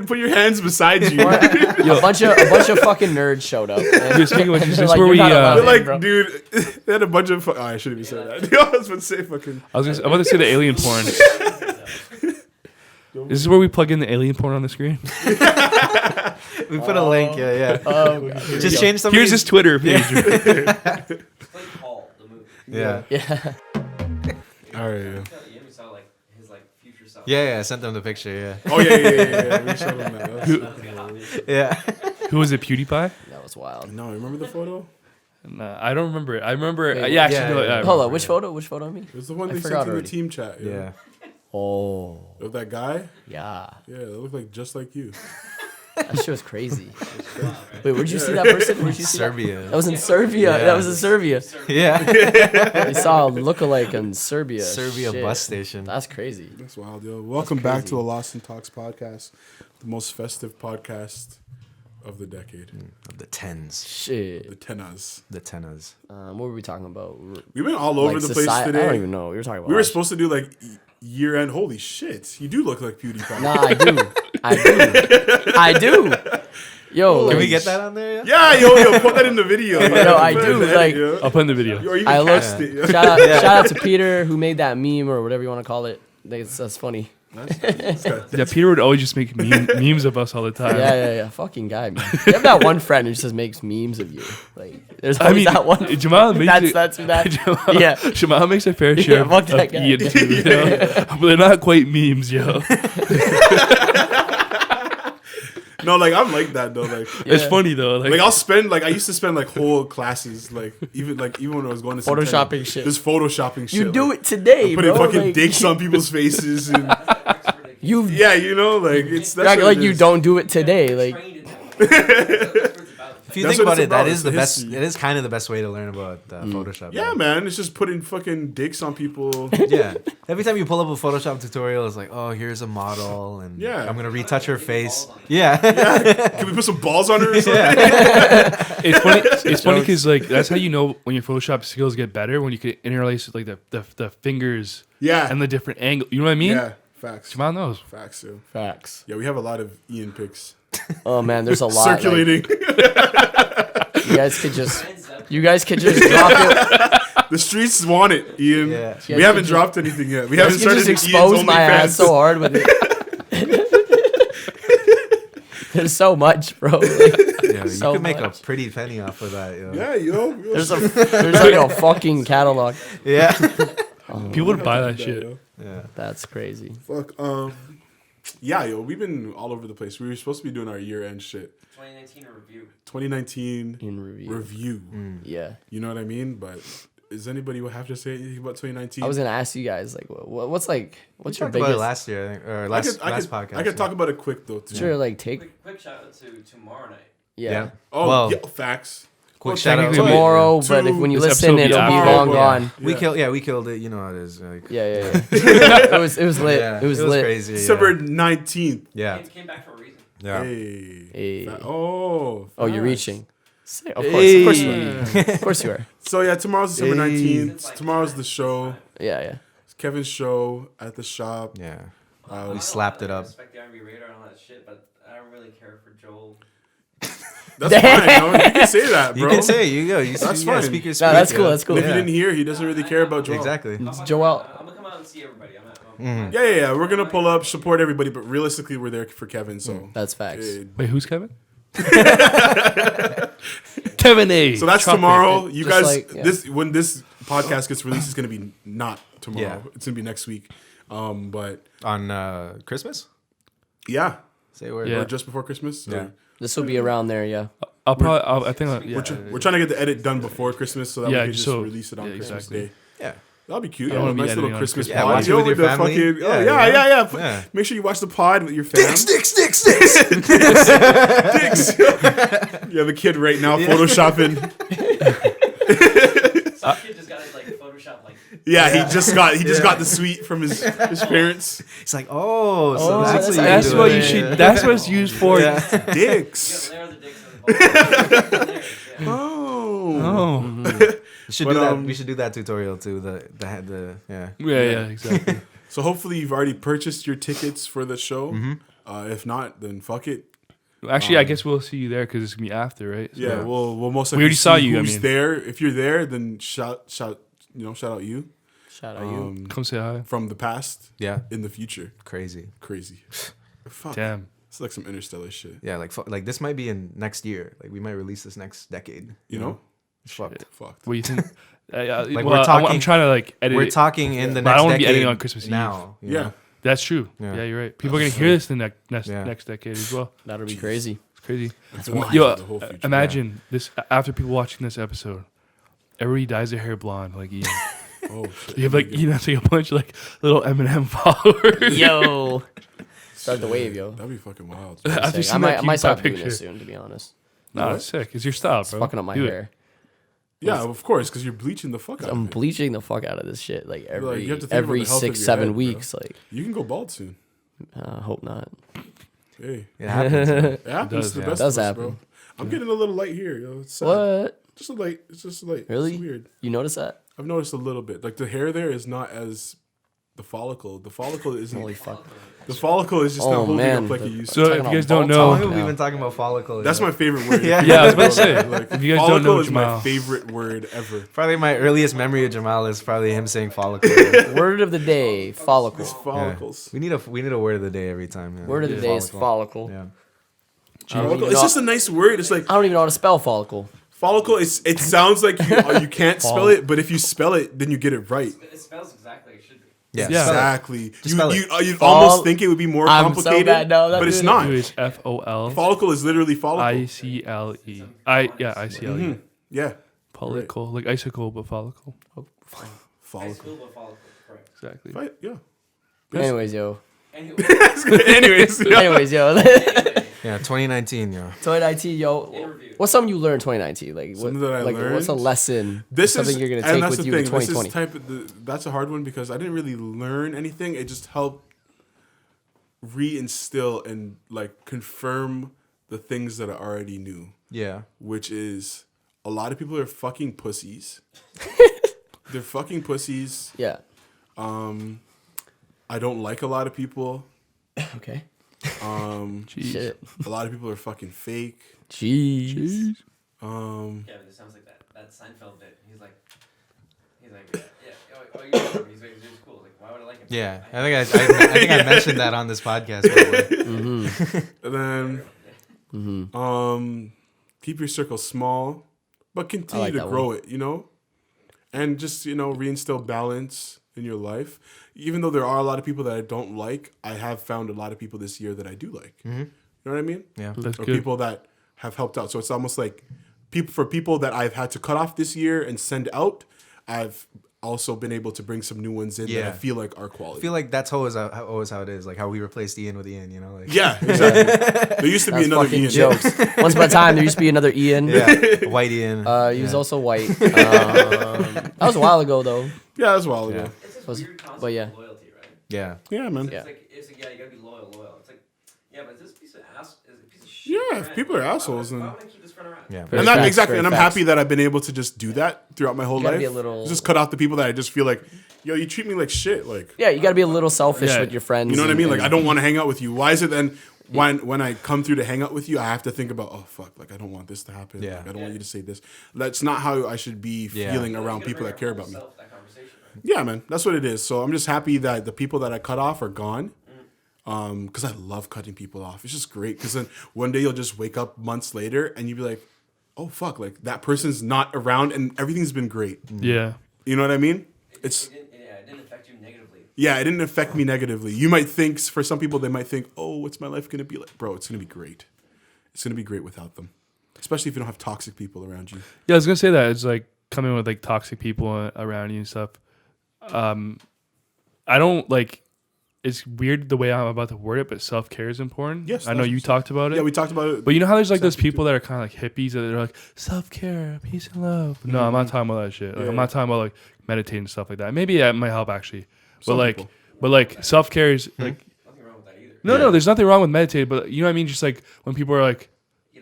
put your hands beside you. a bunch of fucking nerds showed up. And, Dude, speaking of which, is they're this like, where "You're we, not allowed They're in, like, bro." dude, they had a bunch of. Oh, I shouldn't be saying that. I was about to say fucking. I'm about to say the alien porn. This is where we plug in the alien porn on the screen. We put a link. Yeah. Just change some. Here's his Twitter page. It's like Paul, the movie. Yeah. Yeah. All right. Yeah. You even saw like his like future self. Yeah. I sent them the picture. Yeah. Oh yeah. We showed them that. Yeah. Who was it? PewDiePie? That was wild. No, remember the photo? Nah, I don't remember it. I remember. Wait, yeah, actually, yeah, no, yeah. I Hold remember on. Which it. photo? Which photo of me? It was the one I they forgot sent in the already. team chat. Yeah. Oh. Of that guy. Yeah. Yeah, they look like just like you. That shit was crazy. Wait, where'd you see that person? Where'd you see that? Serbia. That was in Serbia. Yeah. That was in Serbia. Yeah. I saw a lookalike in Serbia. Serbia Shit. bus station. That's crazy. That's wild, yo. Welcome back crazy. to the Lost in Talks podcast, the most festive podcast of the decade. Of the tens. The Shit. tenas. The tenas. What were we talking about? We've been all over Like the place I don't today. even know. We were talking about. We were life. supposed to do like year end. Holy shit, you do look like PewDiePie. Nah, I do. I do. Yo, Can we like, get that on there? Yeah, yo, put that in the video. Yo, I do, like- I'll put in the video. Or even I look. cast it. yo. Shout out to Peter who made that meme or whatever you want to call it. That's funny. Yeah, Peter would always just make memes of us all the time. Yeah. Fucking guy, man. You have that one friend who just makes memes of you. Like, there's I always mean, that one. Jamal makes That's it. that. Jamal, Yeah. Jamal makes a fair share fuck of that guy. Ian too, you know? But they're not quite memes, yo. No, like I'm like that though. Like, It's Yeah. funny though. Like, like I'll spend like I used to spend like whole classes like even when I was going to Photoshopping shit. Just photoshopping shit. You do like, it today, putting bro. fucking Like, dicks on people's faces and You yeah, you know, like it's that's act what like it you is. don't do it today. Like, Trained in that. That's what it's about. If you That's think what about it's it, that about, is it's the the best. history. It is kind of the best way to learn about Photoshop. Yeah, man, it's just putting fucking dicks on people. Yeah. Every time you pull up a Photoshop tutorial, it's like, oh, here's a model, and Yeah. I'm gonna retouch her face. Yeah. Can we put some balls on her or something? it's funny. It's funny because like that's how you know when your Photoshop skills get better when you can interlace with like the fingers Yeah. and the different angle. You know what I mean? Yeah, facts. Jamal knows. Facts, yo. facts. Yeah, we have a lot of Ian pics Oh man, there's a lot. Like, circulating. you guys could just drop it. The streets want it, Ian. Yeah. You We guys haven't could dropped anything yet. We You haven't guys could started just Ian's expose my OnlyFans. ass so hard with it. There's so much, bro. Like, Yeah, you So could make a much. pretty penny off of that. Yo. Yeah, yo. there's like a fucking catalog. Yeah. People would buy that shit. Yo. Yeah. That's crazy. Fuck. Yeah, yo, we've been all over the place. We were supposed to be doing our year-end shit. 2019 review. 2019 In review. review. Yeah. You know what I mean? But is anybody will have to say anything about 2019? I was gonna ask you guys like, what's We your talked about it biggest? last year, I think, or I last could podcast. I could talk about it quick though. Too. Sure, like take. Quick shout out to tomorrow night. Yeah. Yeah. Oh, Well, yeah, facts. quick Well, shout out. technically Tomorrow, To- but if when you this listen, episode it'll be after. long Yeah. gone. Yeah. We killed it. You know how it is. Like, Yeah. it was lit. yeah, it was lit. crazy. December 19th. Yeah. Came back for a reason. Yeah. Hey. Hey. Oh. Oh, you're facts. reaching. Of course you are. Hey. Of course you are. So yeah, tomorrow's December Hey. 19th. Tomorrow's the show. Yeah. It's Kevin's show at the shop. Yeah. Uh, We slapped it up. I respect the R&B radar and all that shit, but I don't really care for Joel. That's fine. Yo. You can say that, bro. You can say it. You go. You That's gotta fine. speak your No, speech. that's cool. yo. That's cool. If you Yeah. didn't hear, he doesn't really care about Joel. Exactly. Joel. I'm gonna come out and see everybody. I'm at home. Yeah. We're gonna pull up, support everybody, but realistically, we're there for Kevin. So. That's facts. Wait, who's Kevin? Kevin A. So that's Chocolate. tomorrow. You Just guys, like, yeah. this when this podcast gets released, it's gonna be not tomorrow. Yeah. It's gonna be next week. But On Christmas. yeah, Say a word. Yeah. or just before Christmas. Yeah. This will be around there. Yeah. I'll probably. I think. Yeah. We're trying to get the edit done before Christmas so that Yeah, we can just so- release it on yeah, Christmas exactly. Day. Yeah. That'd be cute. I Yeah, wanna be nice little editing on Christmas Christmas. Yeah, pod. watch it Yo, with your the family. fucking- Yeah, yeah. Yeah. Make sure you watch the pod with your fam. Sticks. Dicks. You have a kid right now photoshopping. Some kid just got his like Photoshop like. Yeah, he just got the suite from his parents. It's like, oh, so Oh, that's, that's what, That's what you do it. should. That's what it's used for. Yeah. Dicks. You gotta layer the dicks on the bottom. Yeah. Oh. Oh. We should But, do that. um, We should do that tutorial too. The yeah. Yeah. Exactly. So hopefully you've already purchased your tickets for the show. Mm-hmm. If not, then fuck it. Actually, I guess we'll see you there because it's gonna be after, right? So- Yeah, we'll most We likely already saw see you, I who's mean. there. If you're there, then shout out you. Shout out you. Come say hi. From the past Yeah. in the future. Crazy. Crazy. Fuck. Damn. It's like some interstellar shit. Yeah, like this might be in next year. Like we might release this next decade. You know? It's fucked. Fucked. What do you think? Like, well, we're talking- I'm trying to like edit. We're it. talking in the But I next don't wanna be decade editing on Christmas Eve. now. you Yeah. know? That's true. Yeah. Yeah, you're right. People are gonna hear this in the next Yeah. next decade as well. That'll be crazy. It's crazy. It's wild, Yo, the whole future. imagine this after people watching this episode. Everybody dyes their hair blonde like Ian. Oh shit. You have like Ian has like a bunch of like little Eminem followers. Yo. Start the wave, yo. That'd be fucking wild. After I seeing might, that I might cute stop pop doing picture. this soon, to be honest. No, it's sick. It's your style, It's bro. fucking up my Do it. hair. Yeah, of course, because you're bleaching the fuck out I'm of it. bleaching the fuck out of this shit like you every have to think about the health of 6, your 7 head, bro. weeks. Like, You can go bald soon. hope not. Hey. It happens. man. It happens does, to the yeah. best It does of us, happen. bro. I'm getting a little light here, yo. It's sad. What? Just a light. It's just a light. Really? It's weird. You notice that? I've noticed a little bit. Like the hair there is not as the follicle. The follicle isn't. Holy fuck. The follicle is just Oh, not holding man. up like it The- used So to. if Talking you guys about don't bald How know, long have we now. been talking about follicle? That's my favorite word. Yeah. yeah, I was about to say. Like, If you guys don't follicle know is my Jamal, favorite word ever. Probably my earliest memory of Jamal is probably him saying follicle. Word of the day, follicle. Follicles. We need a word of the day every time. Yeah. Word of the day is follicle. Yeah. Follicle. It's just a nice word. It's like I don't even know how to spell follicle. follicle. It sounds like you can't spell it, but if you spell it, then you get it right. It spells exactly like it should be. Yeah. Yeah. spell it. Exactly. spell it. You'd Fol- almost think it would be more I'm so complicated, bad now, but that's it's it. not. it is FOL Follicle is literally follicle. ICLE. ICLE. Yeah. Follicle, like icicle, but follicle. I Follicle. school but follicle. Correct. Exactly. Right, yeah. Anyways, yo. Anyway, Anyways, yeah. Anyways, yo. Yeah. 2019. Yeah. 2019, yo. interview. What's something you learned 2019? Like, what, Something that I like what's a learned? lesson? This something is you're gonna and take that's with the you in thing. This 2020. is that's a hard one because I didn't really learn anything. It just helped reinstill and like confirm the things that I already knew, Yeah. which is a lot of people are fucking pussies. They're fucking pussies. Yeah. I don't like a lot of people. Okay. Jeez. Shit. A lot of people are fucking fake. Jeez. Yeah, but it sounds like that Seinfeld bit. He's like, oh, you know him. He's cool. Like, why would I like him? Yeah. I think I mentioned that on this podcast before. And then keep your circle small, but continue like to that grow it, and just reinstill balance in your life. Even though there are a lot of people that I don't like, I have found a lot of people this year that I do like. You know what I mean? Yeah. That's Or good. people that have helped out. So it's almost like people that I've had to cut off this year and send out, I've also been able to bring some new ones in that I Yeah. feel like are quality. I feel like that's always how it is. Like how we replaced Ian with Ian. Like, yeah, exactly. There used to be That's another fucking Ian. jokes. Once upon a time, there used to be another Ian. Yeah. White Ian. He was also white. That was a while ago, though. Yeah, that was a while ago. Yeah. It's this Was- weird concept but yeah. of loyalty, right? Yeah. Yeah, man. Yeah. It's like, you gotta be loyal. It's like, yeah, but this piece of ass is a piece of shit. Yeah, if friend. people are Why would- assholes, why then- would I keep this friend around? Yeah. Very And that facts, exactly, very and I'm facts. happy that I've been able to just do that throughout my whole You gotta life. be a little- Just cut out the people that I just feel like, yo, you treat me like shit. Like, Yeah, you got to be a little selfish Yeah. with your friends. you know what I and- mean? Like, and- I don't want to hang out with you. Why is it then when I come through to hang out with you, I have to think about, oh fuck, like I don't want this to happen. Yeah. Like, I don't want you to say this. That's not how I should be Yeah. feeling You around gotta people bring that care your about whole me. self to that conversation, right? Yeah, man, that's what it is. So I'm just happy that the people that I cut off are gone. Because I love cutting people off. It's just great. Because then one day you'll just wake up months later and you'll be like, oh fuck, like that person's not around and everything's been great. Yeah. You know what I mean? It's It didn't affect you negatively. yeah, it didn't affect me negatively. You might think, for some people, they might think, oh, what's my life gonna be like? Bro, it's gonna be great. It's gonna be great without them. especially if you don't have toxic people around you. Yeah, I was gonna say that it's like coming with like toxic people around you and stuff. I don't like. It's weird the way I'm about to word it, but self care is important. Yes, I know you talked about it. Yeah, we talked about it. But you know how there's like those Exactly, people that are kind of like hippies that are like self care, peace and love. No, I'm not talking about that shit. Like, Yeah. I'm not talking about like meditating and stuff like that. Maybe that might help actually. Some But people. like self care is like Nothing wrong with that either. no, there's nothing wrong with meditating. But you know what I mean? Just like when people are like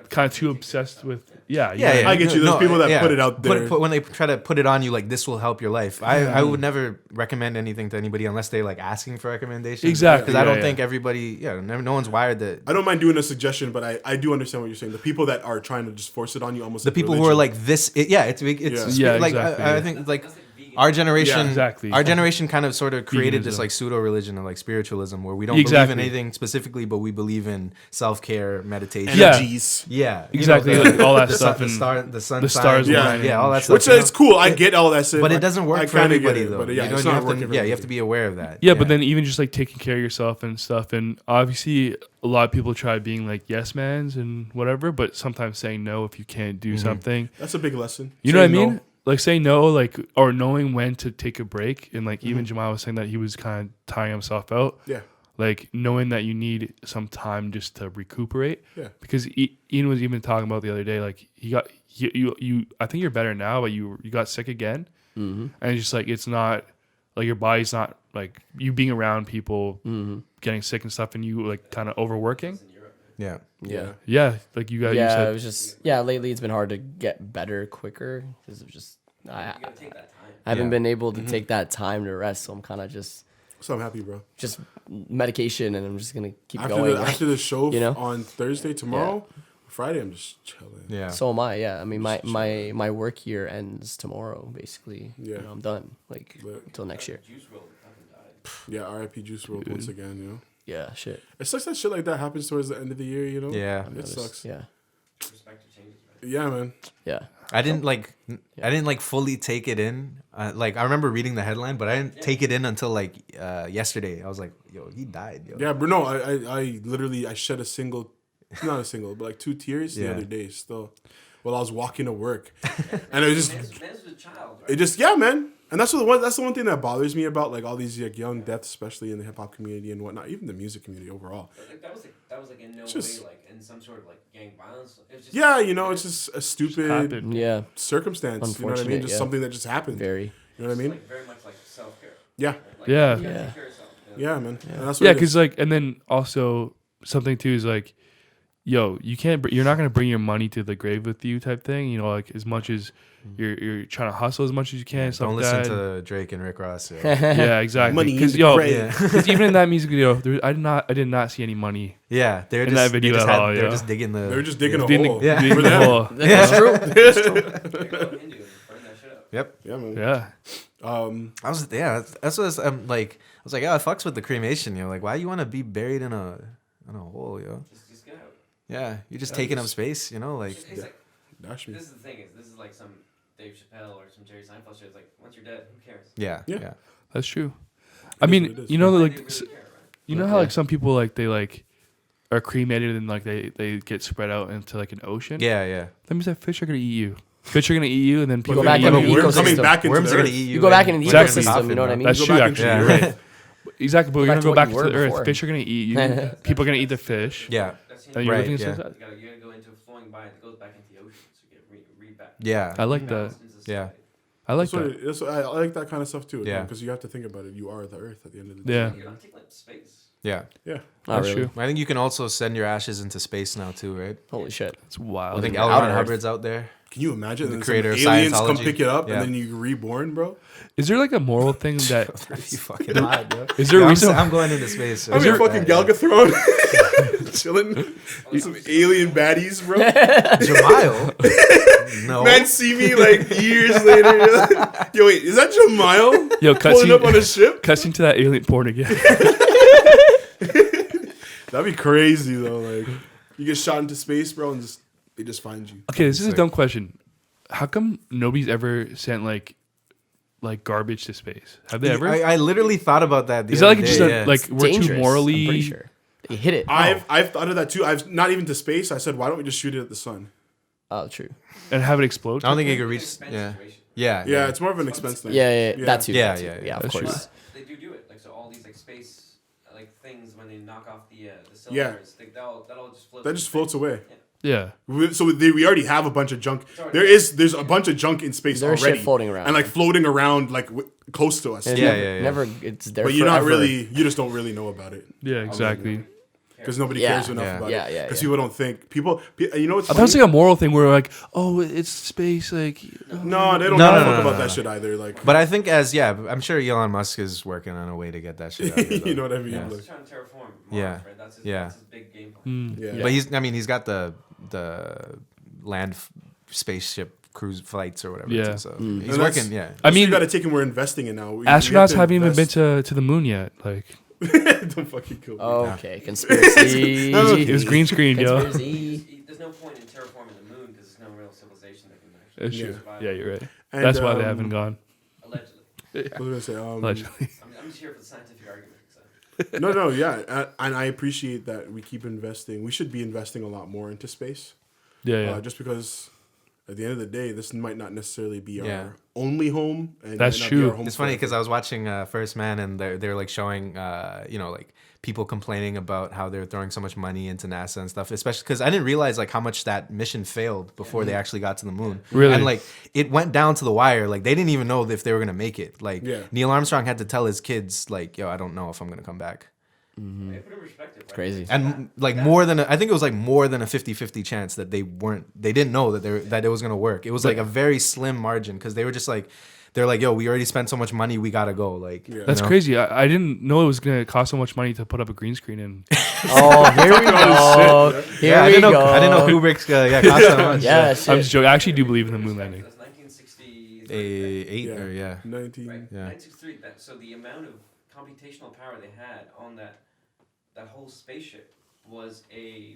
kind of too obsessed with Yeah, I get you. There's people that put it out there. When they try to put it on you, like this will help your life. I would never recommend anything to anybody unless they like asking for recommendations. Exactly, because I don't yeah, think everybody. Yeah, no one's wired that. I don't mind doing a suggestion, but I do understand what you're saying. The people that are trying to just force it on you, almost The like people who are like this. It's Yeah, like exactly, I yeah. think like That's like vegan. our generation. Yeah, exactly. Our generation kind of sort of created this Veganism. like pseudo religion of like spiritualism where we don't Exactly. believe in anything specifically, but we believe in self care, meditation. Yeah. energies. Yeah, Exactly, the- like all that the stuff sun, and the sun, the stars signs, aligning yeah, all that and stuff. Which you know? is cool. I get all that shit. But it doesn't I work for kinda get everybody it, though. But yeah, you know, it's you not have working to, for yeah, you have everybody. to be aware of that. Yeah, but then even just like taking care of yourself and stuff, and obviously a lot of people try being like yes mans and whatever, but sometimes saying no if you can't do something. That's a big lesson. You know what I Saying mean? no. Like saying no, like or knowing when to take a break, and like even Jamal was saying that he was kind of tiring himself out. Yeah. Like knowing that you need some time just to recuperate. Yeah. Because Ian was even talking about the other day, like you. I think you're better now, but you got sick again, and it's just like it's not like your body's not like you being around people getting sick and stuff, and you like kind of overworking. yeah. Yeah. Yeah, like you got. you Yeah, said, it was just lately it's been hard to get better quicker because of just I You gotta take that time. haven't Yeah. been able to take that time to rest, so I'm kind of just So I'm happy, bro. medication, and I'm just gonna keep After going. the, after the show you know? on Thursday, tomorrow, Friday, I'm just chilling. Yeah. So am I. Yeah, I mean my work year ends tomorrow. Basically, Yeah. You know, I'm done. Like But- until next year. Juice WRLD fucking died. Yeah, RIP Juice WRLD once again, you know. Yeah, shit. It sucks that shit like that happens towards the end of the year, you know? Yeah. It sucks. Yeah, Perspective changes, right? Yeah, man. yeah. I didn't like fully take it in. Like I remember reading the headline, but I didn't take it in until like yesterday. I was like, "Yo, he died." Yo. Yeah, but no, I literally I shed not a single, but like 2 tears the Yeah. other day still, while I was walking to work, and it was just Man's was a child, right? it just man, and that's the one thing that bothers me about like all these like young deaths, especially in the hip hop community and whatnot, even the music community overall. Like, that was like in no Just- way like in some sort of like gang violence. It was just Yeah, you know, it's just a stupid happened. Yeah, circumstance. You know what I mean? Unfortunate, Just yeah. something that just happened. very. You know what I mean? like very much like self care. Yeah, Like, Yeah. you gotta Yeah. take care of yourself, you know? yeah, man. And that's what Yeah, it because is. like, and then also something too is like, yo, you're not gonna bring your money to the grave with you, type thing. You know, like as much as you're trying to hustle as much as you can. Stuff Don't like listen that. to Drake and Rick Ross. Yo. Yeah, exactly. Money in Because the yo, grave. because even in that music video, I did not see any money. Yeah, they're In just that video they just at had, all, they're yeah. just digging the. They were just digging a Digging hole. Yeah. digging For the them. hole. That's true. Go Hindu and burn that shit up. Yep. Yeah, man. Yeah, I was that's what I'm like. I was like, oh, it fucks with the cremation. Yo, like, why you want to be buried in a hole, yo? Just get out. Yeah, you're just taking up space. You know, like. It's like Dash me. this is the thing is this is like some Dave Chappelle or some Jerry Seinfeld shit. It's like once you're dead, who cares? Yeah. Yeah. Yeah. that's true. is I what mean, it is. you know, They like really care, right? you know how like some people like they like are cremated and like they get spread out into like an ocean. Yeah. Yeah. That means that fish are gonna eat you. Fish are gonna eat you, and then people go are back gonna in eat the you. Worms coming ecosystem. back into Worms the are gonna earth. eat you. You go back and in the put you Exactly. a ecosystem. coffin, You know what I bro. mean? That's Go true, back actually. into- You're right. Exactly, but you're gonna back to go what back you to were the earth. before. Fish are gonna eat you. People are gonna eat the fish. Yeah. That's And you're Right, looking at yeah. you gotta go into flowing by and it goes back into the ocean, so you get re back. Yeah. I like that. balanced into Yeah. society. I like That's what that. it- that's what- I like that kind of stuff too. Yeah. Because you have to think about it. You are the earth at the end of the day. Yeah, You're not taking up space. Yeah. Yeah. Not that's really. true. I think you can also send your ashes into space now too, right? Holy shit. It's wild. I think in L. outer Ron Earth. Hubbard's out there. Can you imagine? The And then creator some of aliens come Scientology. pick it up Yeah. and then you're reborn, bro. Is there like a moral thing that That'd be fucking hot, yo. is there a Yo, reason? I'm going into space. so I'm in fuck fucking that, yo. Galgathrone, chilling with some alien baddies, bro. Jamal? No. Man, see me like years later. Yo, wait, is that Jamal Yo, pulling up on a ship? cussing to that alien porn again. That'd be crazy though. Like, you get shot into space, bro, and they just find you. Okay, this is a Sick. dumb question. How come nobody's ever sent like garbage to space? Have they ever? I literally thought about that. The Is that like other just day, a, yeah. like we're too Dangerous, morally? I'm pretty sure. They hit it. I've thought of that too. I've not even to space. I said, why don't we just shoot it at the sun? Oh, true. and have it explode. I don't think it It's could an reach. expense Yeah. situation. Yeah. Yeah, it's more of an expense thing. Yeah. That too. Yeah, that too. yeah, Yeah, of That's true. course. They do it. Like so, all these like space like things when they knock off the Yeah. cylinders, like, that'll just float. That just floats away. Yeah. So we already have a bunch of junk. already- There's a bunch of junk in space There's already shit floating around. and like floating around like close to us. And Yeah, never, yeah, yeah. never. It's there. But you're not forever. really. You just don't really know about it Yeah. Exactly. because nobody Yeah. cares enough Yeah. about Yeah, it. yeah, Because yeah. people don't think people. You know what's I thought it was funny? like a moral thing where we're like, oh, it's space. Like, No, they don't No, give a no, fuck no, about no, that no. shit either. Like, But I think I'm sure Elon Musk is working on a way to get that shit out. Here, you know what I mean? Yeah. Like, He's trying to terraform Mars, Yeah. right? That's his, Yeah. that's his big game plan. yeah. But he's got the land spaceship cruise flights or whatever. Yeah. So And he's that's- working. Yeah. I That's what mean, you got to take in. We're investing in now. We astronauts have haven't even been invest- to the moon yet. Like, Don't fucking kill me. Okay, conspiracy. it was green screened, yo. Conspiracy. There's no point in terraforming the moon because there's no real civilization that can actually That's true. survive. Yeah, you're right. And, That's why they haven't gone. Allegedly. What was I gonna say? Allegedly. I'm just here for the scientific argument. So. No, yeah, and I appreciate that we keep investing. We should be investing a lot more into space, Yeah. just because at the end of the day, this might not necessarily be Yeah. our only home. And That's might not be true. our home It's funny because forever. I was watching First Man and they're like showing like people complaining about how they're throwing so much money into NASA and stuff, especially because I didn't realize like how much that mission failed before they actually got to the moon. Really? And like it went down to the wire. Like they didn't even know if they were gonna make it. Like Yeah. Neil Armstrong had to tell his kids like, yo, I don't know if I'm gonna come back. Put it in perspective. Right? Crazy. And like more than I think it was like more than a 50-50 chance that they didn't know that it was gonna work. It was like a very slim margin because they were just like they're like, yo, we already spent so much money, we gotta go. Like Yeah. That's you know? crazy. I didn't know it was gonna cost so much money to put up a green screen in. Oh, here we go. Here Yeah, I we didn't know. go. I didn't know Kubrick's cost that much. Yeah, I'm shit. just joking. I actually do believe in the moon landing. That's 1960. Eight Yeah. or yeah. 19. Right. Yeah. 1963. So the amount of computational power they had on that whole spaceship was a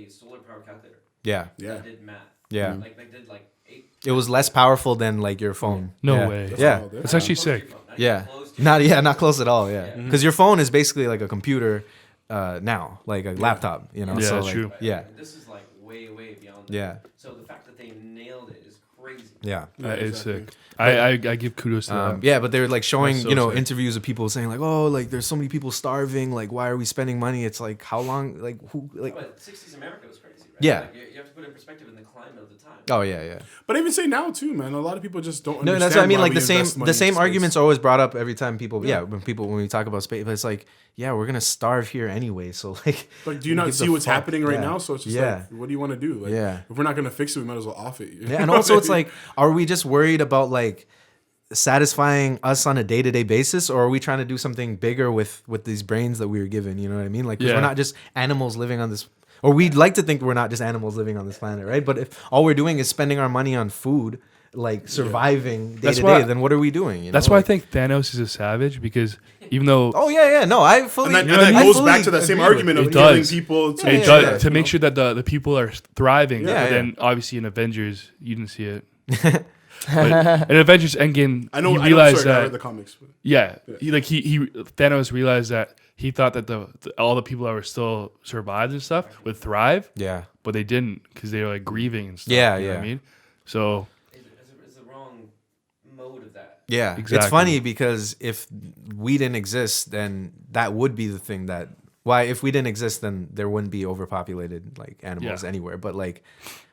solar power calculator. Yeah. Yeah. That did math. Yeah. Like did like 8. It was less powerful than like your phone. No Yeah. way. That's Yeah. wild, That's actually sick. Yeah. Close Not close at all. Yeah. Yeah. Because your phone is basically like a computer now, like a laptop. You know. Yeah, so that's like, true. Yeah. This is like way beyond that. Yeah. So the fact that they nailed it is crazy. Yeah. That is exactly. sick. I give kudos to them. Yeah, but they're like showing, That's so sick. interviews of people saying like, oh, like there's so many people starving. Like, why are we spending money? It's like, how long? Like, who? Like, But 60s America was crazy, right? Yeah. Like, you have to put it in perspective in the climate of the time. oh yeah, yeah. But I even say now too, man. A lot of people just don't. No, Understand that's what I mean. why Like we the invest money same into arguments space. are always brought up every time people. Yeah, when we talk about space, but it's like, yeah, we're gonna starve here anyway. So like, Like, do who you not gives see a what's fuck? happening right Yeah. now? So it's just Yeah. like, what do you want to do? Like, Yeah. if we're not gonna fix it, we might as well off it. Yeah, and also it's like, are we just worried about like satisfying us on a day-to-day basis, or are we trying to do something bigger with these brains that we were given? You know what I mean? Like, 'cause Yeah. we're not just animals living on this, or we'd like to think we're not just animals living on this planet, right? But if all we're doing is spending our money on food, like surviving day That's to why- day, then what are we doing? You That's know? why I Like- think Thanos is a savage because even though Oh yeah, no, I fully. and that, You and know that what I goes fully back to that same agree with argument it. of It killing does. people. To Yeah, it make does sure that, to you make know, sure that the people are thriving. Yeah, but yeah. then obviously in Avengers you didn't see it. But in Avengers Endgame, I know. he I know. realized Sorry, I that read the comics. But yeah, he Thanos realized that he thought that all the people that were still survived and stuff would thrive, Yeah, but they didn't because they were like grieving and stuff. Yeah, you know what I yeah. mean, so It's the wrong mode of that. yeah. It's Exactly. funny because if we didn't exist, then that would be the thing that. Why, if we didn't exist, then there wouldn't be overpopulated like animals Yeah. anywhere. But like,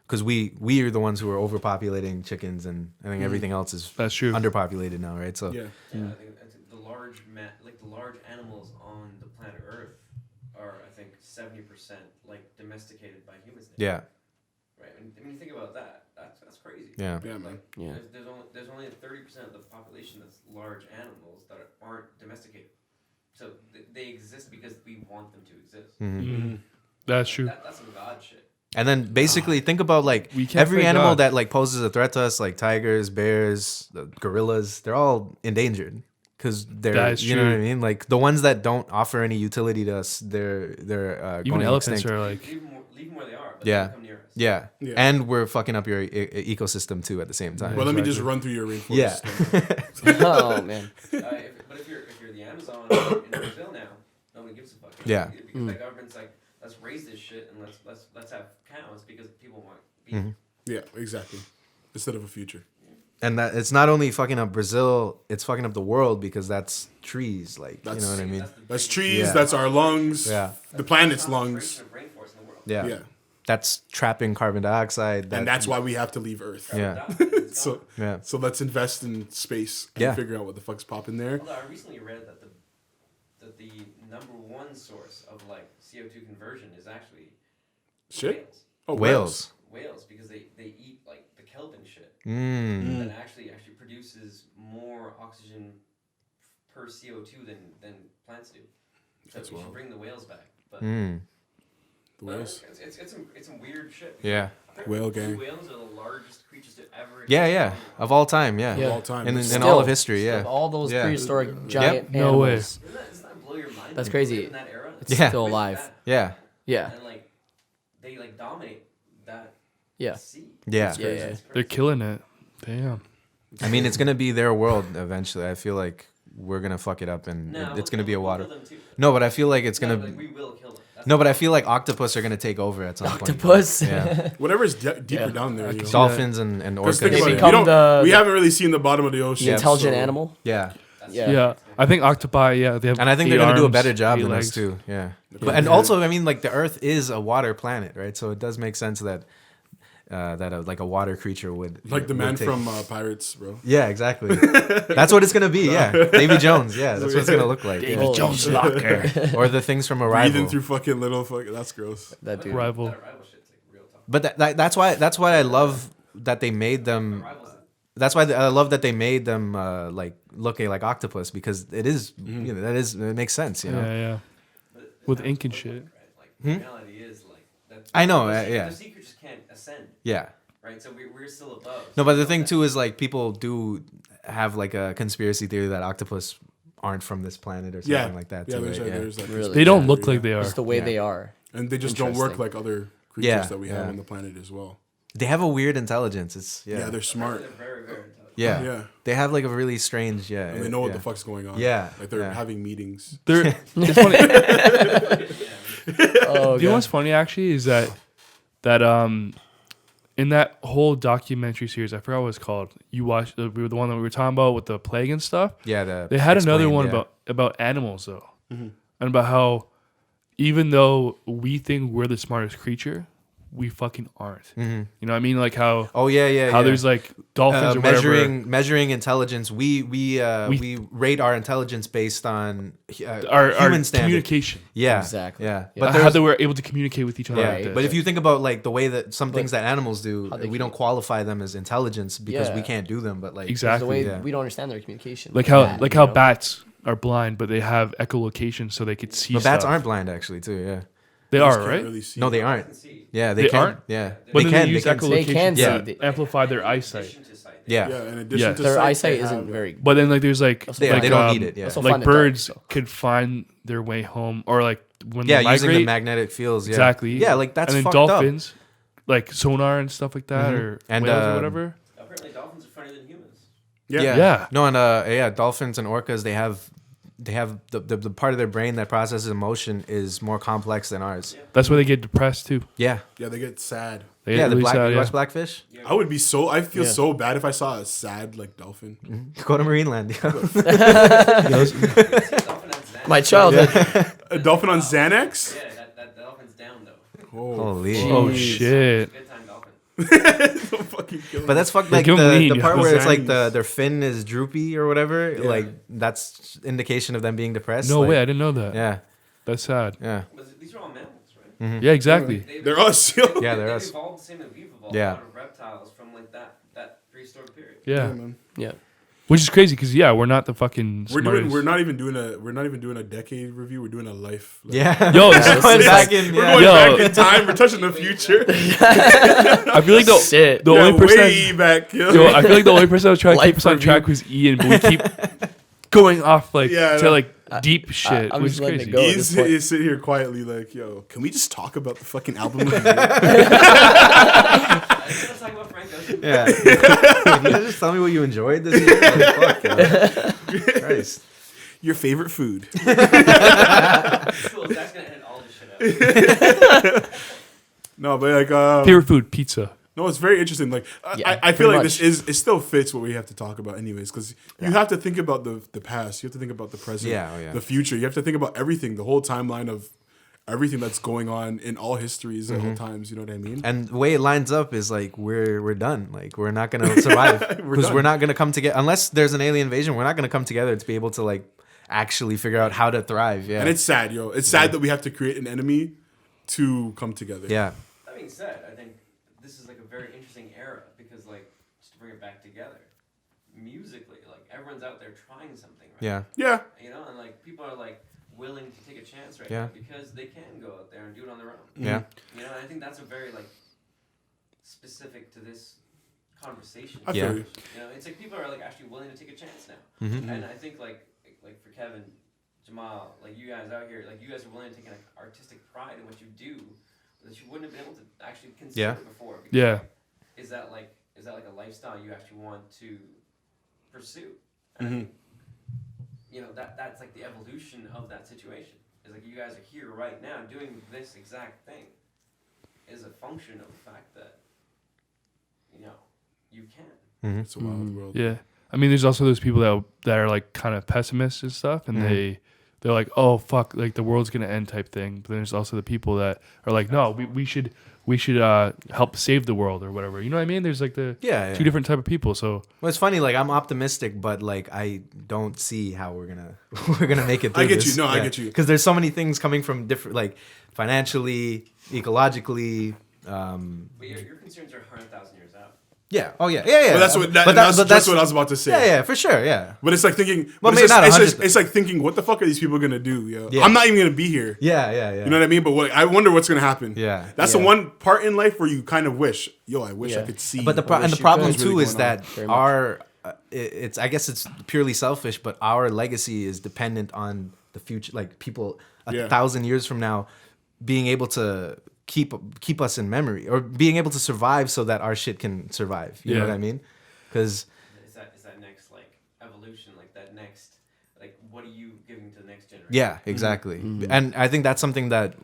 because we are the ones who are overpopulating chickens, and I think everything else is that's true. underpopulated now, right? So yeah, Yeah, I think the large animals on the planet Earth are, I think, 70% like domesticated by humans. Now, yeah, Right. And when you think about that, that's crazy. yeah, yeah, man. Yeah. There's only 30% of the population that's large animals that aren't domesticated. So they exist because we want them to exist. Mhm. That's true. That's some god shit. And then basically think about like We can't every fight animal God. that like poses a threat to us, like tigers, bears, the gorillas. They're all endangered because they're That is you know what I true. mean. Like the ones that don't offer any utility to us, they're Even going elephants extinct. are like Leave them where they are, but Yeah. don't come near us. Yeah. Yeah. And we're fucking up your ecosystem too at the same time. Well, let me just Exactly. run through your rainforest. Yeah. Oh man. But if you're the Amazon in Brazil now, nobody gives a fuck. Yeah. Because the government's like, let's raise this shit and let's have cows because Yeah, exactly. Instead of a future. And that it's not only fucking up Brazil, it's fucking up the world because that's trees. Like, That's- you know what I mean? That's trees. Yeah. That's our lungs. Yeah. The planet's lungs. Of rainforest in the world. Yeah. Yeah. That's trapping carbon dioxide. And that's why we have to leave Earth. Yeah. So Yeah. so let's invest in space and Yeah. figure out what the fuck's popping there. Although I recently read that the number one source of like CO2 conversion is actually Shit. whales. Oh, whales. Whales, because they eat like the kelvin shit Mm. that actually produces more oxygen per CO2 than plants do. So That's we should wild. bring the whales back. But, Mm. The whales. it's some weird shit. Yeah. Whale gang. Whales are the largest creatures to ever. Yeah, exist yeah. on the Of all time, yeah. Of all time. In It's- all Still, of history, yeah. Of all those Yeah. prehistoric giant No way. animals. Doesn't that blow your mind? That's Like, crazy. we live in that era. It's Yeah. still With alive. that, Yeah. Yeah. And like they like dominate that Yeah. sea. Yeah. Yeah, yeah. They're killing it. Damn. I mean, it's going to be their world eventually. I feel like we're going to fuck it up and No, it's going to be a water. We'll kill them too. No, but I feel like it's No, going like, to. we will kill them. That's No, the but I problem. feel like octopus are going to take over at some Octopus? point. Yeah. Whatever's deeper Yeah. down there. You know? Dolphins and Because think orcas. about They it. become We the haven't really seen the bottom of the ocean. intelligent so- animal. Yeah. Yeah. Yeah. I think octopi. Yeah, they have. And I think 8 they're going to do a arms, better job 8 than legs. us too. Yeah. But, and also, I mean, like the Earth is a water planet, right? So it does make sense that like a water creature would Like the would man take- from Pirates, bro. Yeah, exactly. That's what it's gonna be. Yeah, Davy Jones. Yeah, that's what it's gonna look like. Davy Jones Locker. Or the things from Breathing Arrival. through fucking little fucking. That's gross. That dude. Rival. That rival shit's like real tough. But that's why I love that they made them. Rivals. That's why I love that they made them like looking like octopus because it is you know it makes sense. You know. Yeah, yeah. But it's With not ink and the shit. right? Like reality is like that. I know, The sea, yeah. The sea creatures can't ascend, Yeah. right? So we're still above. No, So but the we thing know too is like people do have like a conspiracy theory that octopus aren't from this planet or something Yeah, like that. Yeah, Too, there's, right? there's like Really? They don't yeah, look like yeah. they are. Just the way Yeah. they are. and they just don't work Interesting. like other creatures Yeah, that we have yeah. on the planet as well. They have a weird intelligence. It's Yeah, they're they're smart. very, very intelligent. yeah. Yeah, They have like a really strange and they know what yeah. the fuck's going on. Yeah, like they're yeah. having meetings. They're. It's funny. Oh, Do you know what's funny actually is that in that whole documentary series, I forgot what it's called. You watched the one that we were talking about with the plague and stuff. Yeah, They had another explained, one yeah. about animals though, and about how even though we think we're the smartest creature, we fucking aren't. Mm-hmm. You know what I mean? Like how Oh yeah. how there's like dolphins or whatever. measuring intelligence. We rate our intelligence based on Our human standard. communication. Yeah, Exactly. Yeah, Yeah. but How there's, that we're able to communicate with each other. yeah, like this. but if you think about like the way that some things that animals do, how they we don't qualify them as intelligence because we Yeah. can't do them. But like Exactly. The way Yeah. we don't understand their communication. like how Bat, like you how know? bats are blind, but they have echolocation so they could see. but bats stuff. aren't blind actually too. Yeah, They just are can't right. really see. no, they Can aren't. see. Yeah, They can. aren't? Yeah, But then they can. use They can. They can echolocation Yeah. see. to amplify their In eyesight. addition to sight, Yeah. Yeah, in addition Yes. to Their sight, eyesight they isn't have- very. But then like there's like Also Yeah, find they it- don't need it. Yeah, also like find it dark, birds so. could find their way home or like when yeah, they using migrate. the magnetic fields. Yeah. Exactly. Yeah, like that's and then fucked dolphins, like sonar and stuff like that, or And, whales or um, whatever. apparently dolphins are funnier than humans. Yeah. Yeah. Yeah. No, and dolphins and orcas they have the part of their brain that processes emotion is more complex than ours. That's why they get depressed too. Yeah. Yeah, they get sad. They Yeah, get the really black sad, you yeah. watch Blackfish? I feel Yeah. so bad if I saw a sad like dolphin. Go to Marineland. Dolphin has Xanax. My childhood. A dolphin on Xanax? Yeah, that dolphin's down though. Oh, Holy. Oh Jeez. shit! Good time dolphin. don't fucking kill But me. that's fucked. Like give 'em lead, the part yo. where it's like Zannies. their fin is droopy or whatever. Yeah. Like that's indication of them being depressed. No like, way, I didn't know that. Yeah, That's sad. yeah, But these are all mammals, right? Yeah, exactly. They're us. yo. yeah. They're They've us. evolved the same that we've evolved Yeah. out of reptiles from like that prehistoric period. Yeah, man. Yeah. which is crazy because we're not the fucking. We're not even doing a decade review. We're doing a life. Like, Yeah. Yo, this We're going is back like- in. We're Yeah. going Yo. back in time. We're touching the future. I feel like Shit. the Yeah, only person. way back. Yo. Yo, I feel like the only person that was trying to keep Life us on review. track was Ian, but we keep going off like Yeah, I to know. like deep shit, I'm which just is letting crazy. it go. at He's this point. he's sitting here quietly like, yo, can we just talk about the fucking album of the year? I just want to talk about Frank Ocean. Yeah. Can you just tell me what you enjoyed this year? Like, fuck, yo. Christ. Your favorite food? Cool. Zach's gonna edit all this shit out. No, but like, Favorite food, pizza. No, it's very interesting. Like Yeah, I feel pretty like much. it still fits what we have to talk about, anyways. Because you have to think about the past, you have to think about the present, the future. You have to think about everything, the whole timeline of everything that's going on in all histories at all times. You know what I mean? And the way it lines up is like we're done. Like we're not gonna survive because we're not gonna come together unless there's an alien invasion. We're not gonna come together to be able to like actually figure out how to thrive. Yeah, And it's sad, yo. It's sad that we have to create an enemy to come together. yeah, That being said, I think this is like a very interesting era because, like, just to bring it back together, musically, like everyone's out there trying something, right? yeah, Yeah. You know, and like people are like willing to take a chance right Yeah. now because they can go out there and do it on their own. yeah. You know, and I think that's a very like specific to this conversation. I Yeah. feel you. You know, it's like people are like actually willing to take a chance now, Mm-hmm. and I think like for Kevin, Jamal, like you guys out here, like you guys are willing to take an artistic pride in what you do that you wouldn't have been able to actually consider Yeah. before. Because, Yeah. like, is that like a lifestyle you actually want to pursue? And I think, you know, that's like the evolution of that situation. Is like you guys are here right now doing this exact thing is a function of the fact that, you know, you can. It's a wild world. Yeah. I mean, there's also those people that are like kind of pessimists and stuff, and they're like, oh fuck, like the world's gonna end type thing. But then there's also the people that are like, no, we should help save the world or whatever. You know what I mean? There's like the Yeah, two different type of people. So Well, it's funny. Like I'm optimistic, but like I don't see how we're gonna make it. Through I get this. you. No, I get you. Because there's so many things coming from different, like financially, ecologically. But your concerns are 100,000 years out. Yeah. Oh yeah. Yeah. Yeah. But that's what But that's but just what I was about to say. Yeah. Yeah. For sure. Yeah. But it's like thinking. Well, But maybe it's, not just, 100. it's like thinking, what the fuck are these people gonna do? Yo, Yeah. I'm not even gonna be here. Yeah. Yeah. Yeah. You know what I mean? But I wonder what's gonna happen. Yeah. That's the one part in life where you kind of wish, I wish I Yeah. could see. But the wish and the you problem could. too Really is going on. that Very much. our it's I guess it's purely selfish, but our legacy is dependent on the future, like people a Yeah. 1,000 years from now being able to keep us in memory or being able to survive so that our shit can survive. You know Yeah. what I mean? Because Is that next like evolution, like that next, like what are you giving to the next generation? yeah, exactly. And I think that's something that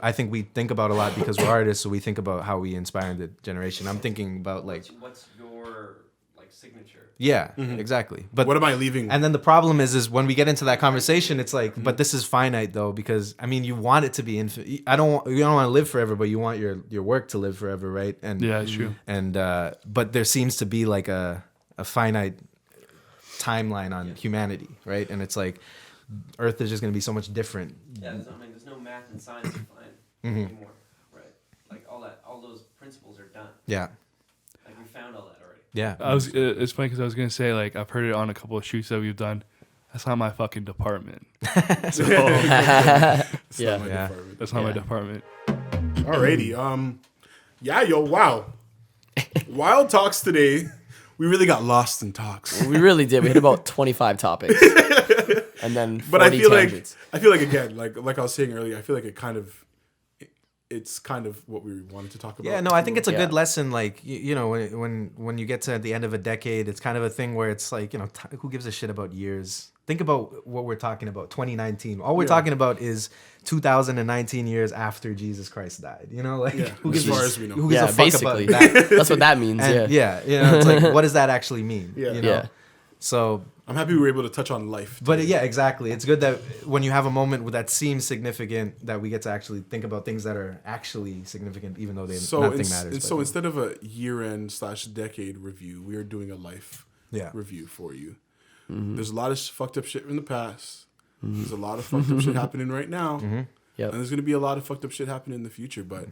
I think we think about a lot because we're artists, so we think about how we inspire the generation. I'm thinking about like What's your like signature? yeah, exactly. But what am I leaving? and then the problem is when we get into that conversation, it's like, but this is finite though, because I mean, you want it to be infinite. You don't want to live forever, but you want your work to live forever, right? And yeah, it's true. And but there seems to be like a finite timeline on humanity, right? And it's like Earth is just going to be so much different. Yeah, there's no math and science to find anymore, right? Like all those principles are done. Yeah, Like we found all that already. yeah. It's funny because I was gonna say like I've heard it on a couple of shoots that we've done. That's not my fucking department. So, It's Yeah. not my Yeah. department. that's not my Yeah. department. Alrighty. Yeah, yo, wow. Wild talks today. We really got lost in talks. We really did. We hit about 25 topics, and then 40 But I feel tangents. like again, like I was saying earlier, I feel like it's kind of what we wanted to talk about. Yeah, no, I think it's a Yeah. good lesson. Like you know, when you get to the end of a decade, it's kind of a thing where it's like, you know, who gives a shit about years? Think about what we're talking about. 2019. All we're talking about is 2019 years after Jesus Christ died. You know, like Yeah, who as gives far a, as we know. who gives Yeah, a fuck basically. about that? That's what that means. And Yeah. you know, it's like, what does that actually mean? Yeah. You know? Yeah. So, I'm happy we were able to touch on life. but today. yeah, exactly. It's good that when you have a moment that seems significant, that we get to actually think about things that are actually significant, even though nothing matters. And so instead of a year-end / decade review, we are doing a life Yeah. review for you. There's a lot of fucked up shit from the past. There's a lot of fucked up shit happening right now. Yep. And there's going to be a lot of fucked up shit happening in the future. But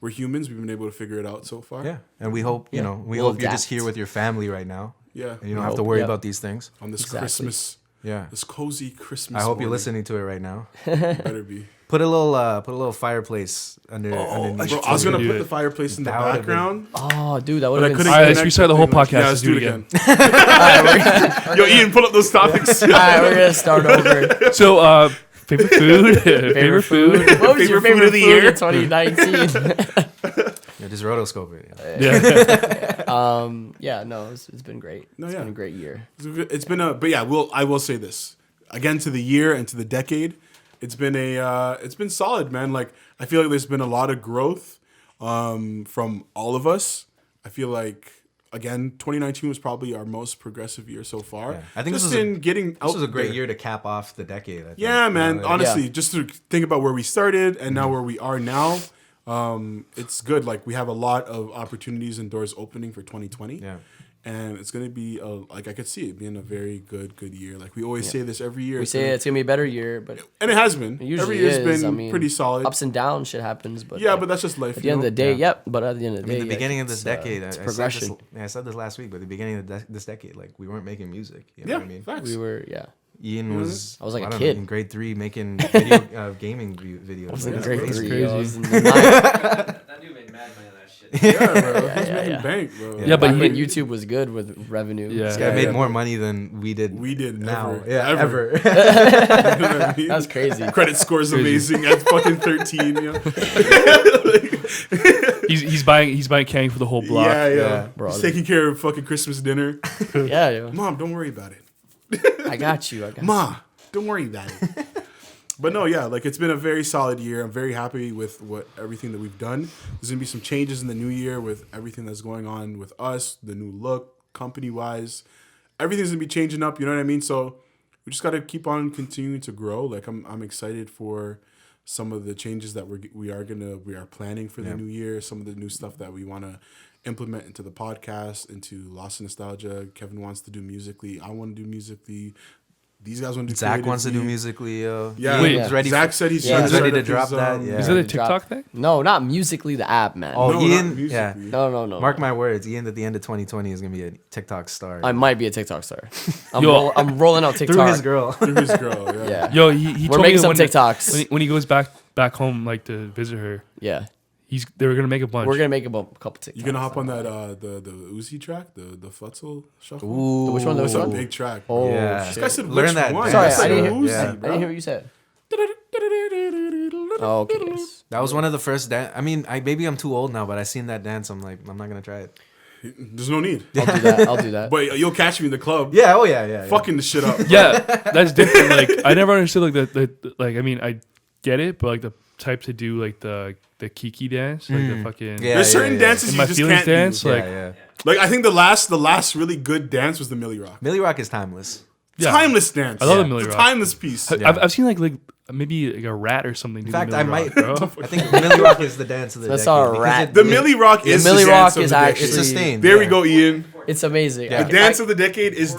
we're humans. We've been able to figure it out so far. Yeah, and we hope Yeah. we We'll hope you're just adapt. here with your family right now, Yeah. and you don't We have to hope, worry yep. about these things. On this Exactly. Christmas, Yeah, this cozy Christmas. I hope you're morning. listening to it right now. Better be. Put a little fireplace underneath. Bro, I was gonna do put it. the fireplace in the That would've background. Oh, dude, that would But I have been. couldn't. All right, let's connect restart the whole podcast. Yeah, Let's do it again. Yo, Ian, pull up those topics. All right, we're gonna start over. So, favorite food, favorite food. What was your Favorite food favorite of the food year? in 2019? Yeah, just rotoscope it. Yeah. Yeah. Yeah, no, it's been great. No, It's yeah. been a great year. It's been but yeah, I will say this again to the year and to the decade. It's been solid, man. Like I feel like there's been a lot of growth from all of us, I feel like again, 2019 was probably our most progressive year so far. Yeah. I think just this was in getting This out was a great there. year to cap off the decade. I think. Yeah, man. Like, Honestly, just to think about where we started and now where we are now, it's good. Like we have a lot of opportunities and doors opening for 2020. Yeah. And it's gonna be like I could see it being a very good year. Like we always say this every year. We say it's gonna be a better year, but and it has been. it usually Every year's is. been I mean, pretty solid. ups and downs, shit happens. But Yeah, like, but that's just life. at the end of the day, Yeah. yep. But at the end of the I mean, day, the beginning of this it's, decade, it's I progression. I said this last week, but the beginning of this decade, like we weren't making music. You know Yeah, what I mean? facts. We were, yeah. Ian was. I was like a don't kid. know, in grade 3 making video, gaming videos. I was in That's grade crazy. 3. I crazy. was in the ninth. That dude made mad money on that shit. Yeah, bro. He's yeah, making yeah. bank, bro. Yeah, but Back when you- YouTube was good with revenue. Yeah. This guy Yeah, made yeah. more money than we did. We did now. ever. Yeah, Ever. ever. You know what I mean? That's crazy. Credit score's amazing at fucking 13. You know? He's buying candy for the whole block. Yeah, yeah. Yeah. Bro. He's taking care of fucking Christmas dinner. Yeah, yeah. Mom, don't worry about it. I got you. I got you. Ma, don't worry about it. But no, yeah, like it's been a very solid year. I'm very happy with everything that we've done. There's gonna be some changes in the new year with everything that's going on with us, the new look, company wise. Everything's gonna be changing up. You know what I mean? So we just gotta keep on continuing to grow. Like I'm excited for some of the changes that we are planning for the new year. Some of the new stuff that we want to implement into the podcast, into Lost in Nostalgia. Kevin wants to do Musically. I want to do Musically. These guys want to do Zach wants to do Creatively. Musically. Yeah, Wait, he's ready. Zach said he's Yeah, trying he's to ready start to up drop that, his, yeah. Is it a Drop- TikTok thing? No, not Musically, the app, man. Oh, No, Ian. not Musically. Yeah. No. Mark my words. Ian at the end of 2020 is gonna be a TikTok star. I might be a TikTok star. I'm, Yo. I'm rolling out TikTok. Through his girl. Through his girl, yeah. Yeah. Yo, he We're told making me some when, TikToks. when he goes back home like to visit her, Yeah. they were gonna make a bunch. We're gonna make a couple TikToks. You gonna hop on that the Uzi track, the Futzel shuffle? Ooh. Which one? That's a Ooh. big track. Oh, Yeah. shit. This guy said Learn which that one? dance. Sorry, That's I like didn't hear. Uzi, Yeah. I didn't hear what you said. Oh, okay. Yes. That was one of the first dance. I mean, maybe I'm too old now, but I seen that dance. I'm like, I'm not gonna try it. There's no need. I'll do that. But you'll catch me in the club, Yeah. Oh yeah. Yeah. fucking the shit up. Yeah, that's different. Like I never understood like the like I mean I get it, but like the type to do like the Kiki dance, like the fucking Yeah. There's certain dances In you my just feelings can't dance, do. Yeah. like yeah. Like I think the last really good dance was the Millie Rock. Millie Rock is timeless. yeah. Timeless dance. I love the It's Millie a Rock. timeless piece. Yeah. I've seen like maybe like a rat or something. In do the fact, Millie I might. Rock, bro. I think Millie Rock is the dance of the So I decade. saw a because rat. The Millie Rock is Millie the Rock dance of is the decade. actually- It's sustained. There we yeah. go, Ian. It's amazing. The dance of the decade is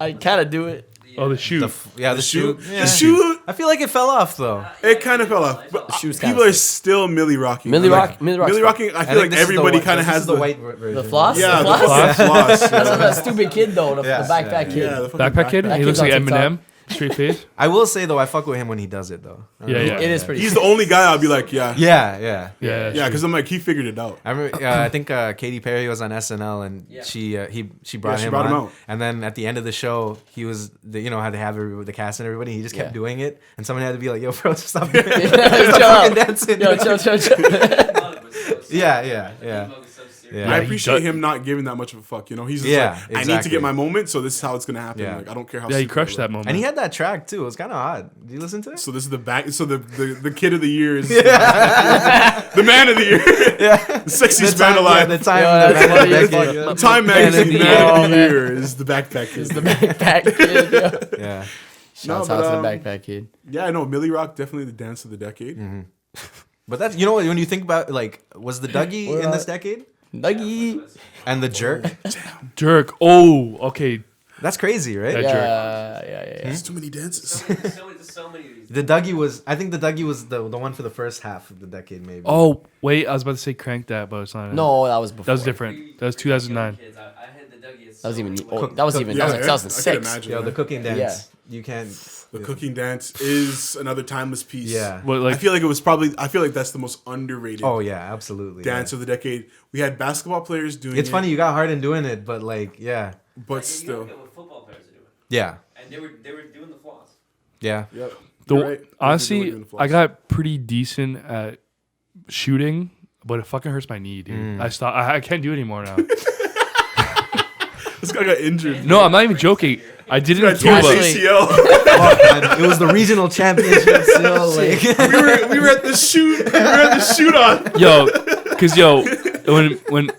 I kind of do it. Oh, the shoe. Yeah, the shoe. shoe. Yeah. The shoe. I feel like it fell off though. It kind of fell off, but shoe's kinda people are sick. still Millie rocking. Millie Like, Rock. Millie Rock. Millie rocking. I feel think like this is the everybody white- kind of this has is the white version. The floss. Yeah, The the floss. floss. That's Yeah. that stupid kid though. The Yeah, backpack kid. Yeah, the fucking Backpack kid. That He looks kid's like on TikTok. Eminem. Straight face. I will say though, I fuck with him when he does it though. Yeah, yeah. It is pretty. He's the only guy I'll be like, yeah, Yeah, yeah. Yeah, yeah, because I'm like, he figured it out. I remember. I think Katy Perry was on SNL and Yeah. she brought she him brought on. him out. And then at the end of the show, he was had to have the cast and everybody. He just kept Yeah. doing it, and someone had to be like, "Yo, bro, stop doing it. Chill Stop out. fucking dancing." Yo, chill. Yeah, yeah, yeah. Yeah. I he appreciate does- him not giving that much of a fuck. You know, he's just Yeah, like, I need to exactly. get my moment, so this is how it's gonna happen. Yeah. Like, I don't care how. Yeah, he stupid crushed I that look. moment. And he had that track too. It was kind of odd. Did you listen to it? So this is the back. So the kid of the year is the man of the year, the sexiest man alive. the time, Yeah, the that's man of the funny as decade. fuck. The Time magazine the man year. of the year is the backpack kid. The backpack kid. Yo. Yeah. Shouts No, out but, to the backpack kid. Yeah, I know Millie Rock definitely the dance of the decade. But that's what, when you think about like, was the Dougie in this decade Nuggy. and the Jerk? Jerk. Oh, okay. That's crazy, right? Yeah. Yeah. There's too many dances. So many of these. The Dougie was. I think the Dougie was the one for the first half of the decade, maybe. Oh, wait. I was about to say crank that, but it's not. it. No, that was before. That was different. That was 2009. Kids, I had the Dougie. It's That was so even. many Oh, levels. that was even. That was like I could 2006. imagine. Yo, the that. cooking dance. Yeah. You can't. The cooking dance is another timeless piece. Yeah. What, like, I feel like it was probably. I feel like that's the most underrated Oh yeah, absolutely. dance of the decade. We had basketball players doing. It's it, funny you got Harden doing it, but like, yeah, but You still. look at what football players are doing, yeah, and they were doing the floss. yeah. Yep. The, You're right. They were honestly, doing the floss. I got pretty decent at shooting, but it fucking hurts my knee, dude. I stopped. I can't do it anymore now. This guy got injured. No, I'm not even joking. I did it in This guy tore his Cuba. Actually- ACL. Fuck, man. It was the regional championship still. Like, we were at the shoot. We were at the shoot off. Yo, because when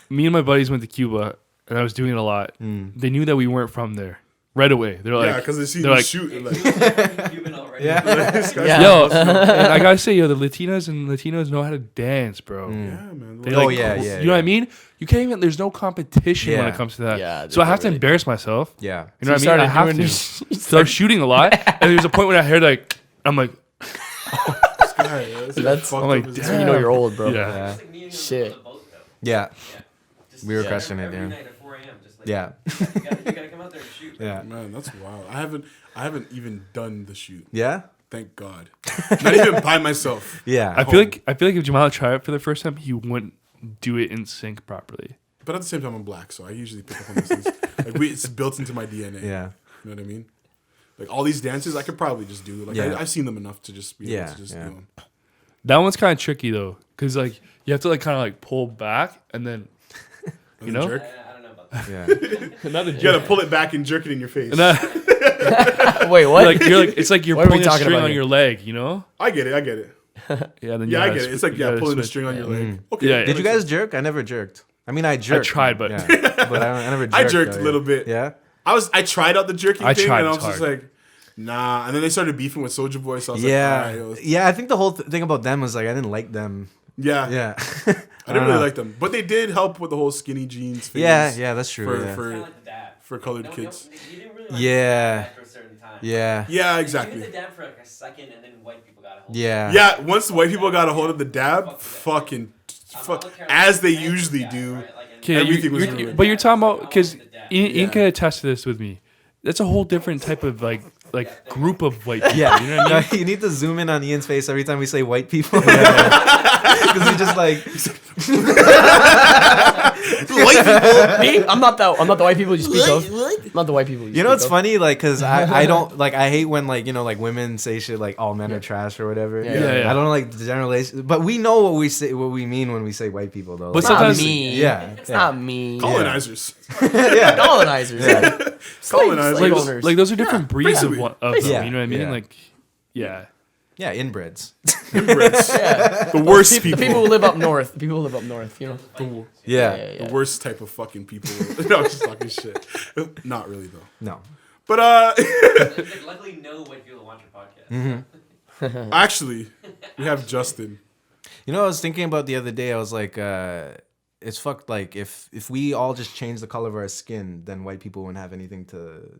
me and my buddies went to Cuba, and I was doing it a lot. They knew that we weren't from there right away. They're like, Yeah, because they see they're you like, shoot. And like, Cuban already. Yeah. this guy's Yeah. yo, and I gotta say, yo, the Latinas and Latinos know how to dance, bro. Yeah, man. They Oh, like, yeah, you yeah, know yeah. what I mean? You can't even. There's no competition when Yeah. it comes to that. Yeah, so I have to really embarrass myself. Yeah. You know what I mean? I have to. So I was shooting a lot, and there's a point when I heard like, I'm like, This guy, That's- fucked I'm like, up as That's hell. when you know you're old, bro. yeah. Yeah. Just like me and him Shit. on the boat, though. Yeah. Yeah. Just, We were yeah, crushing it, every yeah. night at 4 a.m. Just like, Yeah. You gotta come out there and shoot. Yeah. Man, that's wild. I haven't even done the shoot. Yeah. Thank God. Not even by myself. Yeah. I feel like if Jamal tried it for the first time, he wouldn't do it in sync properly. But at the same time, I'm black, so I usually pick up on these things. Like it's built into my DNA. Yeah. You know what I mean? Like all these dances, I could probably just do. Like Yeah. I've seen them enough to just be able Yeah, to just yeah. do them. That one's kind of tricky though, because like you have to like kind of like pull back and then And know? jerk. I don't know about that. Yeah. another You gotta pull it back and jerk it in your face. Wait, what? you're like it's like you're What are we pulling a talking string about on here? your leg, you know? I get it. Yeah, then Yeah, I you get gotta it. It's like you gotta pulling a switch. string on your leg. Okay. Yeah, yeah. Did you guys jerk? I never jerked. I mean, I jerked. tried, but- yeah. But I never jerked. I jerked though, a little bit. Yeah. I tried out the jerking I thing, tried, and I was it's just hard. like, nah. And then they started beefing with Soulja Boy, so I was Yeah. like, all right, it was- Yeah. I think the whole thing about them was like I didn't like them. yeah. Yeah. I didn't really like them, but they did help with the whole skinny jeans phase. Yeah. Yeah. That's true. For yeah. Kind of for like the dab. for colored No, kids. you didn't really like Yeah. the dab after a certain time. Yeah. Yeah, You exactly. did the dab for like a second, and then white people got a hold. Yeah. Yeah, once the white people got a hold of the dab, Fuck that. fucking I'm fuck, not caring as they about the usually dab, do. right? Like, and- Okay, Everything was you're, ruined. but you're talking about because Ian Yeah. can attest to this with me. That's a whole different type of like group of white people. Yeah, you know what I mean? No, you need to zoom in on Ian's face every time we say white people. Because he just like, Me? I'm not the white people you speak of. I'm not the white people you know, it's speak funny, like, because I don't, like, I hate when, like, you know, like women say shit like all men are trash or whatever. Yeah, yeah, yeah. I don't like the generalization, but we know what we say, what we mean when we say white people, though. But Like, of. Not sometimes- me. Yeah, It's yeah. not me. Colonizers. yeah. Colonizers. Colonizers. Slave Like, owners. like those are different breeds of, basically. of them. Yeah, You know what I mean? yeah. Like, yeah. Yeah, inbreds. Inbreds. Yeah. The worst The people. people who live up north. The people who live up north. You know. Yeah. The worst type of fucking people. No, I'm just talking shit. Not really though. No. But Like, luckily, no white people watch your podcast. actually, we have Justin. You know, I was thinking about the other day. I was like, it's fucked. Like, if we all just change the color of our skin, then white people wouldn't have anything to,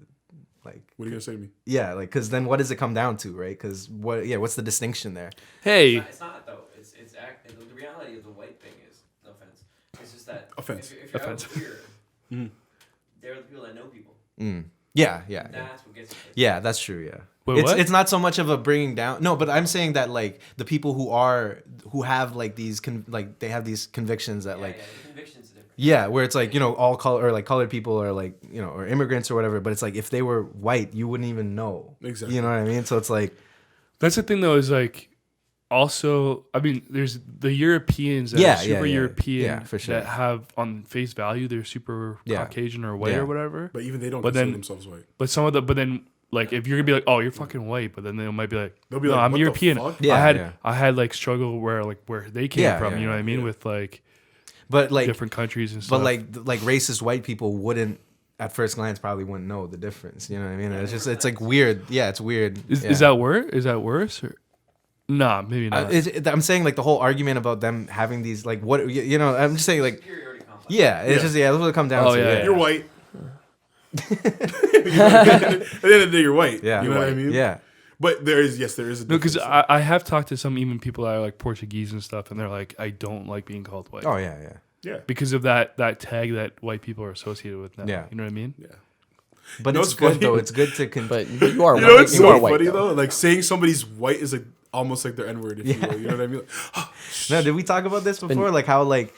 like. What are you gonna say to me? Yeah, like, because then what does it come down to, right? Because what's the distinction there? Hey, It's not though. The reality of the white thing is, no offense, it's just that Offense. if you're Offense. out here, they're the people that know people. Yeah, yeah, yeah. That's what gets you. Yeah, that's true. Yeah, Wait, what? it's not so much of a bringing down. No, but I'm saying that like the people who have like these they have these convictions that like. Yeah, the conviction's different. Yeah, where it's like, you know, all color or like colored people or like, you know, or immigrants or whatever, but it's like if they were white, you wouldn't even know. Exactly. You know what I mean? So it's like, that's the thing though. Is like also, I mean, there's the Europeans that Yeah, are super yeah. European Yeah, for sure. that have on face value they're super Yeah. Caucasian or white Yeah. or whatever. But even they don't But consider then- themselves white. But some of the, but then like if you're gonna be like, oh, you're fucking white, but then they might be like, They'll be no, like, I'm what the European. fuck? Yeah, I had like struggle where they came Yeah, from. yeah, You know what I mean? yeah. With like but like, different countries and stuff. but like racist white people wouldn't at first glance probably wouldn't know the difference. You know what I mean? It's just, it's like weird. Yeah, it's weird. is Yeah. that worse? Is that worse? Or? Nah, maybe not. I'm saying like the whole argument about them having these like what you know. I'm just saying like Superiority complex. yeah, it's Yeah. just that's what it comes down Oh, to. yeah, Yeah, yeah. You're white. At the end of the day, you're white. Yeah. You know what I mean? Yeah. But there is a No, difference. because I have talked to some even people that are like Portuguese and stuff, and they're like, I don't like being called white Oh yeah, yeah. yeah. because of that tag that white people are associated with now. Yeah. You know what I mean? Yeah. But You know it's what's good funny? though. It's good to But you are You white. know what's you so are white, funny though. though? Like saying somebody's white is like almost like their N word, if you will. You know what I mean? Like, No, did we talk about this before? Like how like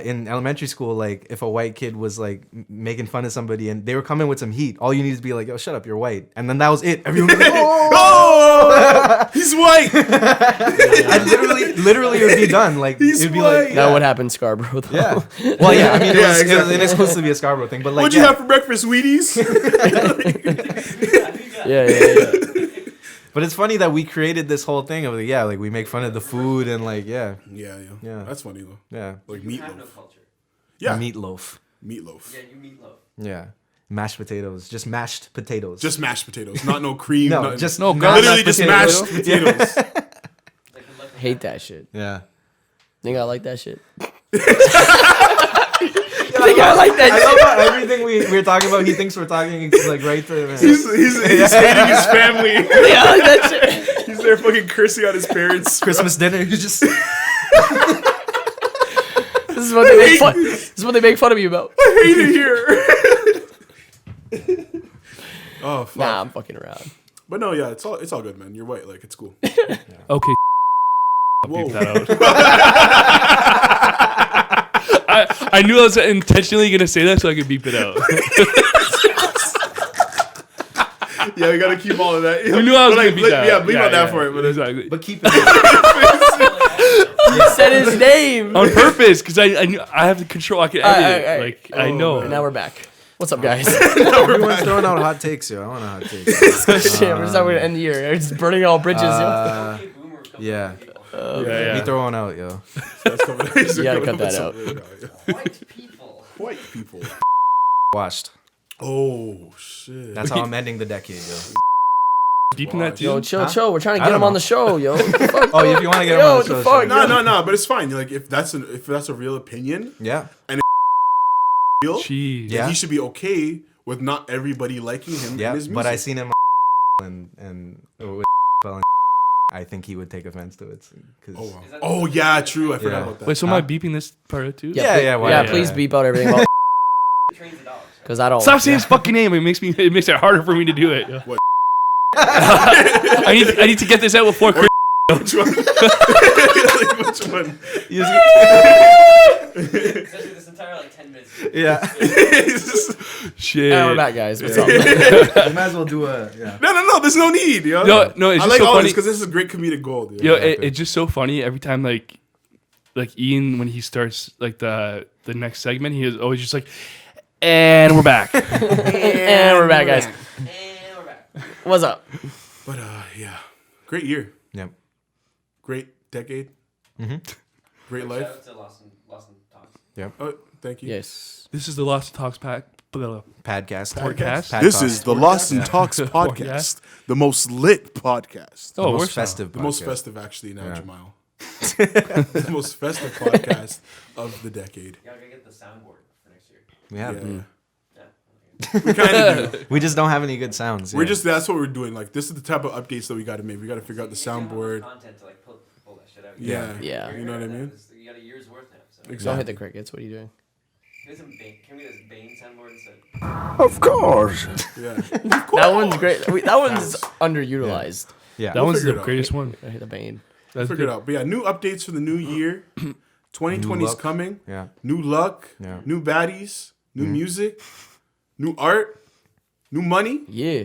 in elementary school, like if a white kid was like making fun of somebody and they were coming with some heat, all you need to be like, "Yo, shut up, you're white," and then that was it. Everyone was like, oh, he's white. and literally, it would be done. Like He's it'd be white. like, That would happen in Scarborough, though. yeah. Well, yeah. I mean, Yeah, exactly. it is supposed to be a Scarborough thing, but like, What'd you yeah. have for breakfast, Wheaties? yeah. But it's funny that we created this whole thing of like we make fun of the food and like yeah, yeah. Yeah. That's funny though. yeah. Like You have meatloaf. no culture. Yeah. Meatloaf. Meatloaf. Yeah, you meatloaf. Yeah. Mashed potatoes. Just mashed potatoes. Just mashed potatoes, not no cream. no, nothing. just No, literally just potatoes. mashed potatoes. Hate that shit. Yeah. Think I like that shit? Think I like that I shit? love how everything we're talking about, he thinks we're talking like right to him. He's hating his family. Think I like that shit? He's there fucking cursing out his parents. Christmas dinner, he's just This is what they make fun. This is what they make fun of you about. I hate it here. Oh fuck. Nah, I'm fucking around. But no, yeah, it's all good, man. You're white, like it's cool. Okay. I'll Whoa. beep that out. I knew I was intentionally gonna say that so I could beep it out. Yeah, we gotta keep all of that. You knew I was gonna beep that. Yeah, bleep out that for it. But exactly. but keep it. You said his name. On purpose, because I knew I have the control. I can edit it. Alright. Like I know. Now we're back. What's up, guys? Everyone's throwing out hot takes, yo. I want a hot take. Shit, we're just how we're gonna end the year. We're just burning all bridges, yo. Yeah. Yeah. You throw one out, yo. You gotta cut that out. White people. White people. Washed. Oh shit. That's how I'm ending the decade, yo. Beeping that too. Yo, chill. We're trying to I get don't him on know. the show, yo. Fuck, Oh, if you want to get him Yo, on what the the show, fuck? sure. No, but it's fine. Like if that's a real opinion, Yeah. real, Jeez. Yeah. he should be okay with not everybody liking him Yeah, and his music. but I seen him and with I think he would take offense to it. Cause Oh, wow. Oh yeah, true. I forgot Yeah. about that. Wait, so am I beeping this part out too? Yeah, why yeah, not? please Yeah. beep out everything about Trains the dogs. because I don't. Stop saying his fucking name. It makes it harder for me to do it. What? I need to get this out before Chris. Which one? Like, which one? Especially this entire like 10 minutes. Yeah. Shit. Yeah, we're back, guys. What's up? You might as well do a No. There's no need, yo. No, it's I just like so all funny. this because this is great comedic gold. Yo, Yeah. it's just so funny every time like Ian when he starts like the next segment, he is always just like, and we're back. And we're back, guys. And we're back. What's up? But yeah, great year, Yep. great decade, great Shout life. out to Lost and Talks. Oh, thank you. Yes. This is the Lost Talks pack. Podcast. Podcast? This is the Lost and Talks Podcast. podcast, the most lit podcast, The Oh, most we're festive. the most podcast. festive actually now, Yeah. Jamal. The most festive podcast of the decade. You gotta get the soundboard for next year. Yeah. Yeah. We kind of do. We just don't have any good sounds. We're yeah. just that's what we're doing. Like this is the type of updates that we got to make. We got to figure out the You don't have soundboard. enough content to like pull that shit out. Yeah. Yeah. You know what I mean? You got a year's worth now. So. Don't Exactly. hit the crickets. What are you doing? Can we get this Bane soundboard instead? Yeah. That one's great. That one's underutilized. Yeah. That one's figure the it out. greatest one. I hit the Bane. That's Figure it good. out. But yeah, new updates for the new year. 2020 is luck. coming. Yeah. New luck. Yeah. New baddies. New music. New art. New money. Yeah.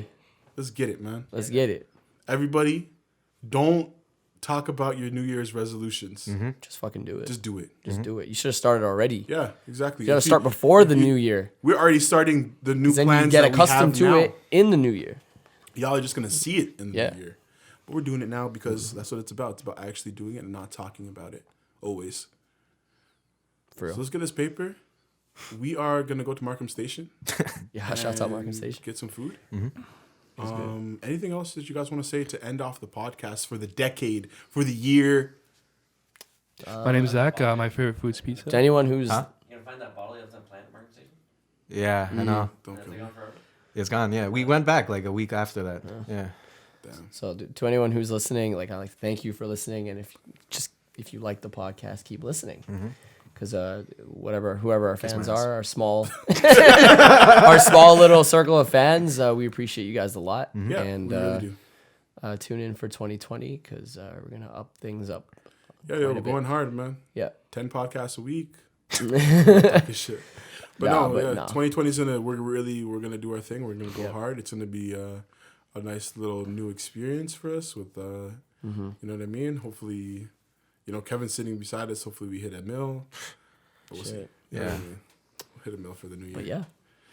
Let's get it, man. Let's get it. Everybody, don't talk about your New Year's resolutions. Just fucking do it. Just do it. Just do it. You should have started already. Yeah, exactly. You gotta If start before the new year. We're already starting the new Then plans you get that accustomed we to have now. it in the new year. Y'all are just gonna see it in the Yeah. new year. But we're doing it now because that's what it's about. It's about actually doing it and not talking about it. Always. For So real. let's get this paper. We are gonna go to Markham Station. Yeah, shouts out Markham and Station. Get some food. Anything else that you guys want to say to end off the podcast for the decade, for the year? My name's Zach. My favorite food's pizza. To anyone who's Huh? You gonna find that bottle you left on Planet Market Station? Yeah, I know. Don't Has kill it me. gone forever? It's gone. Yeah. We went back like a week after that. Yeah. Damn. so to anyone who's listening, like I like thank you for listening, and if you like the podcast, keep listening. Because whoever our fans are, our small little circle of fans, we appreciate you guys a lot. Yeah, And we really do. tune in for 2020 because we're gonna up things up. Yeah, quite a we're bit. going hard, man. Yeah. 10 podcasts a week. Talking shit. But Nah, no, but yeah, nah. 2020 is we're gonna do our thing. We're gonna go hard. It's gonna be a nice little new experience for us with you know what I mean? Hopefully, Kevin's sitting beside us. Hopefully we hit a mill. But we'll see. Shit. You know what I Yeah. mean? We'll hit a mill for the new year. But yeah,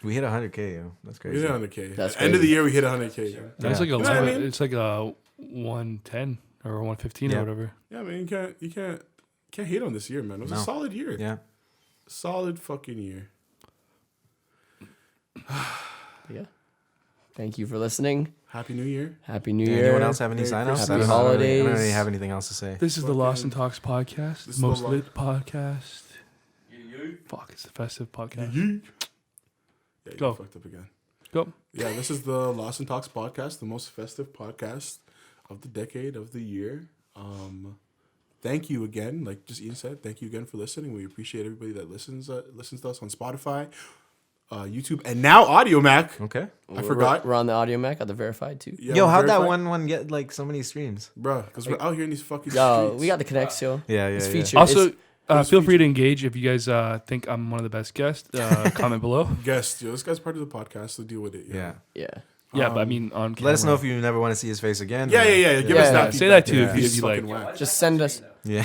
We hit 100K, yo. That's We crazy. hit 100K. That's End of the crazy. year we hit 100K. That's Yeah. like know what I mean? it's like a 110 or 115 Yeah. or whatever. Yeah, man, you can't hate on this year, man. It was a No. solid year. Yeah. solid fucking year. Yeah. Thank you for listening. Happy New Year. Happy New Yeah, Year. anyone else have any Merry sign offs? Christmas. I don't Holidays. really have anything else to say. This is the Lost and Talks podcast, This is most the lit podcast. Fuck, it's the festive podcast. Yeah, you Go. fucked up again. Go. Yeah, this is the Lost and Talks podcast, the most festive podcast of the decade, of the year. Thank you again. Like just Ian said, thank you again for listening. We appreciate everybody that listens to us on Spotify, YouTube, and now Audio Mac. Okay. I forgot. We're on the Audio Mac, on the verified too. Yeah, Yo, we're how'd that verified. one get like so many streams? Bruh, because we're out here in these fucking Yo, streets. we got the connects, yo. Yeah, It's yeah. featured. Also, It's- feel free to engage if you guys think I'm one of the best guests. Comment below. guest. Yo, this guy's part of the podcast, so deal with it. Yeah. yeah. Yeah, but I mean on camera. Let us know if you never want to see his face again. Yeah. Give Yeah, us yeah. that. Say that too feedback. if He's you fucking like. whack. Just send us Yeah.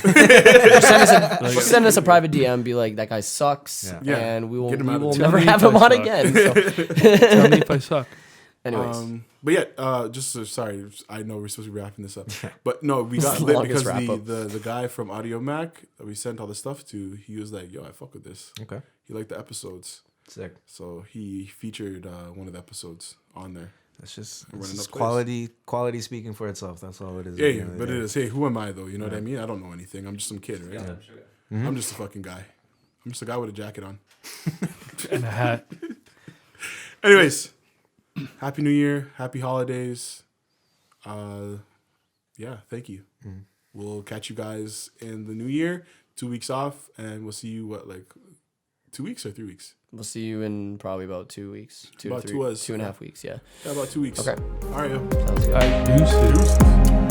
send us a private DM. Be like, that guy sucks, Yeah. Yeah. and we will Get him out of will there. never Tell me have if him I on suck. again. So, Tell me if I suck. anyways, But yeah, sorry, I know we're supposed to be wrapping this up, but no, we got the lit longest because wrap-up. the guy from Audio Mac that we sent all the stuff to, he was like, "Yo, I fuck with this." Okay. He liked the episodes, Sick. so he featured one of the episodes on there. That's just Running it's just up place. quality speaking for itself. That's all it is. Yeah, but it is. Hey, who am I though? You know what I mean? I don't know anything. I'm just some kid, right? Mm-hmm. I'm just a fucking guy. I'm just a guy with a jacket on. And a hat. Anyways, happy New Year, happy holidays. Yeah, thank you. We'll catch you guys in the new year. 2 weeks off, and we'll see you like 2 weeks or 3 weeks? we'll see you in probably about 2 weeks. About 2 2.5 weeks. Yeah. Yeah, about 2 weeks. Okay. All right, yo. Sounds good. I do. Deuces.